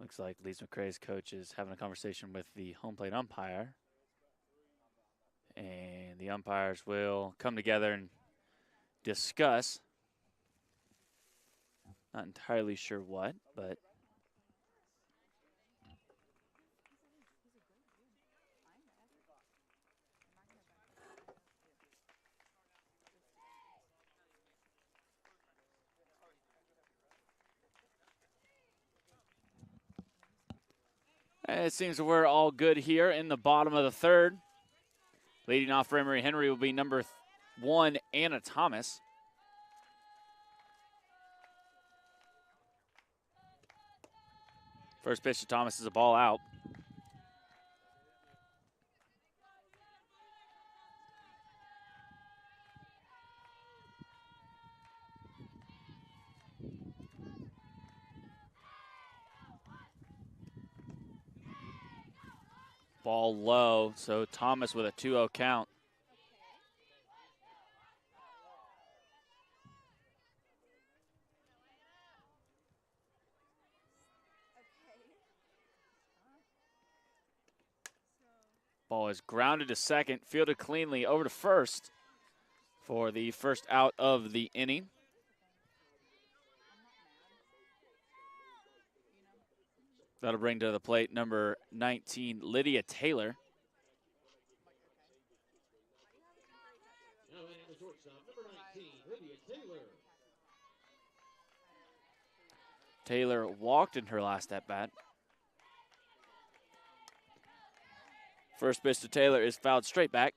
Looks like Lees-McCrae's coach is having a conversation with the home plate umpire. And the umpires will come together and discuss. Not entirely sure what, but it seems that we're all good here in the bottom of the third. Leading off for Emory Henry will be number 1, Anna Thomas. First pitch to Thomas is a ball out. Ball low, so Thomas with a 2-0 count. Ball is grounded to second, fielded cleanly over to first for the first out of the inning. That'll bring to the plate number 19, Lydia Taylor. Now in the shortstop, number 19, Olivia Taylor. Taylor walked in her last at-bat. First pitch to Taylor is fouled straight back.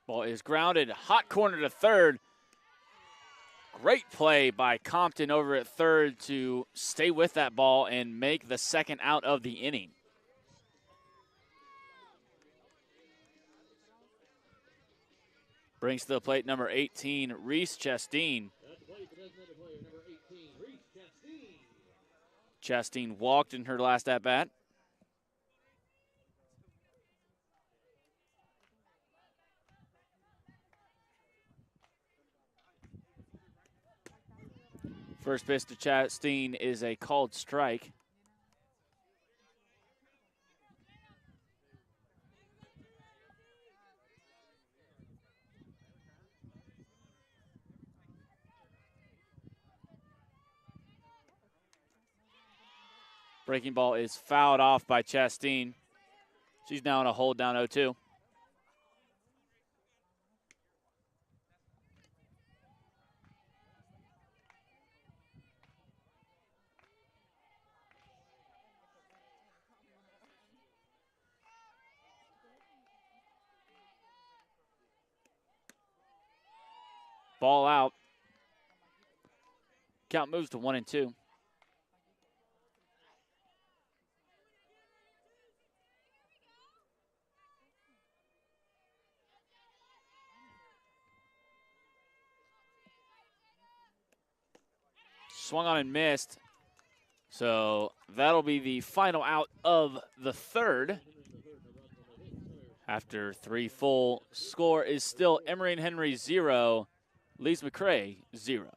Ball is grounded, hot corner to third. Great play by Compton over at third to stay with that ball and make the second out of the inning. Brings to the plate number 18, Rhys Chasteen. At the plate, the designated player, number 18, Rhys Chasteen. Chasteen walked in her last at-bat. First pitch to Chasteen is a called strike. Breaking ball is fouled off by Chasteen. She's now on a hold down 0-2. Ball out. Count moves to 1-2. Swung on and missed. So that'll be the final out of the third. After 3 full, score is still Emory and Henry 0, Lees-McCrae 0.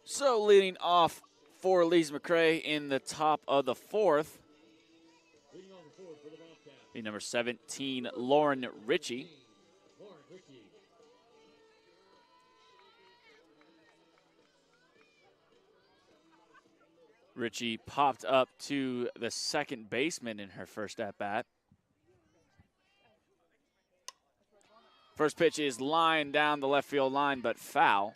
So leading off for Lees-McCrae in the top of the fourth, Leading on the fourth for the Bobcats. the number 17, Lauren Richie. Lauren Richie. Richie popped up to the second baseman in her first at-bat. First pitch is lined down the left field line, but foul.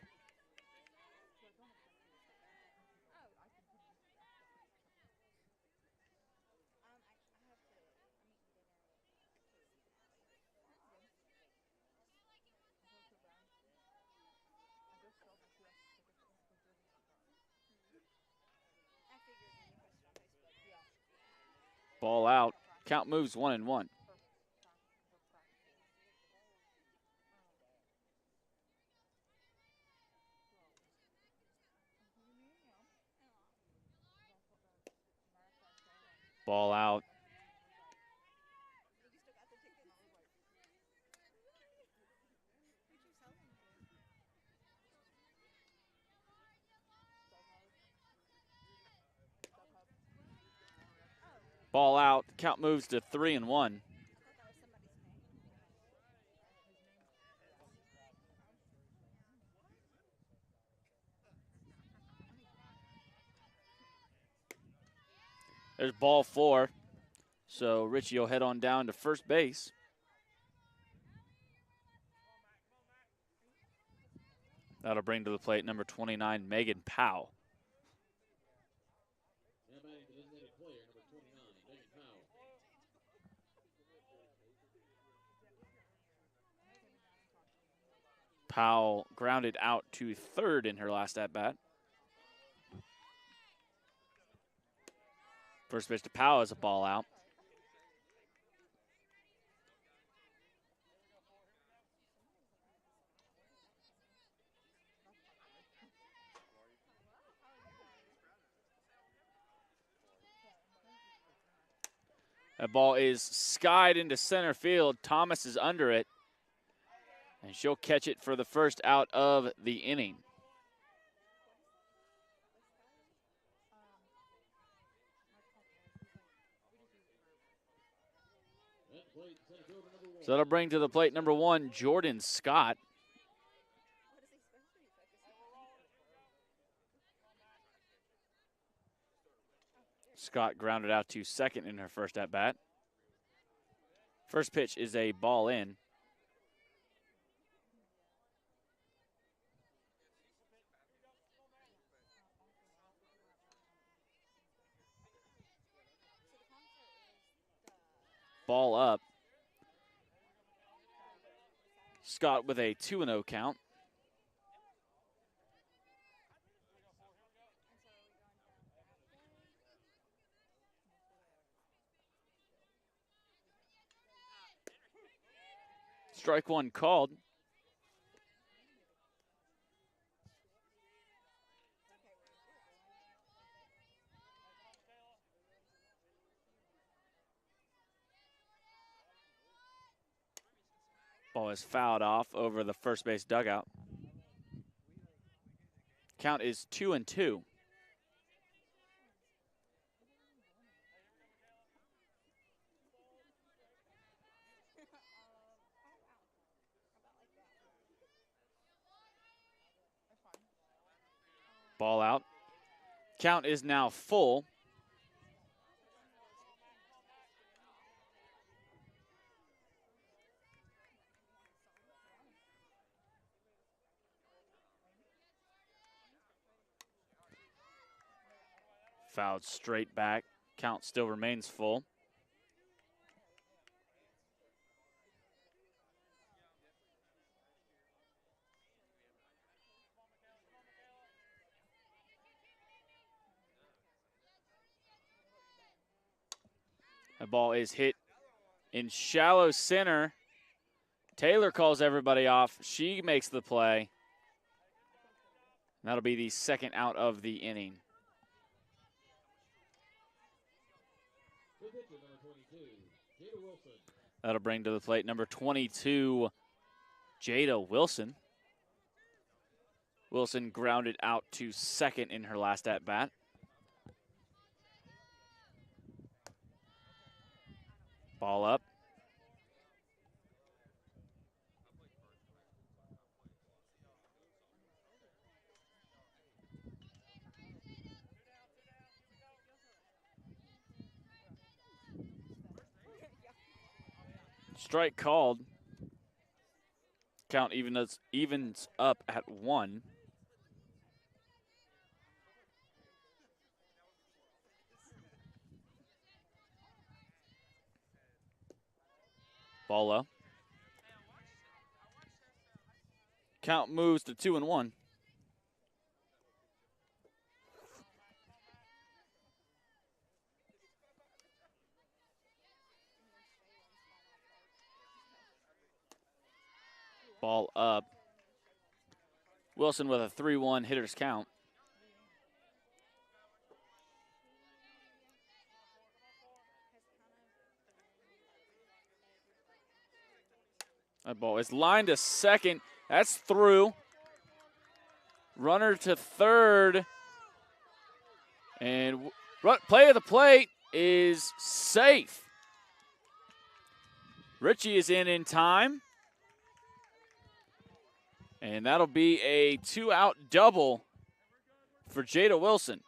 Ball out. Count moves 1-1. Ball out. Ball out. Count moves to 3-1. There's ball 4. So Richie will head on down to first base. That'll bring to the plate number 29, Megan Powell. Now batting the designated player, number 29, Megan Powell. Powell grounded out to third in her last at-bat. First pitch to Powell is a ball out. That ball is skied into center field. Thomas is under it, and she'll catch it for the first out of the inning. So that'll bring to the plate number 1, Jordan Scott. Scott grounded out to second in her first at-bat. First pitch is a ball in. Ball up. Scott with a 2-0 count. Strike 1 called. Ball is fouled off over the first base dugout. Count is 2-2. Ball out. Count is now full. Fouled straight back. Count still remains full. The ball is hit in shallow center. Taylor calls everybody off. She makes the play. That'll be the second out of the inning. That'll bring to the plate number 22, Jada Wilson. Wilson grounded out to second in her last at-bat. Ball up. Strike called. Count evens up at 1. Ball low. Count moves to 2-1. Ball up. Wilson with a 3-1 hitter's count. That ball is lined to second. That's through. Runner to third. And play of the plate is safe. Richie is in time. And that'll be a 2-out double for Jada Wilson.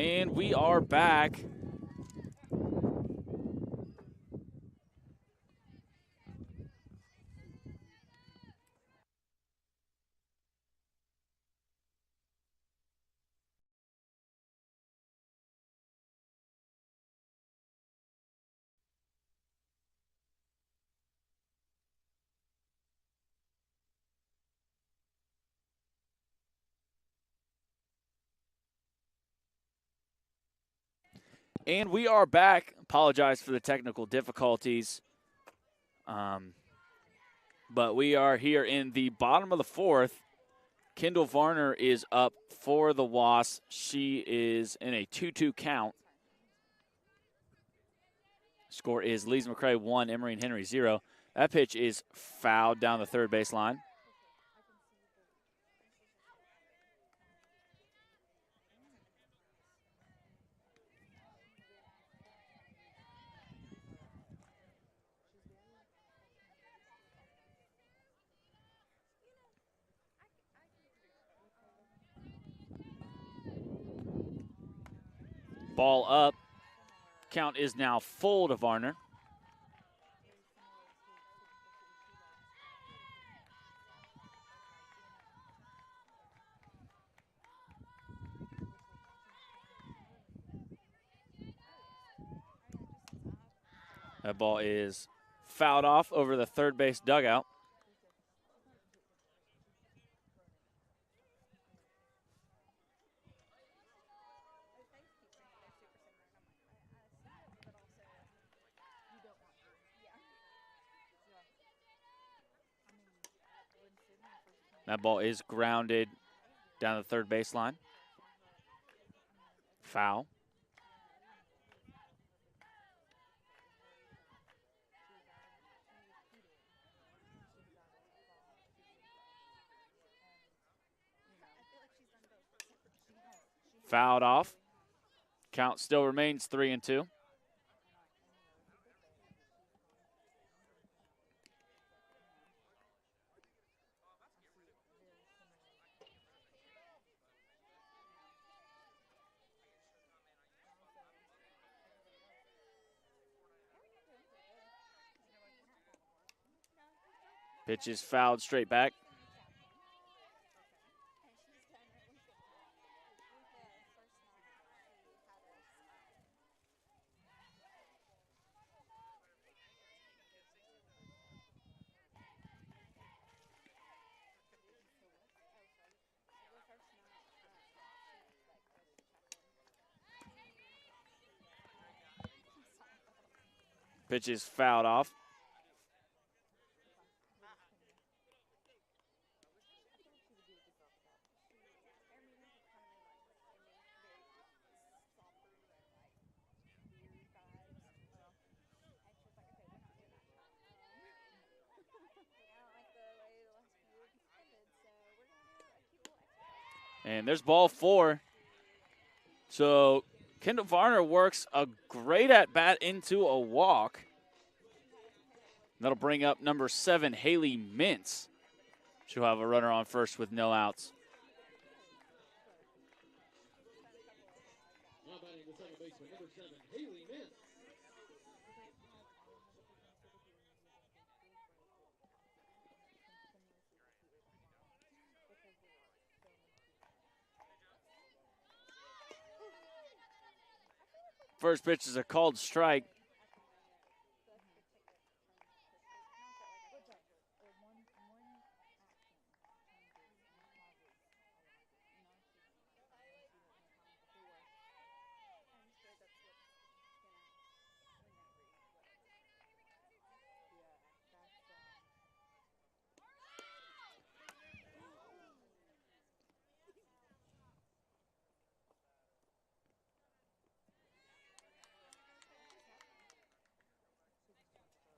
And we are back. And we are back. Apologize for the technical difficulties. But we are here in the bottom of the fourth. Kendall Varner is up for the Wasps. She is in a 2-2 count. Score is Lees-McCrae 1, Emory and Henry 0. That pitch is fouled down the third baseline. Ball up. Count is now full to Varner. That ball is fouled off over the third base dugout. That ball is grounded down the third baseline. Foul. Fouled off. Count still remains 3-2. Pitch is fouled straight back. Pitch is fouled off. And there's ball 4. So Kendall Varner works a great at-bat into a walk. That'll bring up number 7, Haley Mintz. She'll have a runner on first with no outs. Now batting the second baseman, number 7, Haley Mintz. First pitch is a called strike.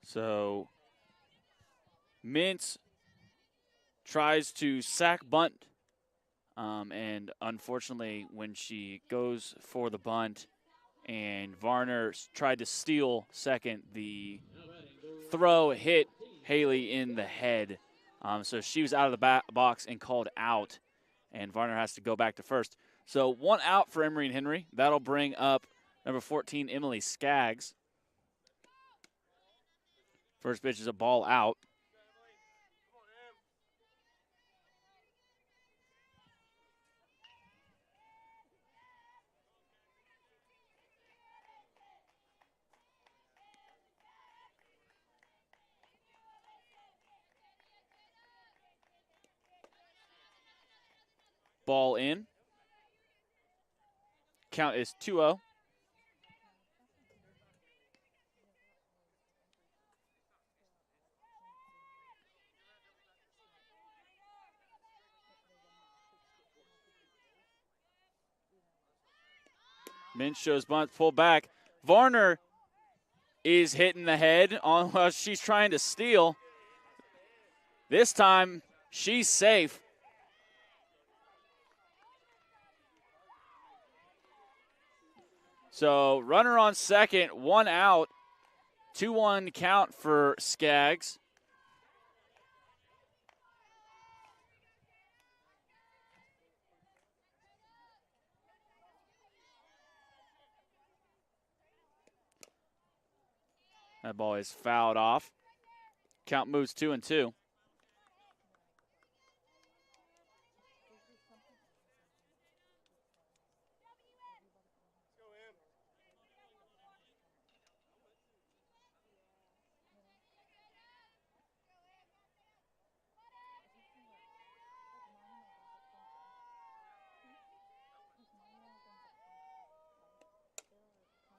So Mintz tries to sack bunt, and unfortunately when she goes for the bunt and Varner tried to steal second, the throw hit Haley in the head. So she was out of the box and called out, and Varner has to go back to first. So 1 out for Emory and Henry. That'll bring up number 14, Emily Skaggs. First pitch is a ball out. Ball in. Count is 2-0. Mintz shows bunt, pull back. Varner is hitting the head on while she's trying to steal. This time, she's safe. So runner on second, 1 out, 2-1 count for Skaggs. That ball is fouled off. Count moves 2-2.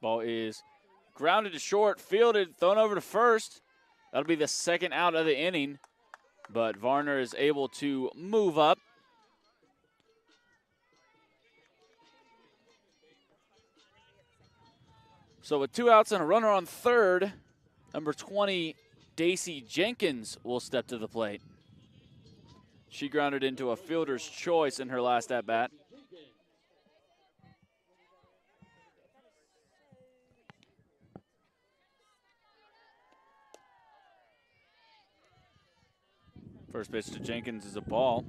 Ball is grounded to short, fielded, thrown over to first. That'll be the second out of the inning, but Varner is able to move up. So with 2 outs and a runner on third, number 20, Daisy Jenkins will step to the plate. She grounded into a fielder's choice in her last at-bat. First pitch to Jenkins is a ball.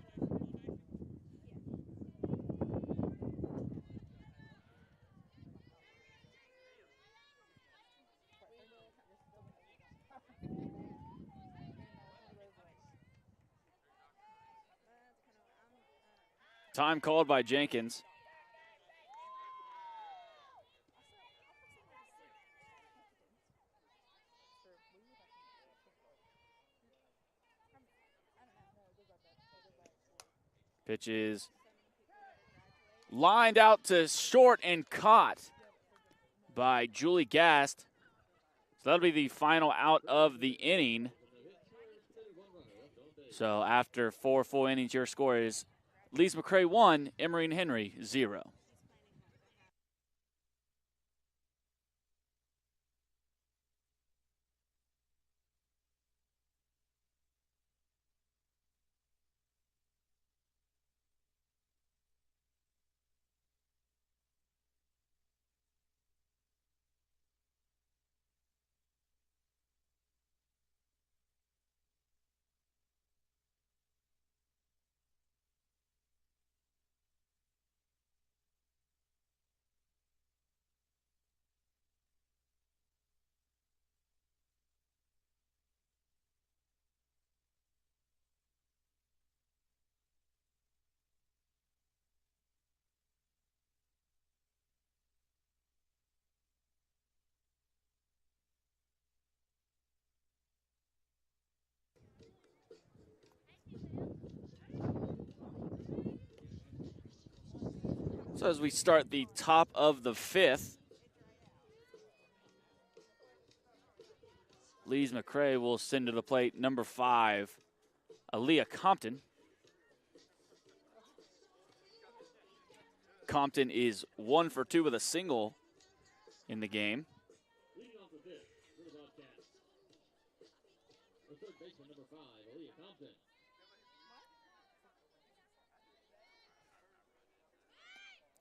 Time called by Jenkins. Pitch is lined out to short and caught by Julie Gast. So that'll be the final out of the inning. So after 4 full innings, your score is Lees-McCrae 1, Emory and Henry 0. So as we start the top of the 5th, Lees-McCrae will send to the plate number 5, Aaliyah Compton. Compton is 1 for 2 with a single in the game. Leading off the 5th for the Bobcats. The third baseman, number 5, Aaliyah Compton.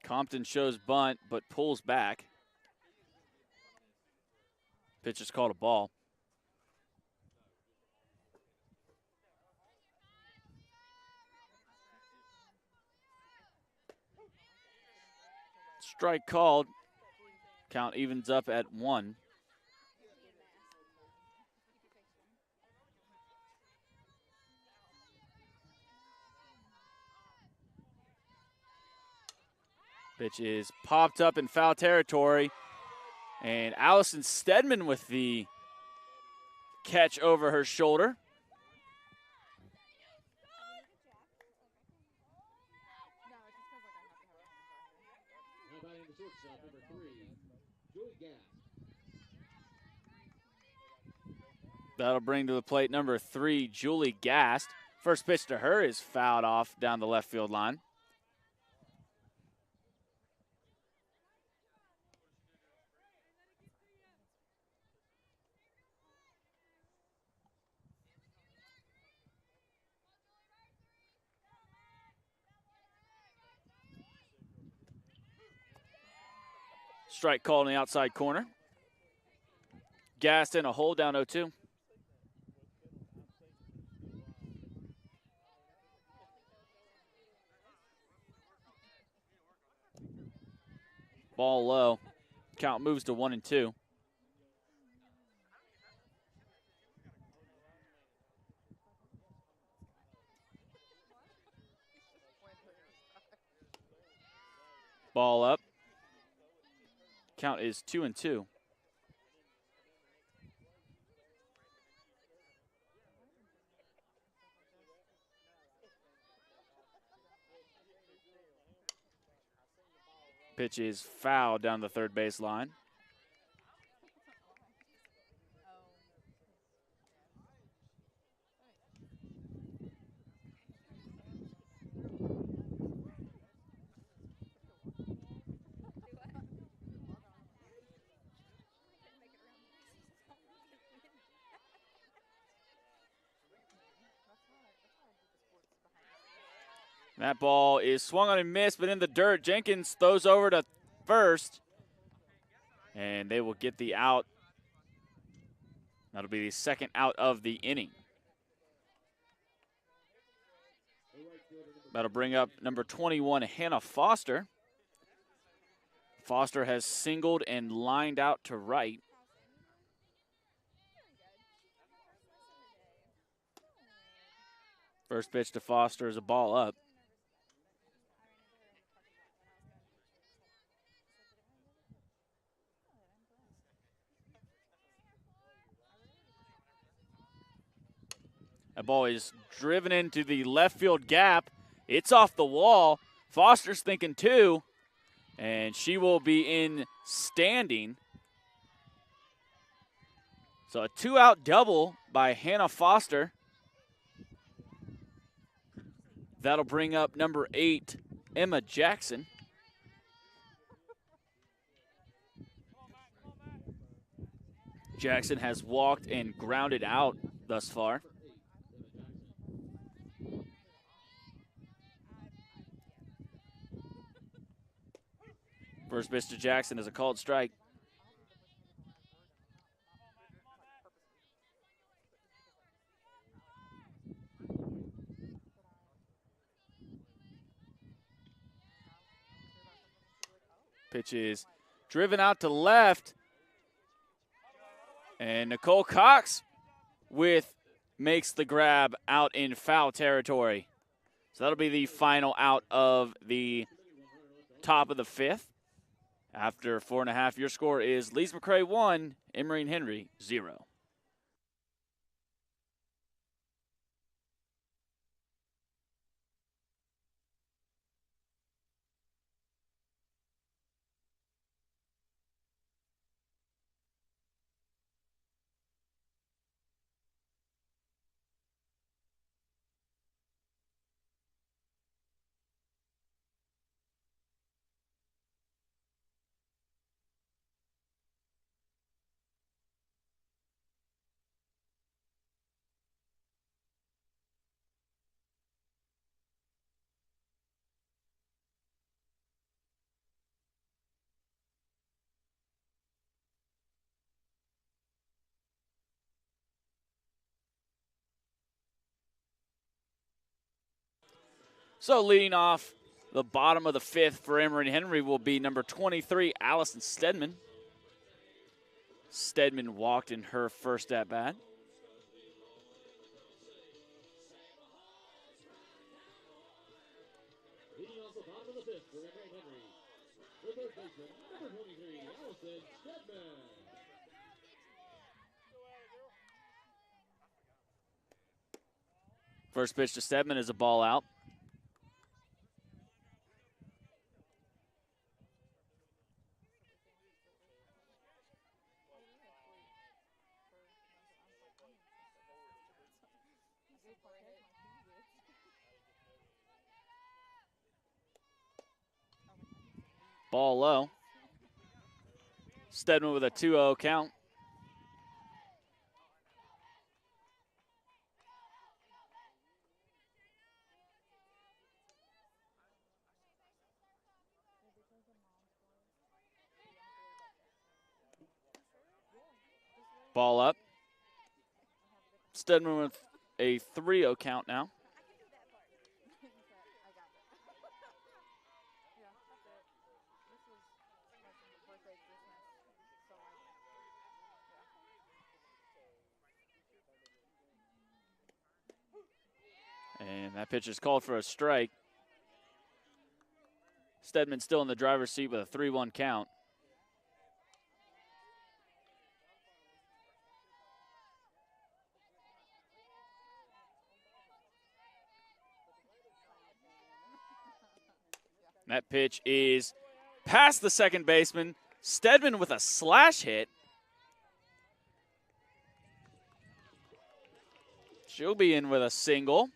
Compton shows bunt, but pulls back. Pitch is called a ball. Strike called. Count evens up at 1. Pitch is popped up in foul territory. And Allison Stedman with the catch over her shoulder. Now batting the shortstop, number 3, Julie Gast. That'll bring to the plate number 3, Julie Gast. First pitch to her is fouled off down the left field line. Strike called in the outside corner. Gast in a hole, down 0-2. Ball low. Count moves to 1-2. Ball up. Count is 2-2. Pitch is fouled down the third base line. That ball is swung on and missed, but in the dirt. Jenkins throws over to first, and they will get the out. That'll be the second out of the inning. That'll bring up number 21, Hannah Foster. Foster has singled and lined out to right. First pitch to Foster is a ball up. That ball is driven into the left field gap. It's off the wall. Foster's thinking 2, and she will be in standing. So a 2-out double by Hannah Foster. That'll bring up number 8, Emma Jackson. Jackson has walked and grounded out thus far. First pitch to Jackson is a called strike. Pitch is driven out to left. And Nicole Cox makes the grab out in foul territory. So that'll be the final out of the top of the 5th. After 4.5, your score is Lees-McCrae 1, Emory and Henry 0. So leading off the bottom of the 5th for Emory Henry will be number 23, Allison Stedman. Stedman walked in her first at bat. Leading off the bottom of the 5th for Avery Henry. The third baseman, number 23, Allison Stedman. First pitch to Stedman is a ball out. Ball low. Stedman with a 2-0 count. Ball up. Stedman with a 3-0 count now. And that pitch is called for a strike. Stedman still in the driver's seat with a 3-1 count. That pitch is past the second baseman. Stedman with a slash hit. She'll be in with a single.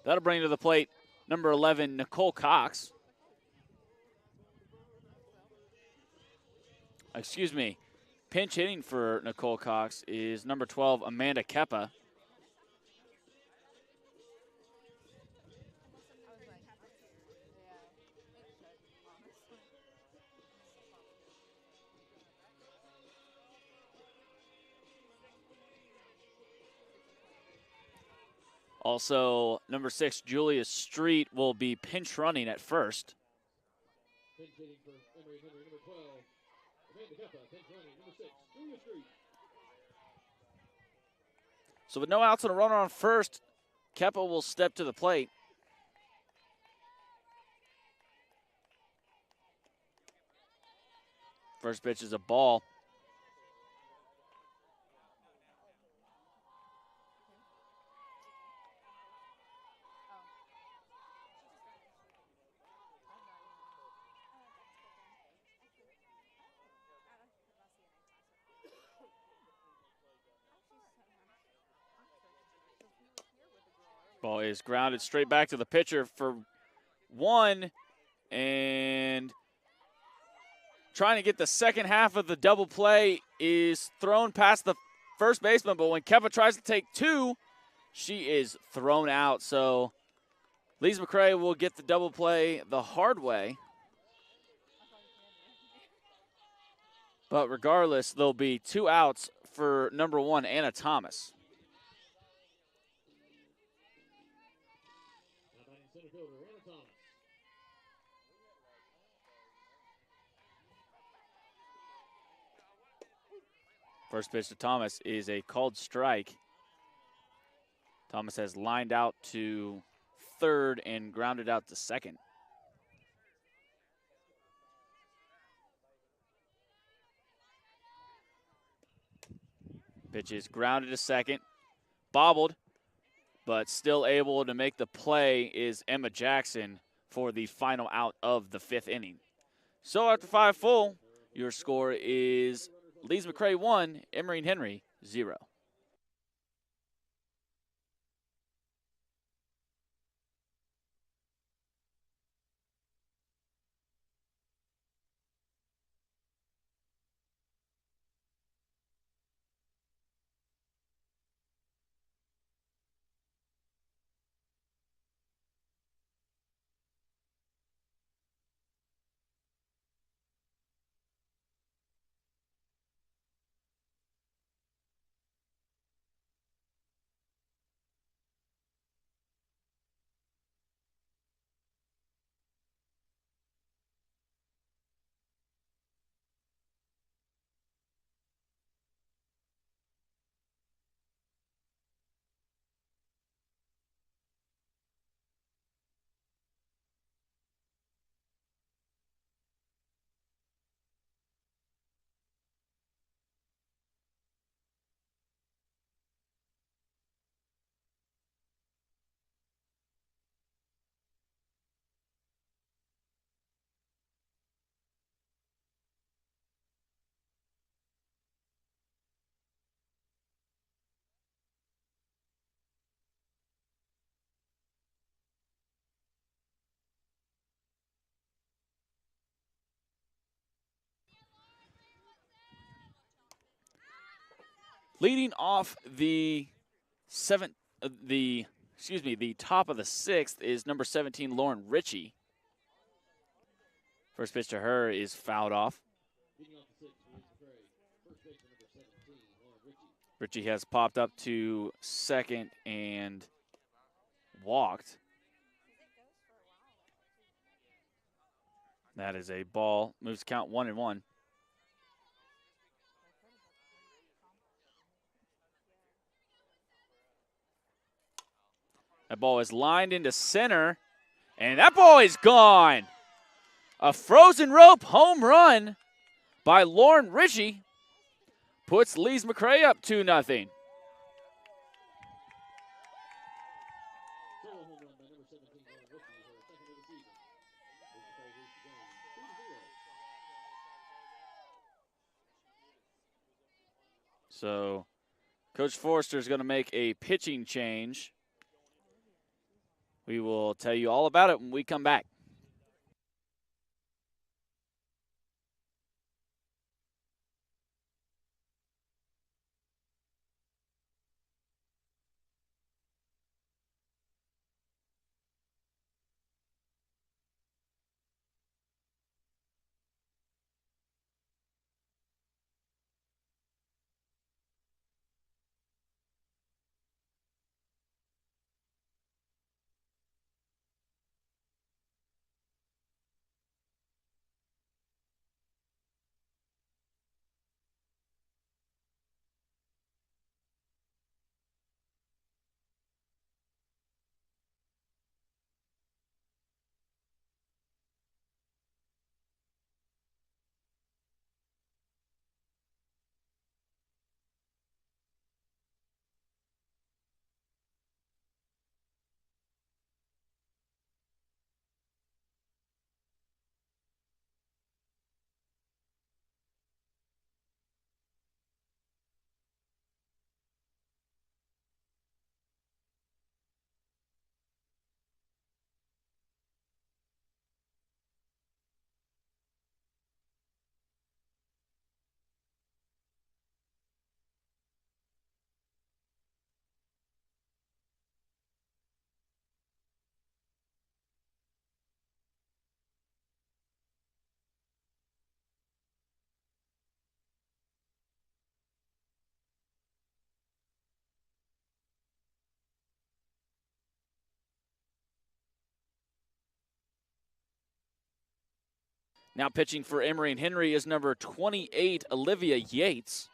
That'll bring to the plate number 11, Nicole Cox. Excuse me. Pinch hitting for Nicole Cox is number 12, Amanda Keppa. Also, number 6, Julia Street will be pinch running at first. Pinch hitting for Emory Henry, number 12, Amanda Keppa. Pinch running, number 6, Julia Street. So with no outs and a runner on first, Keppa will step to the plate. First pitch is a ball. Ball is grounded straight back to the pitcher for 1, and trying to get the second half of the double play is thrown past the first baseman, but when Keppa tries to take 2, she is thrown out. So Lees-McCrae will get the double play the hard way. But regardless, there'll be 2 outs for number 1, Anna Thomas. Center fielder, Anna Thomas. First pitch to Thomas is a called strike. Thomas has lined out to third and grounded out to second. Pitch is grounded to second, bobbled, but still able to make the play is Emma Jackson for the final out of the 5th inning. So after 5 full, your score is Lees-McCrae 1, Emory Henry 0. Leading off the the top of the sixth is number 17, Lauren Richie. First pitch to her is fouled off. Leading off the sixth, Lees-McCrae. First baseman number 17, Lauren Richie. Richie has popped up to second and walked. That is a ball. Moves count 1-1. That ball is lined into center, and that ball is gone. A frozen rope home run by Lauren Richie puts Lees-McCrae up 2-0. Solo home run by number 17, Lauren Richie, her second of the season. Lees-McCrae leads the game 2-0. So Coach Forrester is going to make a pitching change. We will tell you all about it when we come back. Now pitching for Emory and Henry is number 28, Olivia Yates.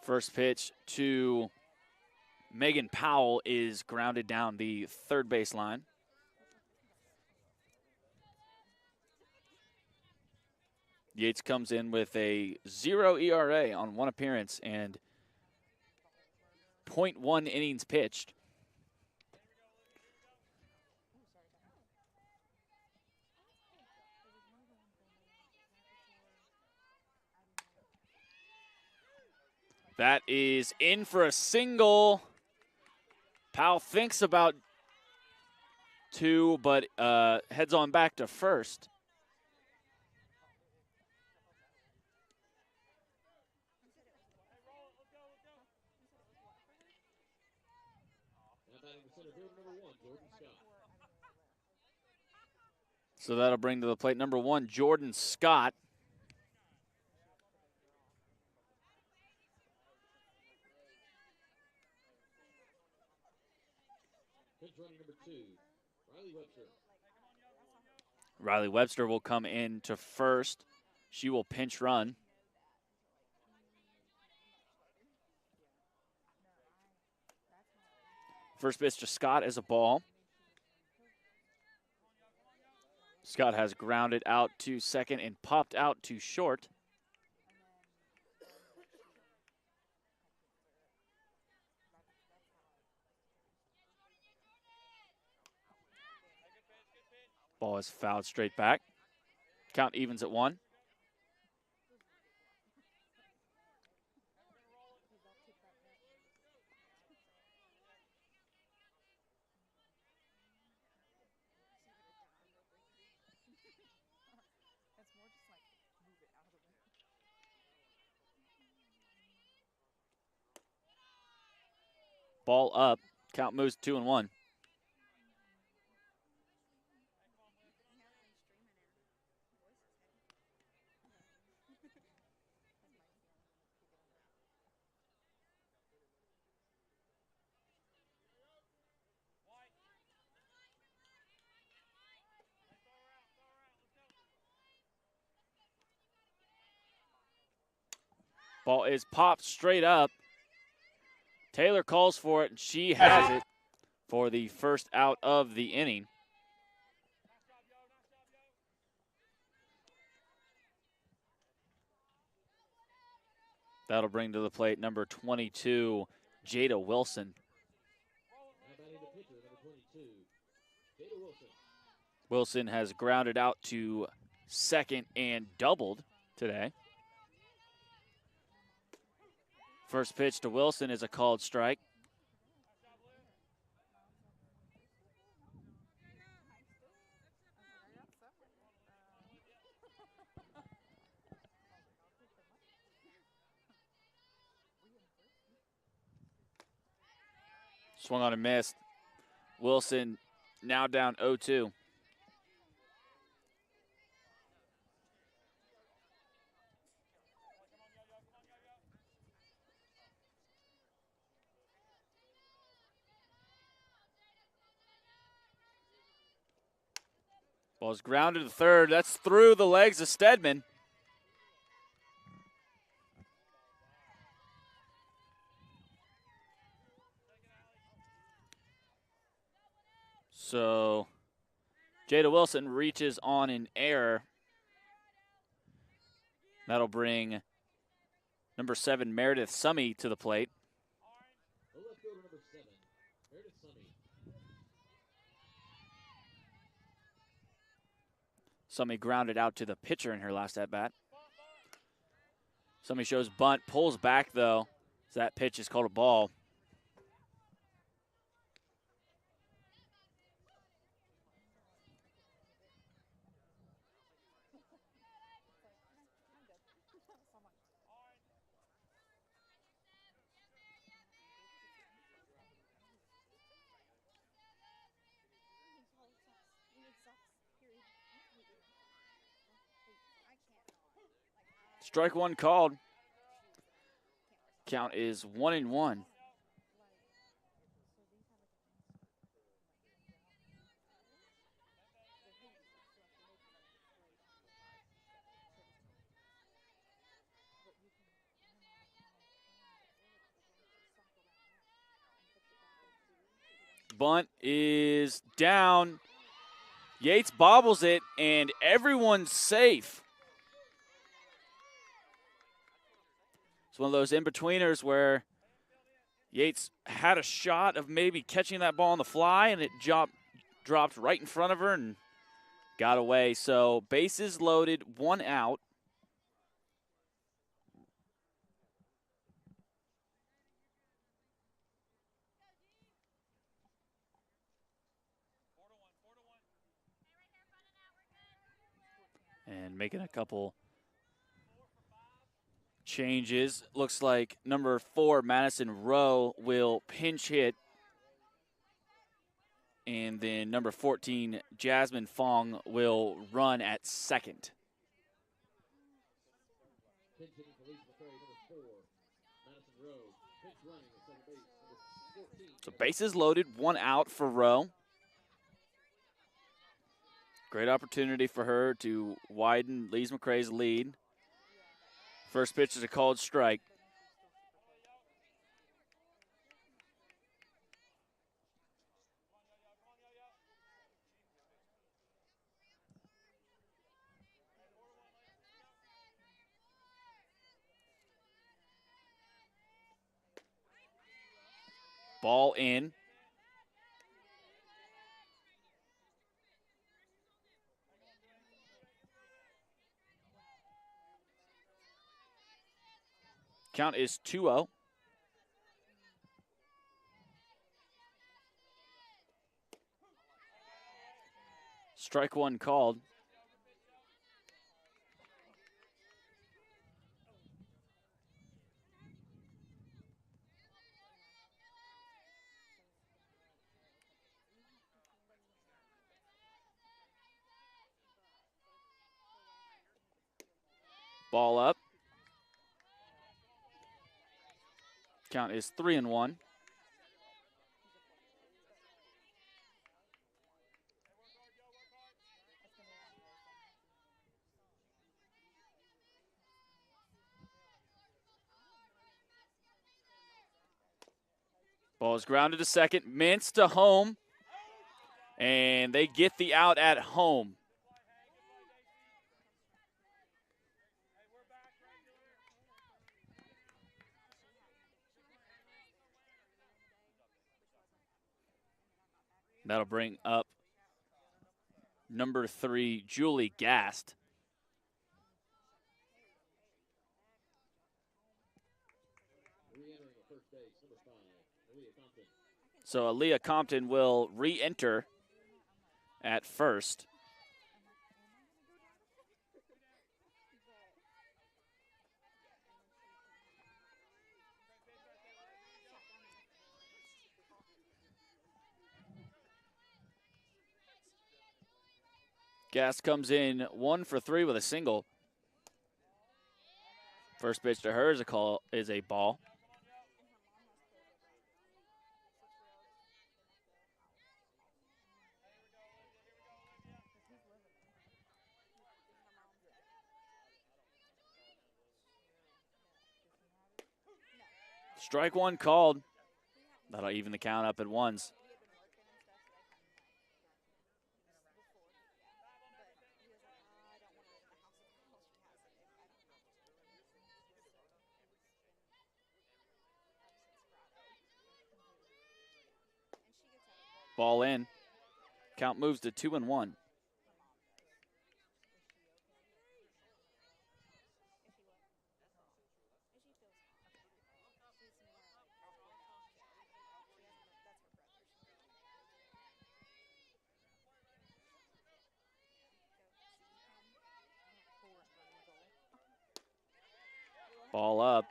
First pitch to Megan Powell is grounded down the third base line. Yates comes in with a 0 ERA on 1 appearance and .1 innings pitched. That is in for a single. Powell thinks about 2, but heads on back to first. So that'll bring to the plate number 1, Jordan Scott. Pitch running number 2, Riley Webster. Riley Webster will come in to first. She will pinch run. First pitch to Scott is a ball. Scott has grounded out to second and popped out to short. Ball is fouled straight back. Count evens at 1. Ball up. Count moves 2-1. Ball is popped straight up. Taylor calls for it, and she has it for the first out of the inning. That'll bring to the plate number 22, Jada Wilson. Wilson has grounded out to second and doubled today. First pitch to Wilson is a called strike. Swung on and missed. Wilson now down 0-2. Ball's grounded to third. That's through the legs of Stedman. So Jada Wilson reaches on an error. That'll bring number 7, Meredith Summit, to the plate. Summit grounded out to the pitcher in her last at-bat. Summit shows bunt, pulls back, though. So that pitch is called a ball. Strike one called. Count is 1-1. Bunt is down. Yates bobbles it, and everyone's safe. It's one of those in-betweeners where Yates had a shot of maybe catching that ball on the fly, and it dropped right in front of her and got away. So bases loaded, 1 out. And making a couple changes. Looks like number 4, Madison Rowe, will pinch hit. And then number 14, Jasmine Fong, will run at second. So bases loaded, 1 out for Rowe. Great opportunity for her to widen Lees-McCrae's lead. First pitch is a called strike. Ball in. Count is 2-0. Strike one called. Ball up. Count is 3-1. Ball is grounded to second. Mintz to home. And they get the out at home. That'll bring up number 3, Julie Gast. So Aaliyah Compton will re-enter at first. Gast comes in 1 for 3 with a single. First pitch to her is a ball. Strike one called. That'll even the count up at ones. Ball in. Count moves to 2-1. Ball up.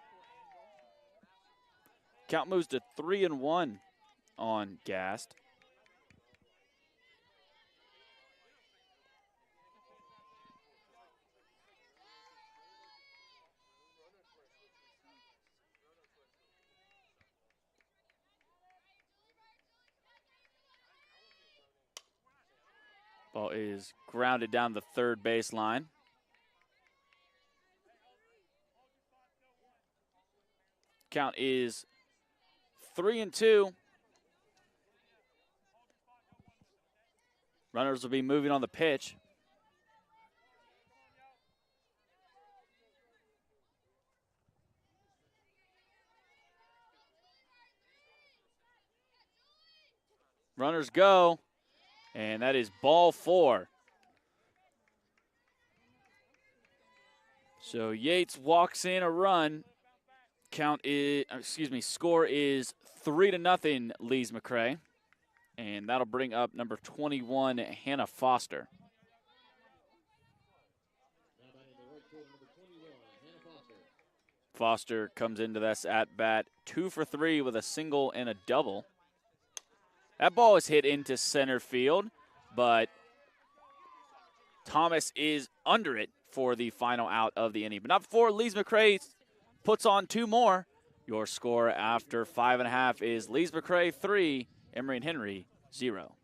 Count moves to 3-1 on Gast. Ball is grounded down the third baseline. Count is 3-2. Runners will be moving on the pitch. Runners go, and that is ball 4. So Yates walks in a run. Score is 3-0 Lees-McCrae. And that'll bring up number 21, Hannah Foster. Foster comes into this at-bat 2 for 3 with a single and a double. That ball is hit into center field, but Thomas is under it for the final out of the inning. But not before Lees-McCrae puts on 2 more. Your score after 5.5 is Lees-McCrae 3, Emory and Henry 0.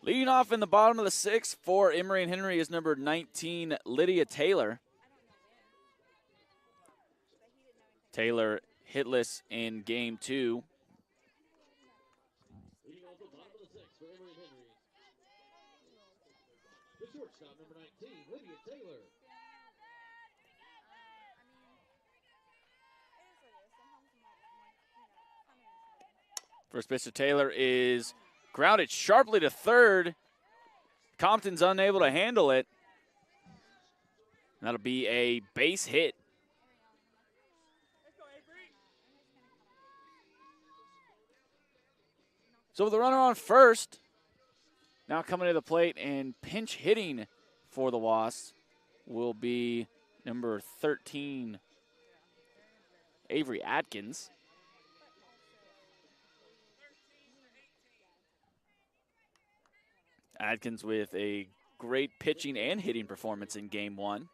Leading off in the bottom of the 6th for Emory and Henry is number 19, Lydia Taylor. Taylor hitless in game 2. Leading off the bottom of the 6th for Avery Henry. The shortstop, number 19, Olivia Taylor. First pitch to Taylor is grounded sharply to third. Compton's unable to handle it. That'll be a base hit. So with the runner on first, now coming to the plate and pinch hitting for the Wasps will be number 13, Avery Adkins. Adkins with a great pitching and hitting performance in game 1.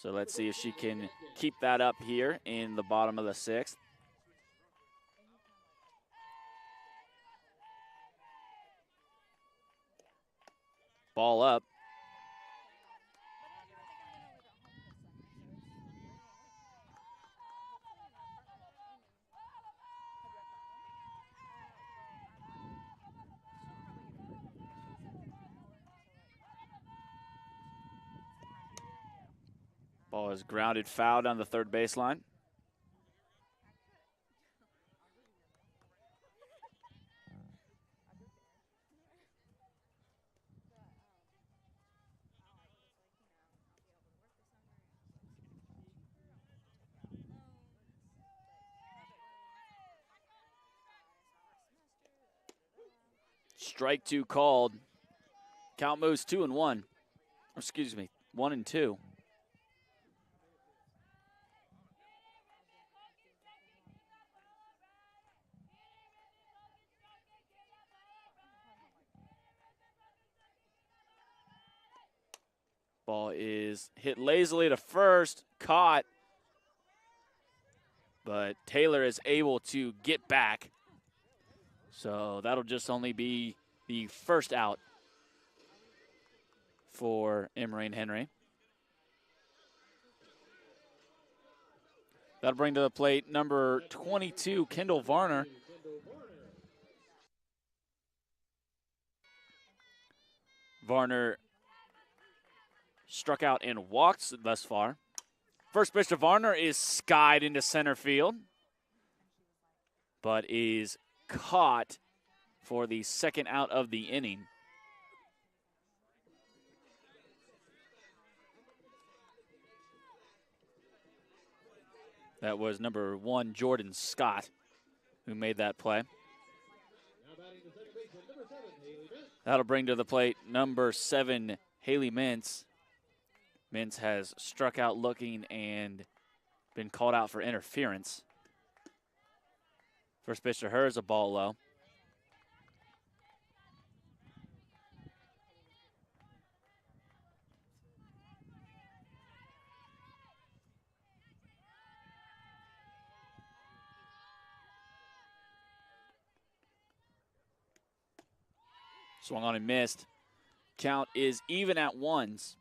So let's see if she can keep that up here in the bottom of the 6th. Ball up. Ball is grounded foul down the third baseline. Strike 2 called. Count moves 2-1. Or excuse me, 1-2. Ball is hit lazily to first, caught, but Taylor is able to get back. So that'll just only be the first out for Emory Henry. That'll bring to the plate number 22, Kendall Varner. Varner struck out and walked thus far. First pitch to Varner is skied into center field, but is caught for the second out of the inning. That was number 1, Jordan Scott, who made that play. That'll bring to the plate number 7, Haley Mintz. Mintz has struck out looking and been called out for interference. First pitch to her is a ball low. Swung on and missed. Count is even at 1s.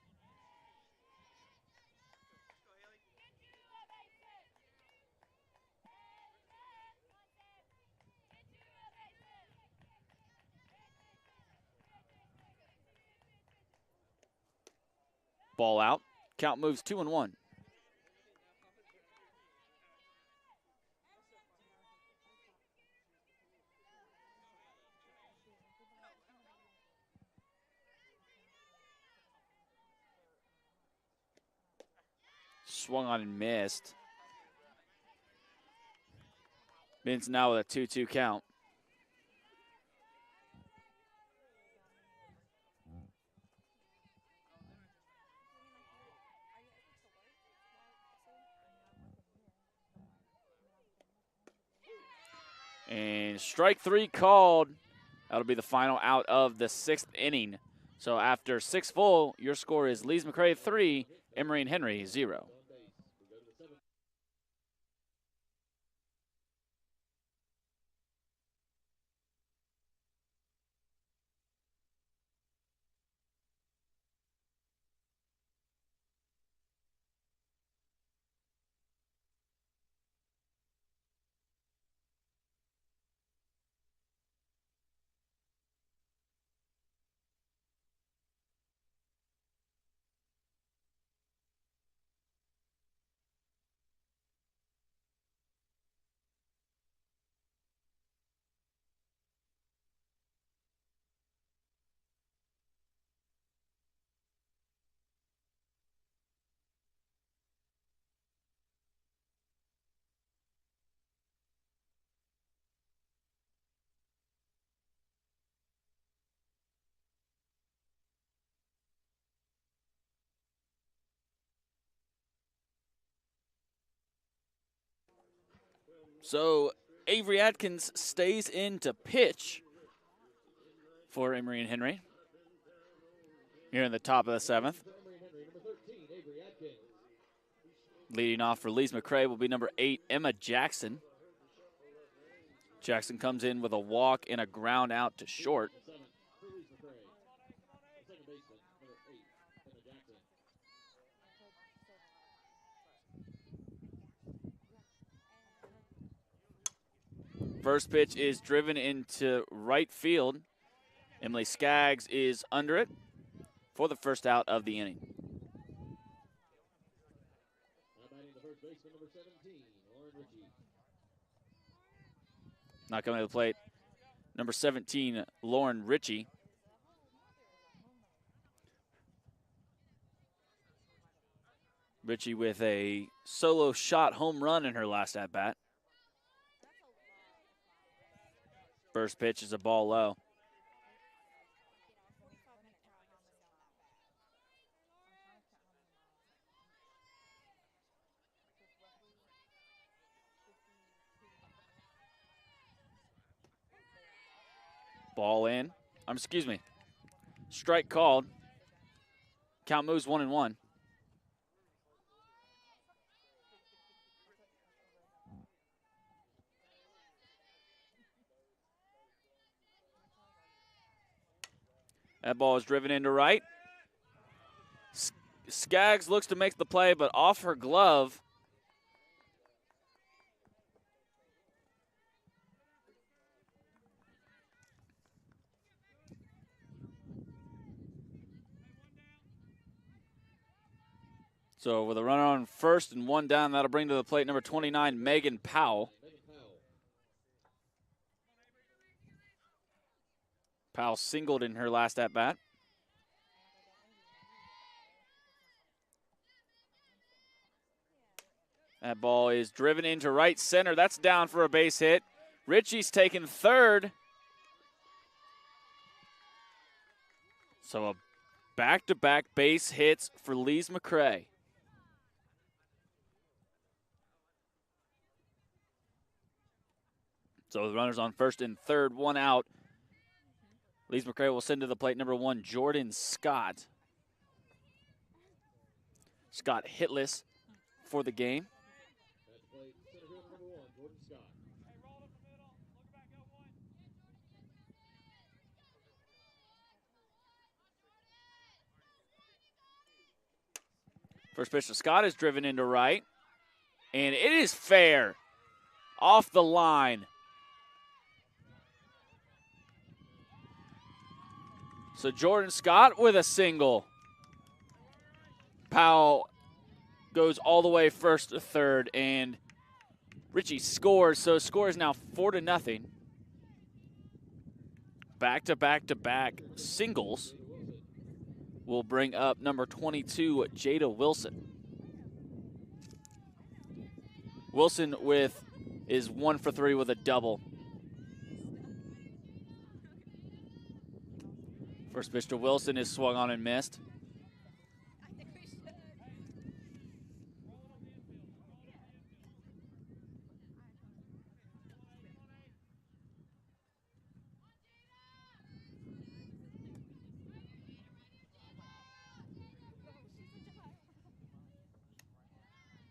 Ball out. Count moves 2-1. Swung on and missed. Mintz now with a 2-2 count. And strike 3 called. That'll be the final out of the 6th inning. So after 6 full, your score is Lees-McCrae 3, Emory Henry 0. So Avery Adkins stays in to pitch for Emory and Henry here in the top of the 7th. Leading off for Lees-McCrae will be number 8, Emma Jackson. Jackson comes in with a walk and a ground out to short. First pitch is driven into right field. Emily Skaggs is under it for the first out of the inning. Not coming to the plate, number 17, Lauren Richie. Richie with a solo shot home run in her last at-bat. First pitch is a ball low. Ball in. Excuse me. Strike called. Count moves 1-1. That ball is driven into right. Skaggs looks to make the play, but off her glove. So with a runner on first and one down, that'll bring to the plate number 29, Megan Powell. Powell singled in her last at-bat. That ball is driven into right center. That's down for a base hit. Richie's taking third. So a back-to-back base hits for Lees-McCrae. So the runners on first and third, one out. Lees-McCrae will send to the plate number 1, Jordan Scott. Scott hitless for the game. First pitch to Scott is driven into right, and it is fair. Off the line. So Jordan Scott with a single. Powell goes all the way first to third, and Richie scores. So score is now 4-0. Back-to-back-to-back singles will bring up number 22, Jada Wilson. Wilson is 1 for 3 with a double. First pitch to Wilson is swung on and missed.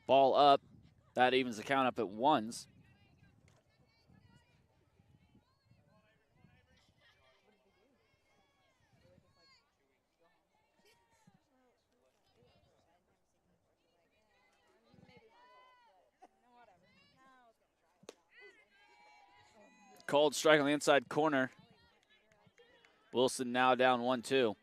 Ball up. That evens the count up at 1s. Called strike on the inside corner. Wilson now down 1-2.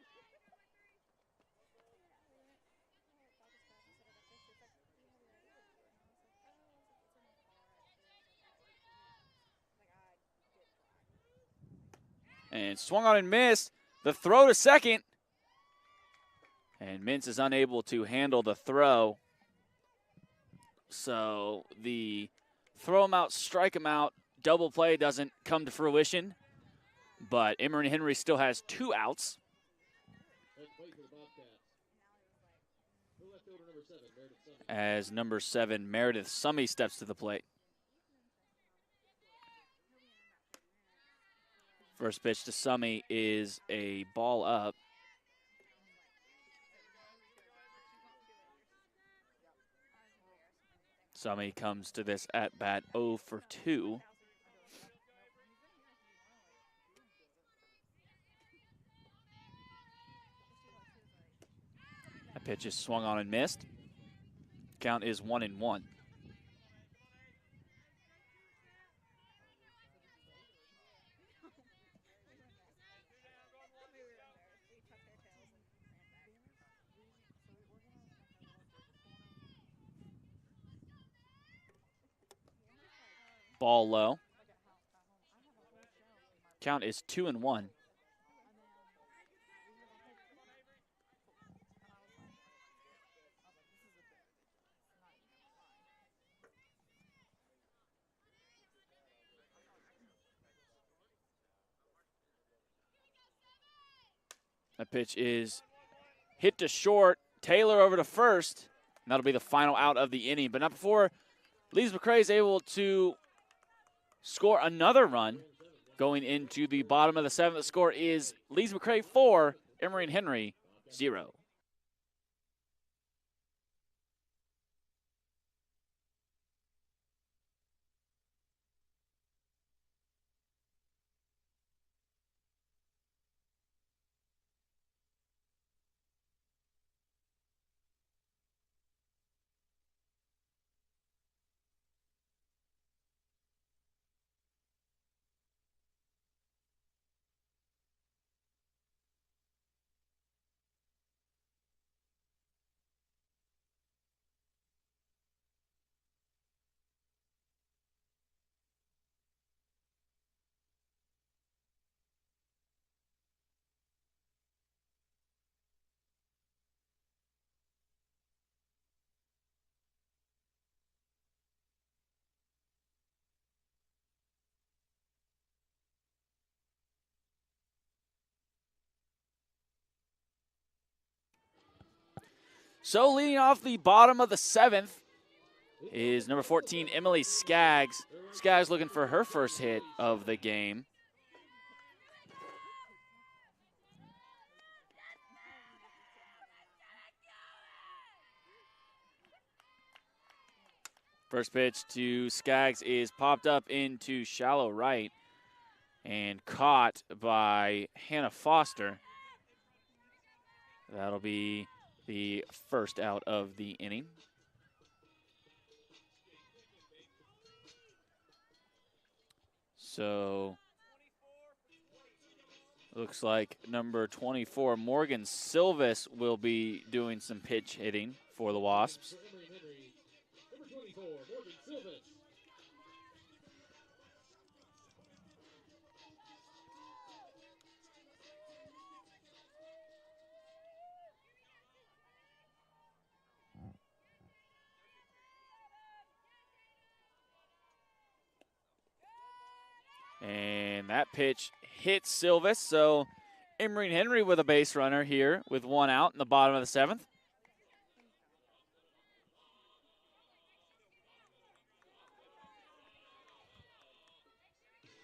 And swung on and missed. The throw to second. And Mintz is unable to handle the throw. So the throw him out, strike him out, double play doesn't come to fruition. But Emory Henry still has 2 outs. As number 7, Meredith Summit steps to the plate. First pitch to Summey is a ball up. Summey comes to this at bat 0 for 2. That pitch is swung on and missed. Count is 1-1. Ball low. Count is 2-1. That pitch is hit to short. Taylor over to first. And that'll be the final out of the inning. But not before Lees-McCrae is able to score another run going into the bottom of the 7th. The score is Lees-McCrae 4, Emory and Henry 0. So leading off the bottom of the 7th is number 14, Emily Skaggs. Skaggs looking for her first hit of the game. First pitch to Skaggs is popped up into shallow right and caught by Hannah Foster. That'll be the first out of the inning. So looks like number 24, Morgan Silvas, will be doing some pitch hitting for the Wasps. And that pitch hits Silvas, so Emory and Henry with a base runner here with one out in the bottom of the 7th.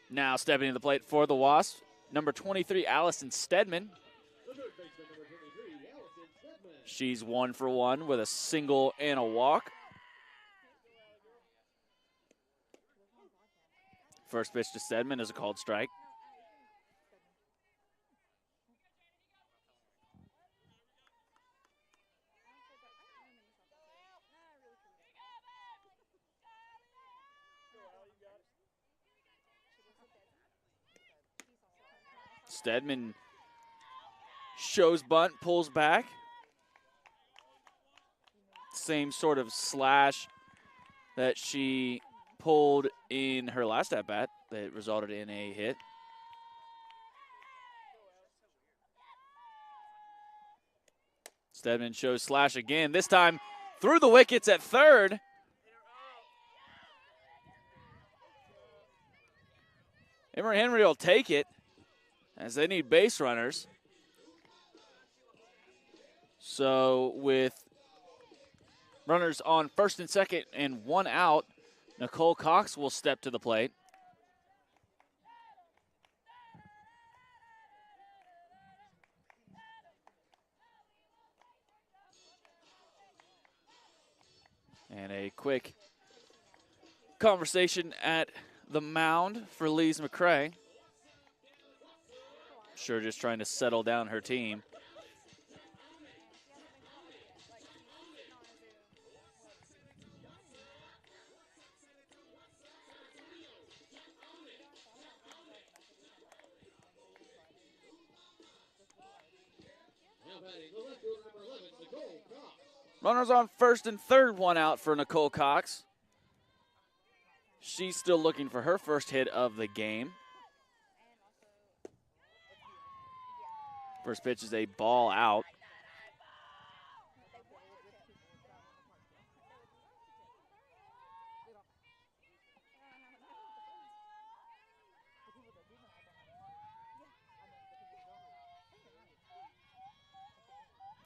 Now stepping to the plate for the Wasps, number 23, Allison Stedman. She's 1 for 1 with a single and a walk. First pitch to Stedman is a called strike. Stedman shows bunt, pulls back. Same sort of slash that she pulled in her last at-bat that resulted in a hit. Stedman shows slash again, this time through the wickets at third. Emory Henry will take it as they need base runners. So with runners on first and second and one out, Nicole Cox will step to the plate. And a quick conversation at the mound for Lees-McCrae. Sure, just trying to settle down her team. Runners on first and third, one out for Nicole Cox. She's still looking for her first hit of the game. First pitch is a ball out.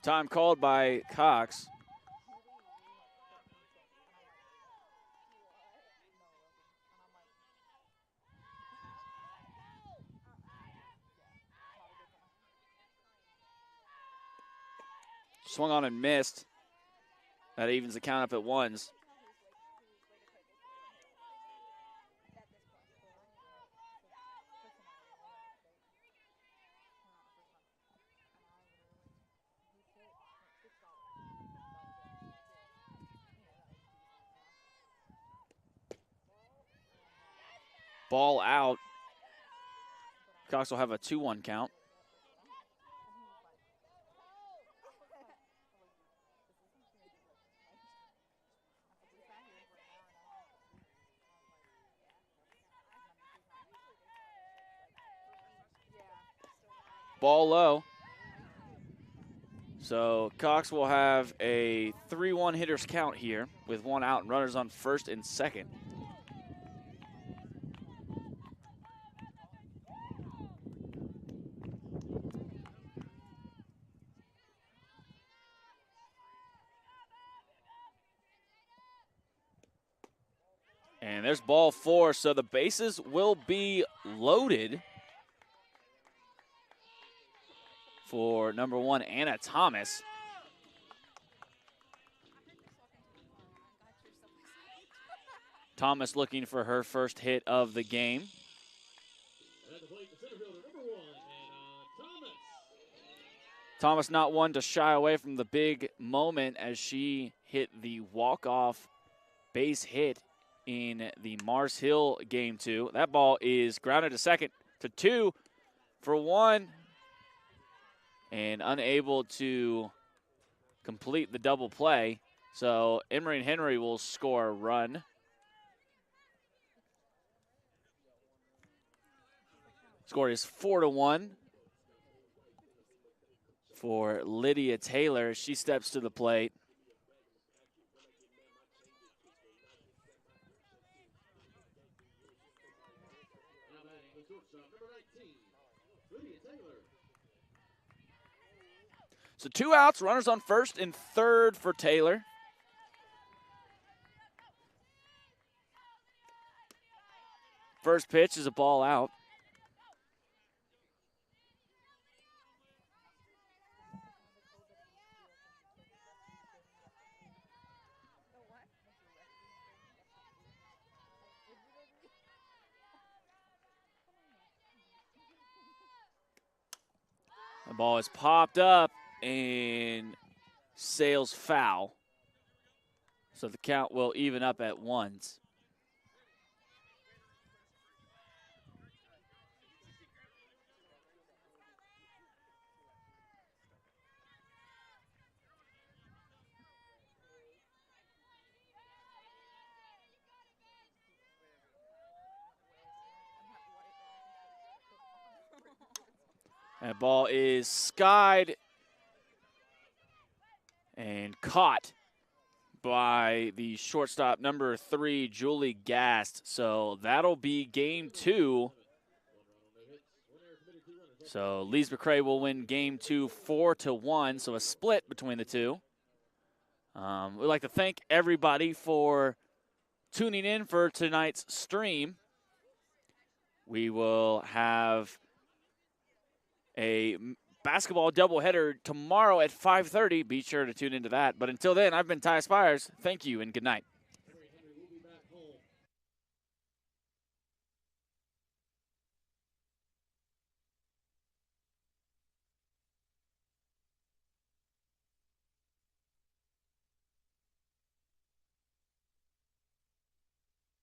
Time called by Cox. Swung on and missed. That evens the count up at ones. Ball out. Cox will have a 2-1 count. Ball low. So Cox will have a 3-1 hitters count here with one out and runners on first and second. And there's ball four, so the bases will be loaded for number one, Anna Thomas. Thomas looking for her first hit of the game. Thomas not one to shy away from the big moment as she hit the walk-off base hit in the Mars Hill game 2. That ball is grounded to second, to 2 for 1, and unable to complete the double play. So Emory and Henry will score a run. Score is 4-1 for Lydia Taylor as she steps to the plate. So 2 outs, runners on first and third for Taylor. First pitch is a ball out. The ball is popped up and sails foul. So the count will even up at 1s. That ball is skied and caught by the shortstop, number 3, Julie Gast. So that'll be game 2. So Lees-McCrae will win game 2 4-1, so a split between the two. We'd like to thank everybody for tuning in for tonight's stream. We will have a basketball doubleheader tomorrow at 5:30. Be sure to tune into that. But until then, I've been Ty Spires. Thank you and good night.